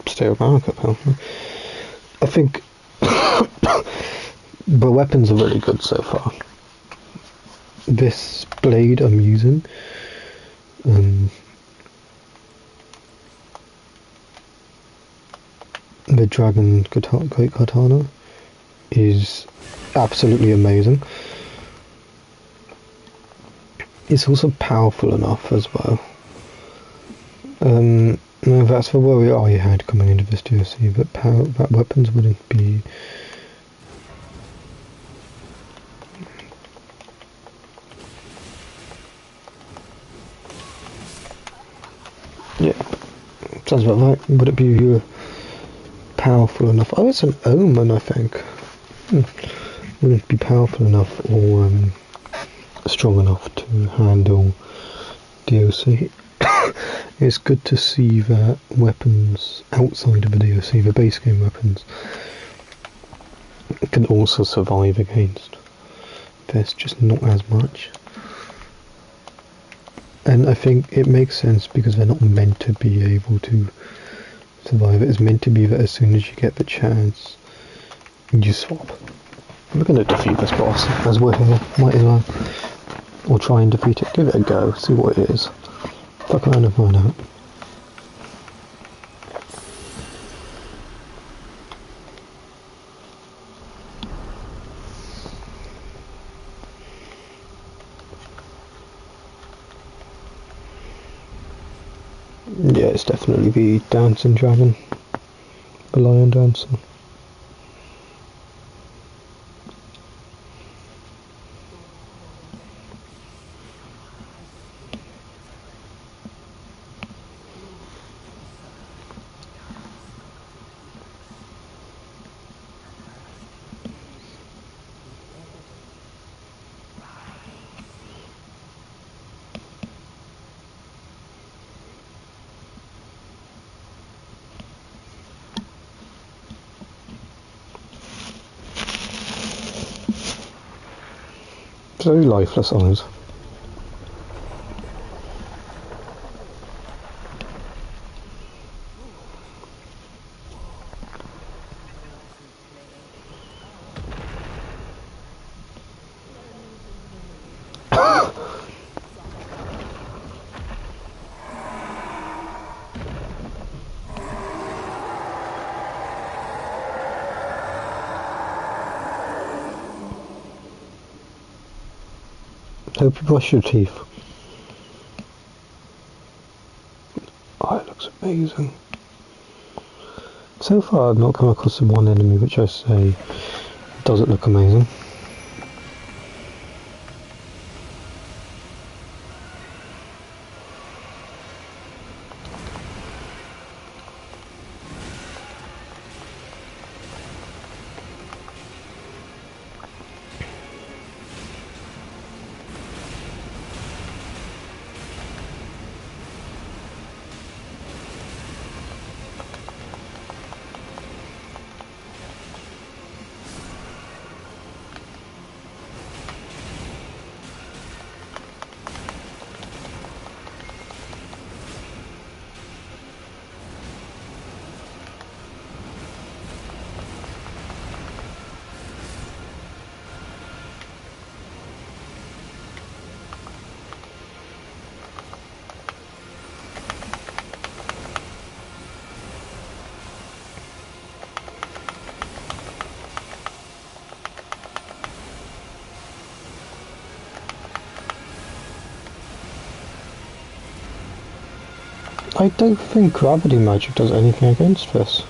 Stay with America, apparently. I think the weapons are really good so far. This blade I'm using the Dragon Great Katana is absolutely amazing. It's also powerful enough as well. No, that's the worry I had coming into this DLC, that weapons wouldn't be... Yeah, sounds about right. Would it be powerful enough? Oh, it's an omen, I think. Wouldn't it be powerful enough or strong enough to handle DLC? It's good to see that weapons outside of the DLC, the base game weapons, can also survive against. There's just not as much. And I think it makes sense because they're not meant to be able to survive. It's meant to be that as soon as you get the chance, you swap. We're going to defeat this boss as we're here. Might as well. Or try and defeat it. Give it a go. See what it is. Fuck around and find out. Yeah, it's definitely the dancing dragon. The lion dancer. Very lifeless eyes. Hope you brush your teeth. Oh, it looks amazing. So far I've not come across the one enemy which I say doesn't look amazing. I don't think gravity magic does anything against this.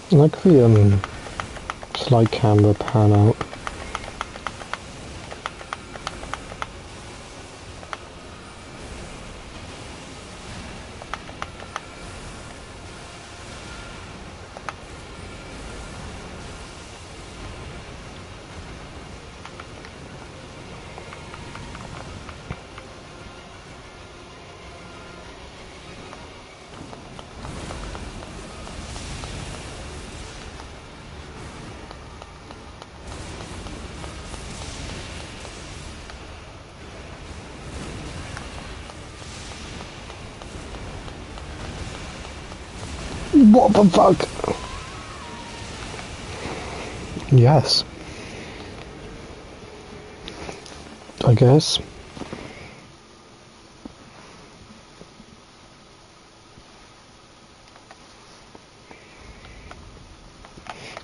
I like the slide camera pan out. What the fuck? Yes. I guess.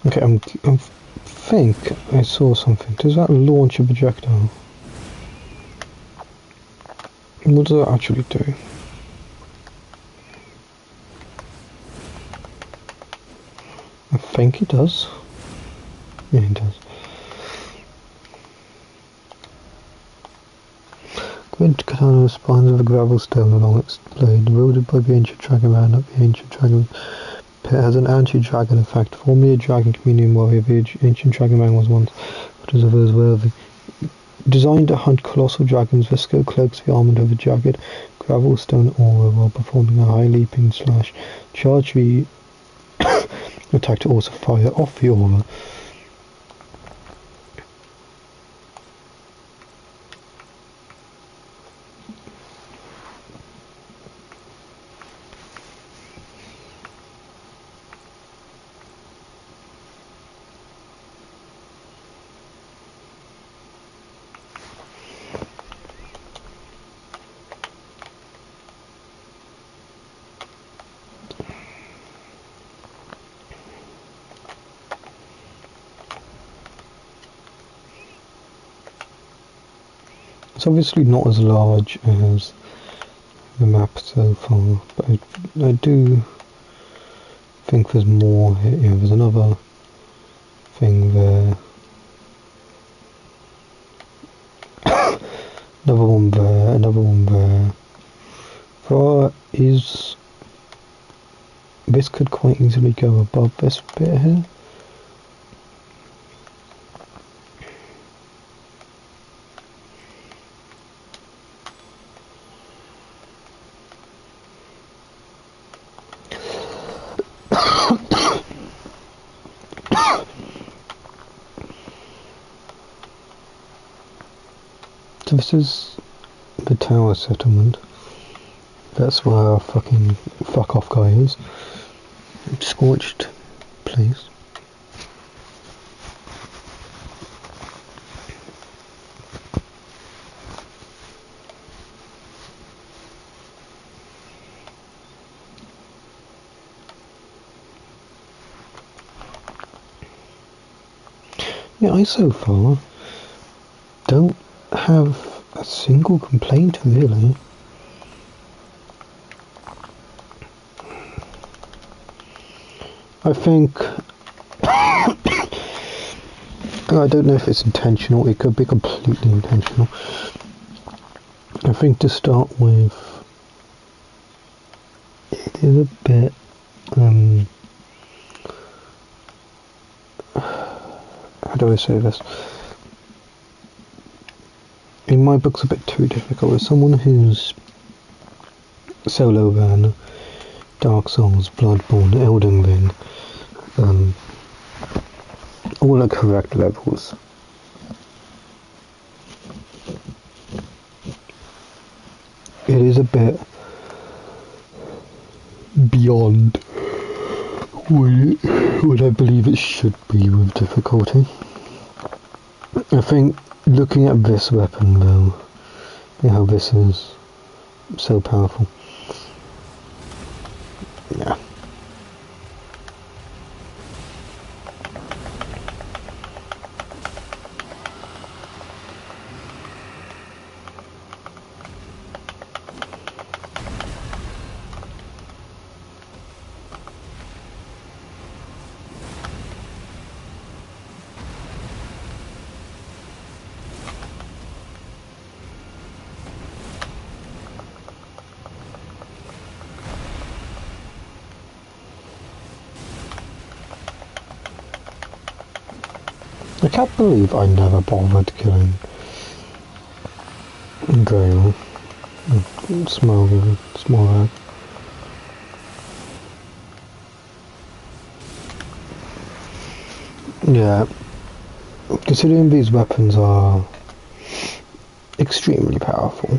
Okay, I think I saw something. Does that launch a projectile? What does that actually do? I think it does. Yeah, it does. Great katana spines of a gravel stone along its blade, eroded by the ancient dragon man up the ancient dragon pit, has an anti-dragon effect. Formerly a dragon communion warrior, the ancient dragon man was once, but was averse worthy. Designed to hunt colossal dragons, the skill cloaks the armament of a jagged gravel stone aura while performing a high leaping slash. Charge the attack to also fire off the aura. It's obviously not as large as the map so far, but I do think there's more here. Yeah, there's another thing there. Another one there, another one there. This could quite easily go above this bit here. So this is the tower settlement. That's where our fucking fuck off guy is. Scorched, please. Yeah, I so far don't have a single complaint really. I think I don't know if it's intentional, it could be completely intentional. I think to start with it is a bit how do I say this? In my book's a bit too difficult. As someone who's solo ran Dark Souls, Bloodborne, Elden Ring, all at correct levels. It is a bit beyond what I believe it should be with difficulty. I think looking at this weapon though, how this is so powerful. Yeah. I can't believe I never bothered killing Gale. Small. Yeah. Considering these weapons are extremely powerful.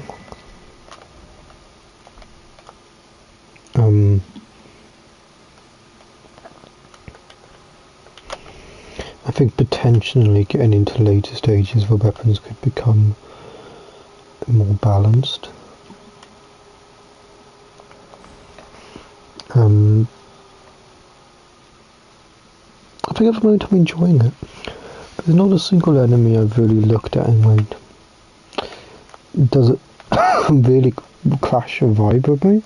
think potentially getting into later stages where weapons could become more balanced. I think at the moment I'm enjoying it. There's not a single enemy I've really looked at and went, does it really clash or vibe with me?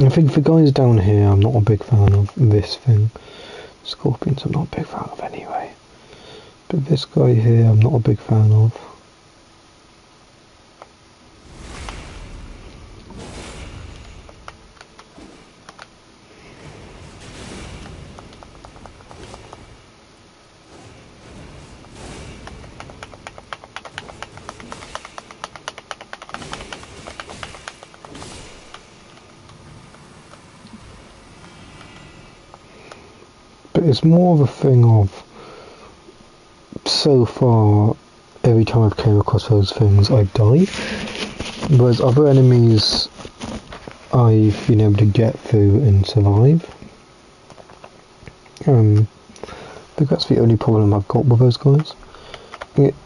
I think the guys down here I'm not a big fan of. This thing, Scorpions, I'm not a big fan of anyway. But this guy here I'm not a big fan of. But it's more of a thing of, so far, every time I've came across those things, I've died. Whereas other enemies, I've been able to get through and survive. I think that's the only problem I've got with those guys.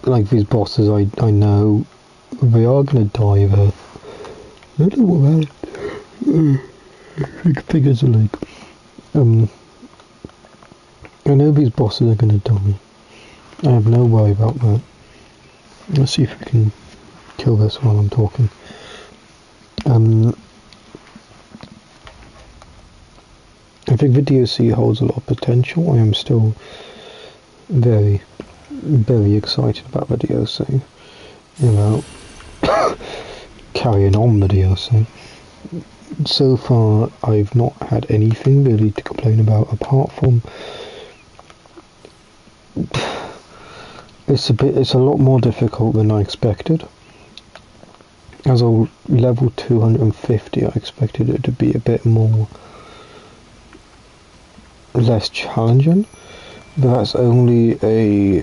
Like these bosses, I know they are going to die there. I don't know what that figures are like. I know these bosses are going to die. I have no worry about that. Let's see if we can kill this while I'm talking. I think the DLC holds a lot of potential. I am still very, very excited about the DLC. About carrying on the DLC. So far, I've not had anything really to complain about apart from it's a lot more difficult than I expected. As a level 250, I expected it to be a bit less challenging, but that's only a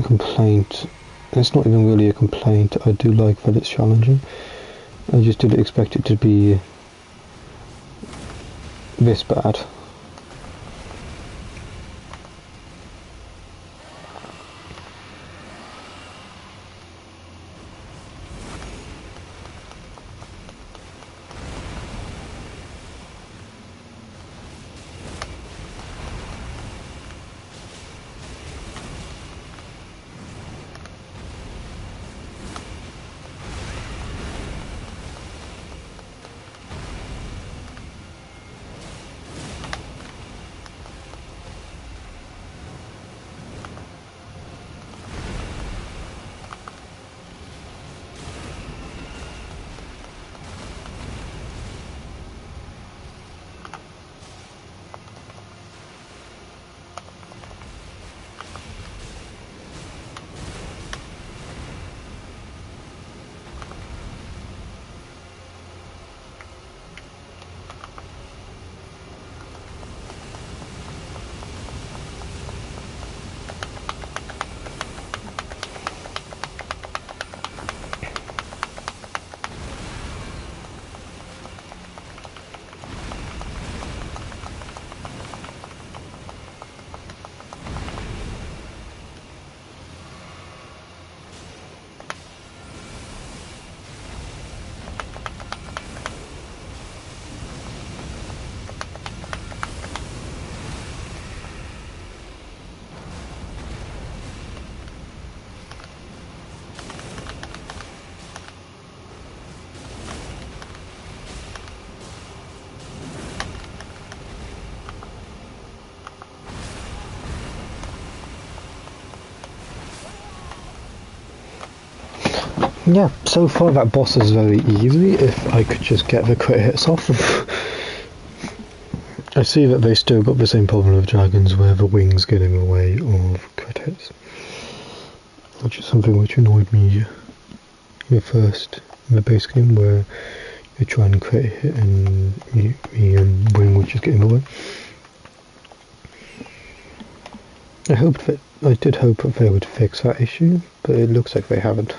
complaint. It's not even really a complaint. I do like that it's challenging. I just didn't expect it to be this bad. Yeah, so far that boss is very easy if I could just get the crit hits off them. I see that they still got the same problem of dragons where the wings get in the way of crit hits, which is something which annoyed me in the base game, where you try and crit hit and the wing would just get in the way. I did hope that they would fix that issue, but it looks like they haven't.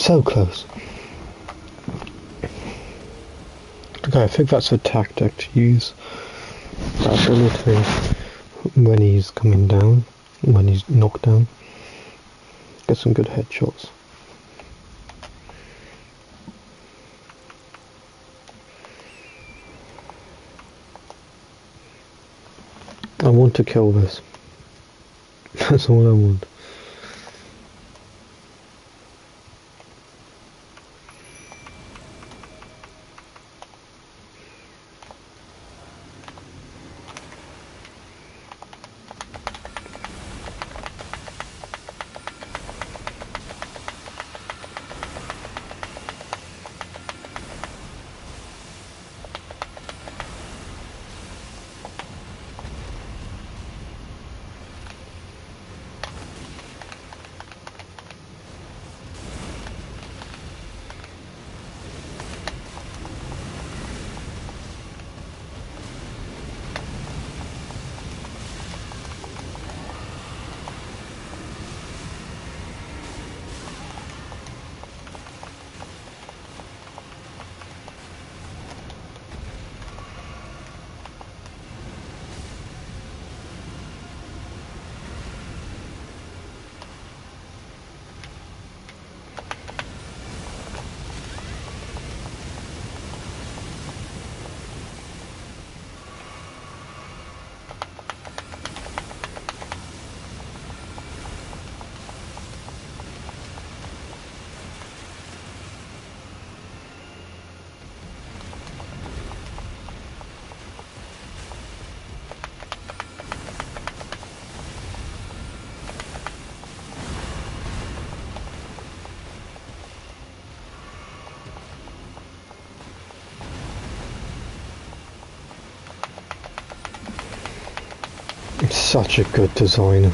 So close. Okay, I think that's a tactic to use. That ability when he's coming down, when he's knocked down. Get some good headshots. I want to kill this. That's all I want. It's such a good design.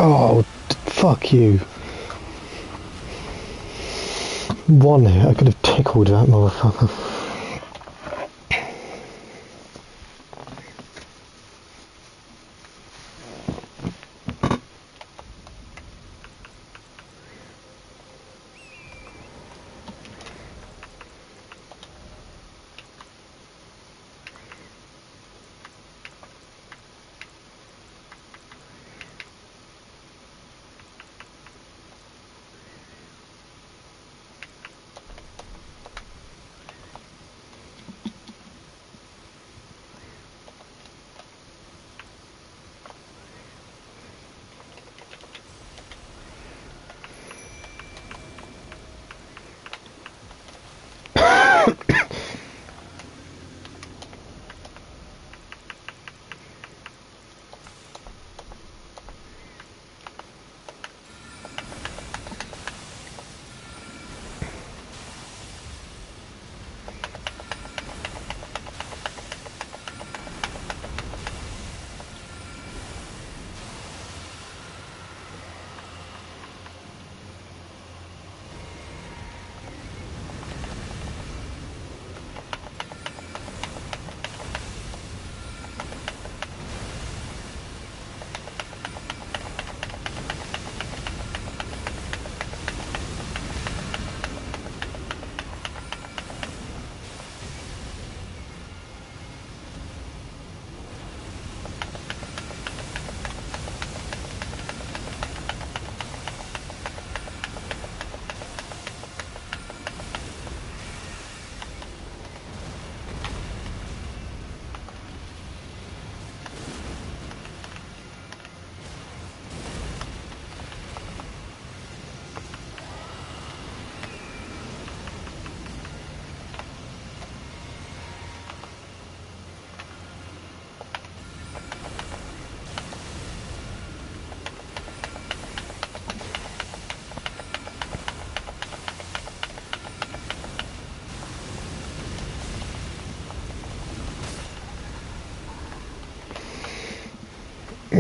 Oh, fuck you. One hit, I could have tickled that motherfucker.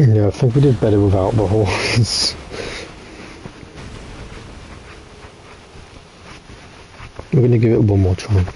Yeah, I think we did better without the horse. We're going to give it one more try.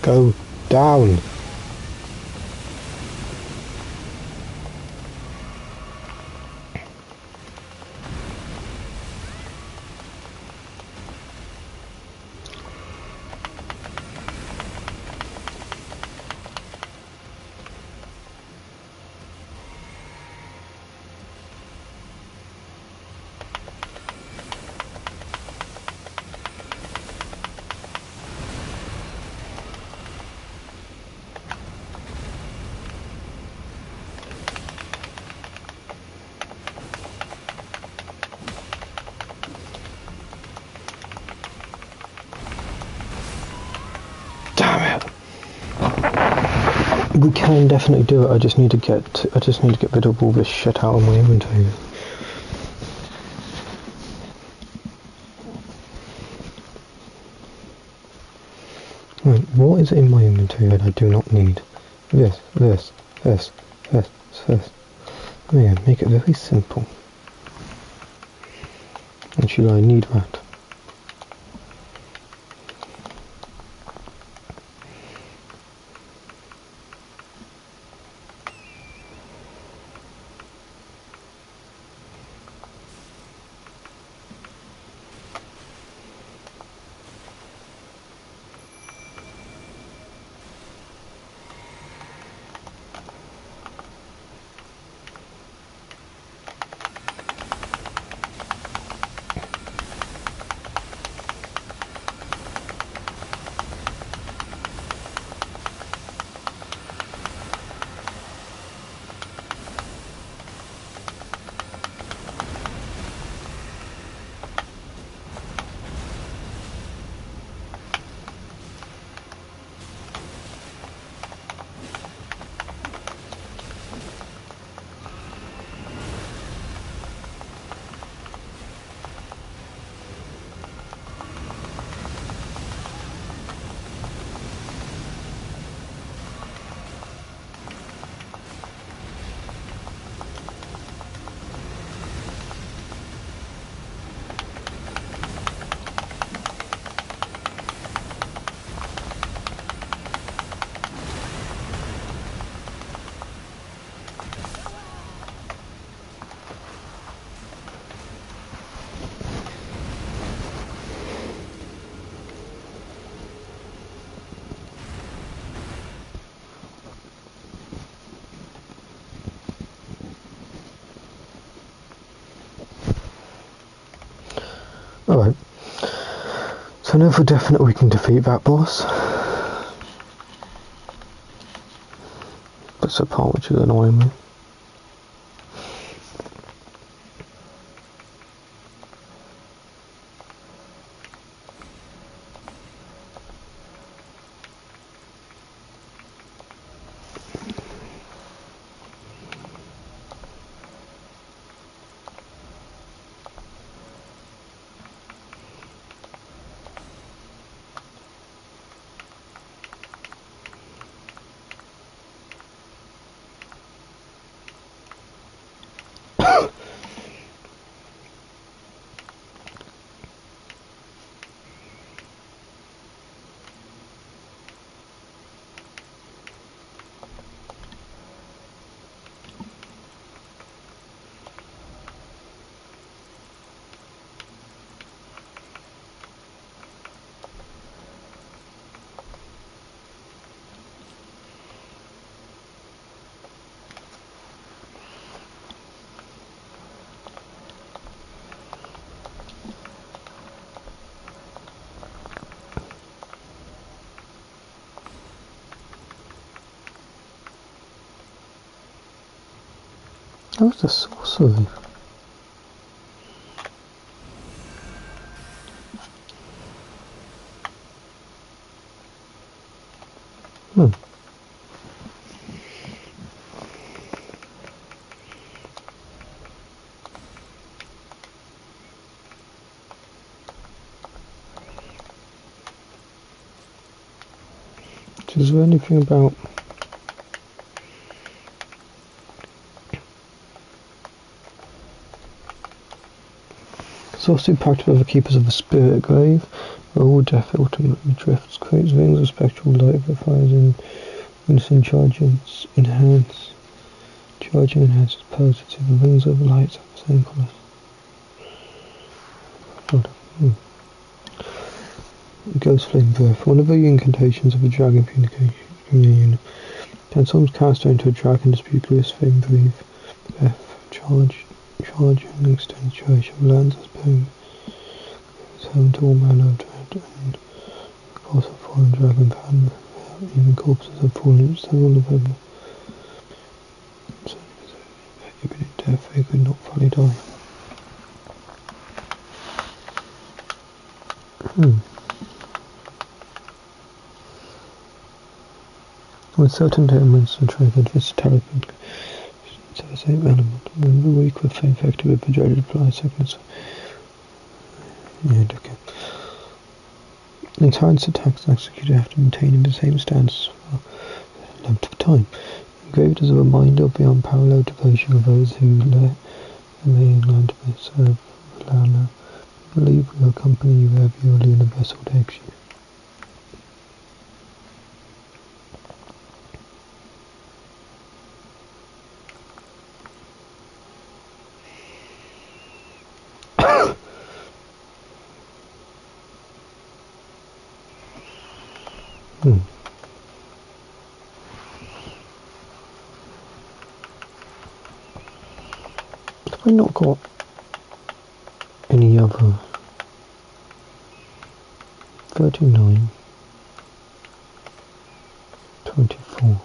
Go down. Damn it. We can definitely do it. I just need to get rid of all this shit out of my inventory. Right, what is in my inventory that I do not need? This. Yeah, make it very simple. Actually, I need that. Alright. So I know for definite we can defeat that boss. That's the part which is annoying me. How's the sorcery? Is there anything about sorcery pact with the keepers of the spirit grave, where all death ultimately drifts, creates rings of spectral light that fires in unison charging enhances potency. The rings of light have the same colours. Ghost Flame Breath. One of the incantations of a dragon communion can sometimes cast her into a dragon dispute. Ghost Flame Breath. Charge and extended duration of lands as being home to all manner of dread and the course of fallen dragon fan. Even corpses have fallen, several of them. So, even in death, they could not fully die. With certain elements are triggered, this talisman to the same element. When the weak with effective with the dreaded fly seconds. Yeah, okay. Intense attacks executed have to maintain in the same stance for a length of time. Engraved as a reminder of the unparalleled devotion of those who lay in line to serve Valhalla. We believe we will accompany you wherever your lunar vessel takes you. Have I not got any other 39, 24.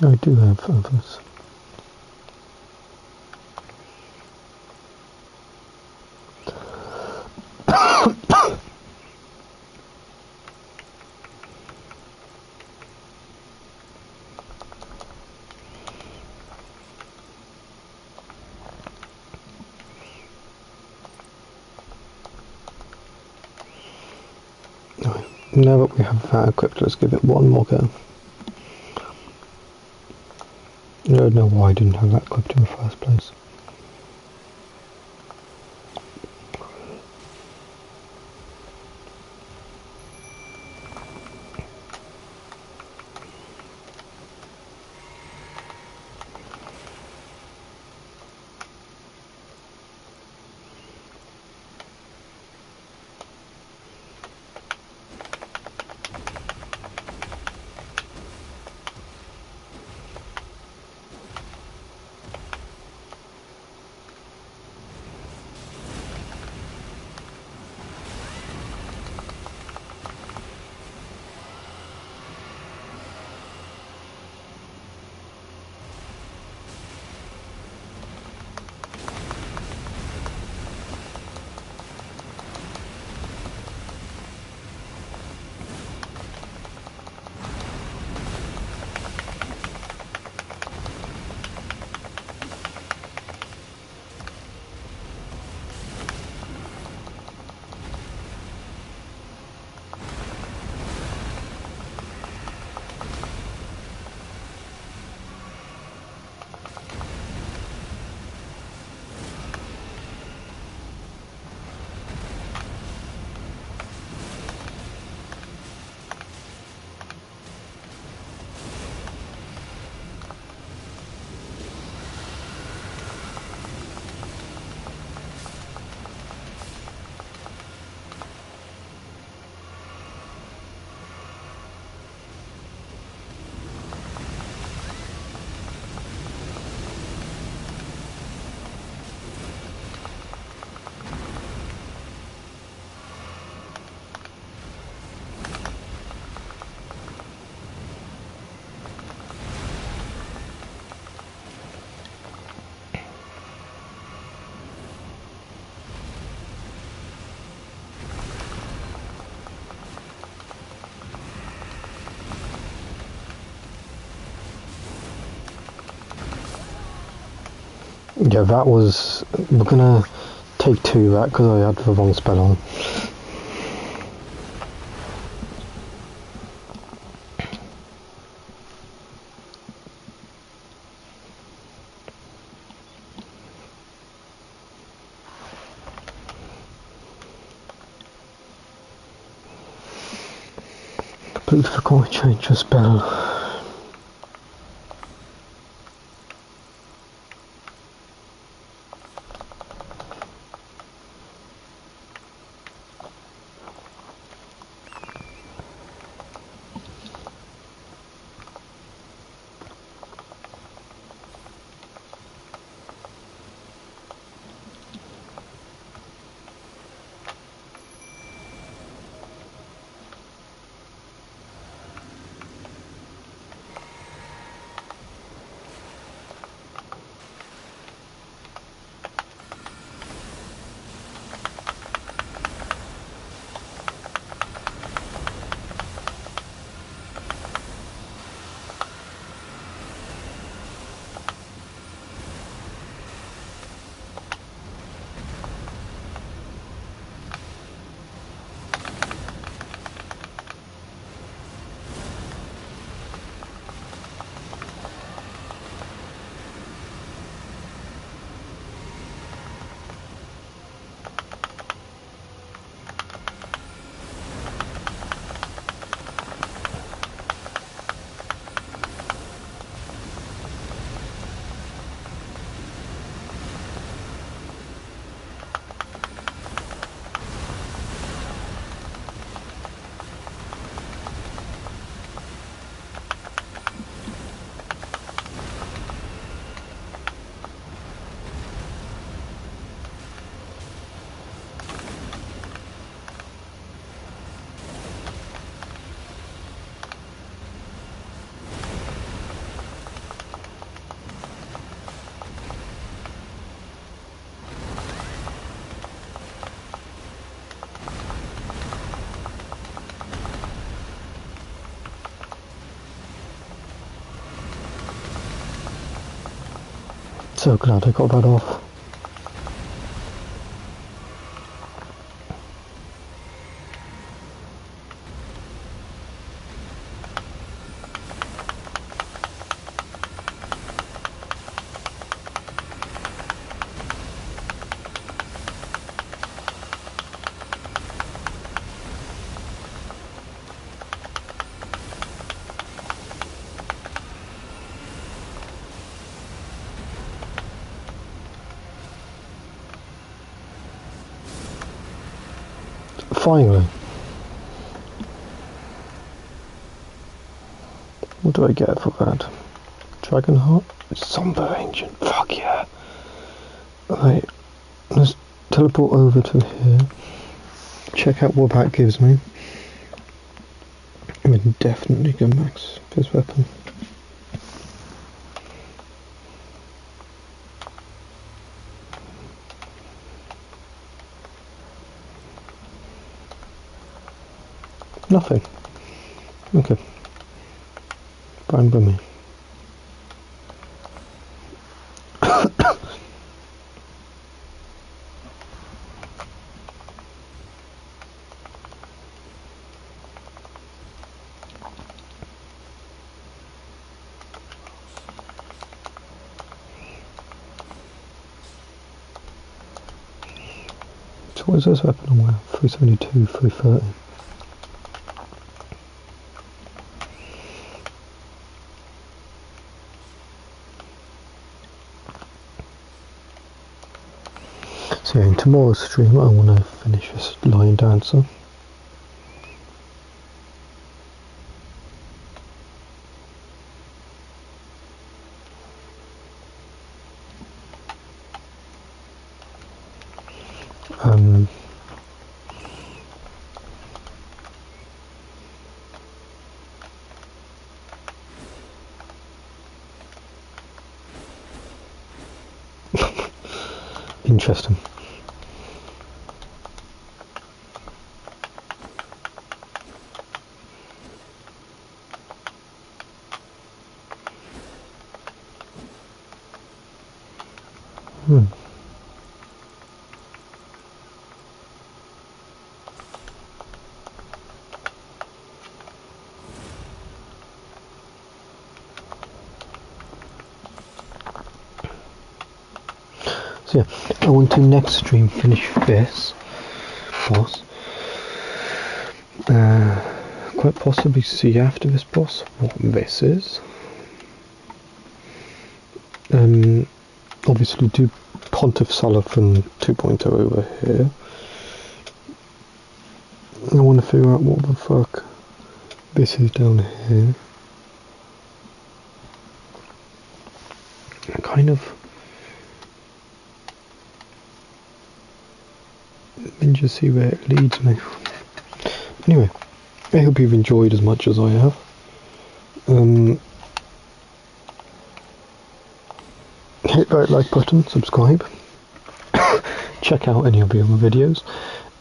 I do have others. Now that we have that equipped, let's give it one more go. I don't know why I didn't have that equipped in the first place. Yeah, that was... We're gonna take 2 that because I had the wrong spell on. Completely forgot to change your spell. So glad I got that off. Finally. What do I get for that? Dragon Heart? Somber Ancient. Fuck yeah. Right. Let's teleport over to here. Check out what that gives me. I mean, definitely go max this weapon. Nothing. Okay. Fine by me. So what is this weapon on where? 372, 330. So yeah, in tomorrow's stream I want to finish this Lion Dancer. Interesting. So yeah, I want to next stream finish this boss. Quite possibly see after this boss what this is. Obviously do Pontiff Sullivan 2.0 over here. I want to figure out what the fuck this is down here. Kind of, and just see where it leads me. Anyway, I hope you've enjoyed as much as I have. Hit that like button, subscribe, check out any of the other videos.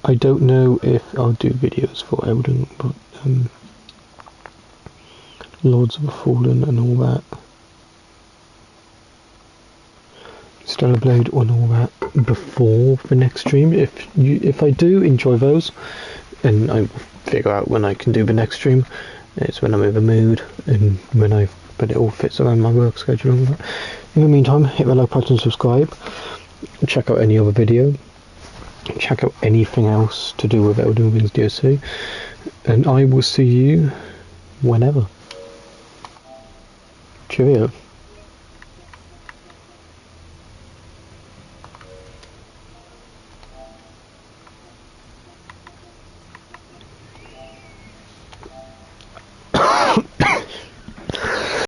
I don't know if I'll do videos for Elden, but Lords of the Fallen and all that. Stellar Blade and all that before the next stream. If I do enjoy those, and I figure out when I can do the next stream, it's when I'm in the mood and when but it all fits around my work schedule and all that. In the meantime, hit the like button, subscribe, check out any other video, check out anything else to do with Elden Ring's DLC, and I will see you whenever. Cheerio.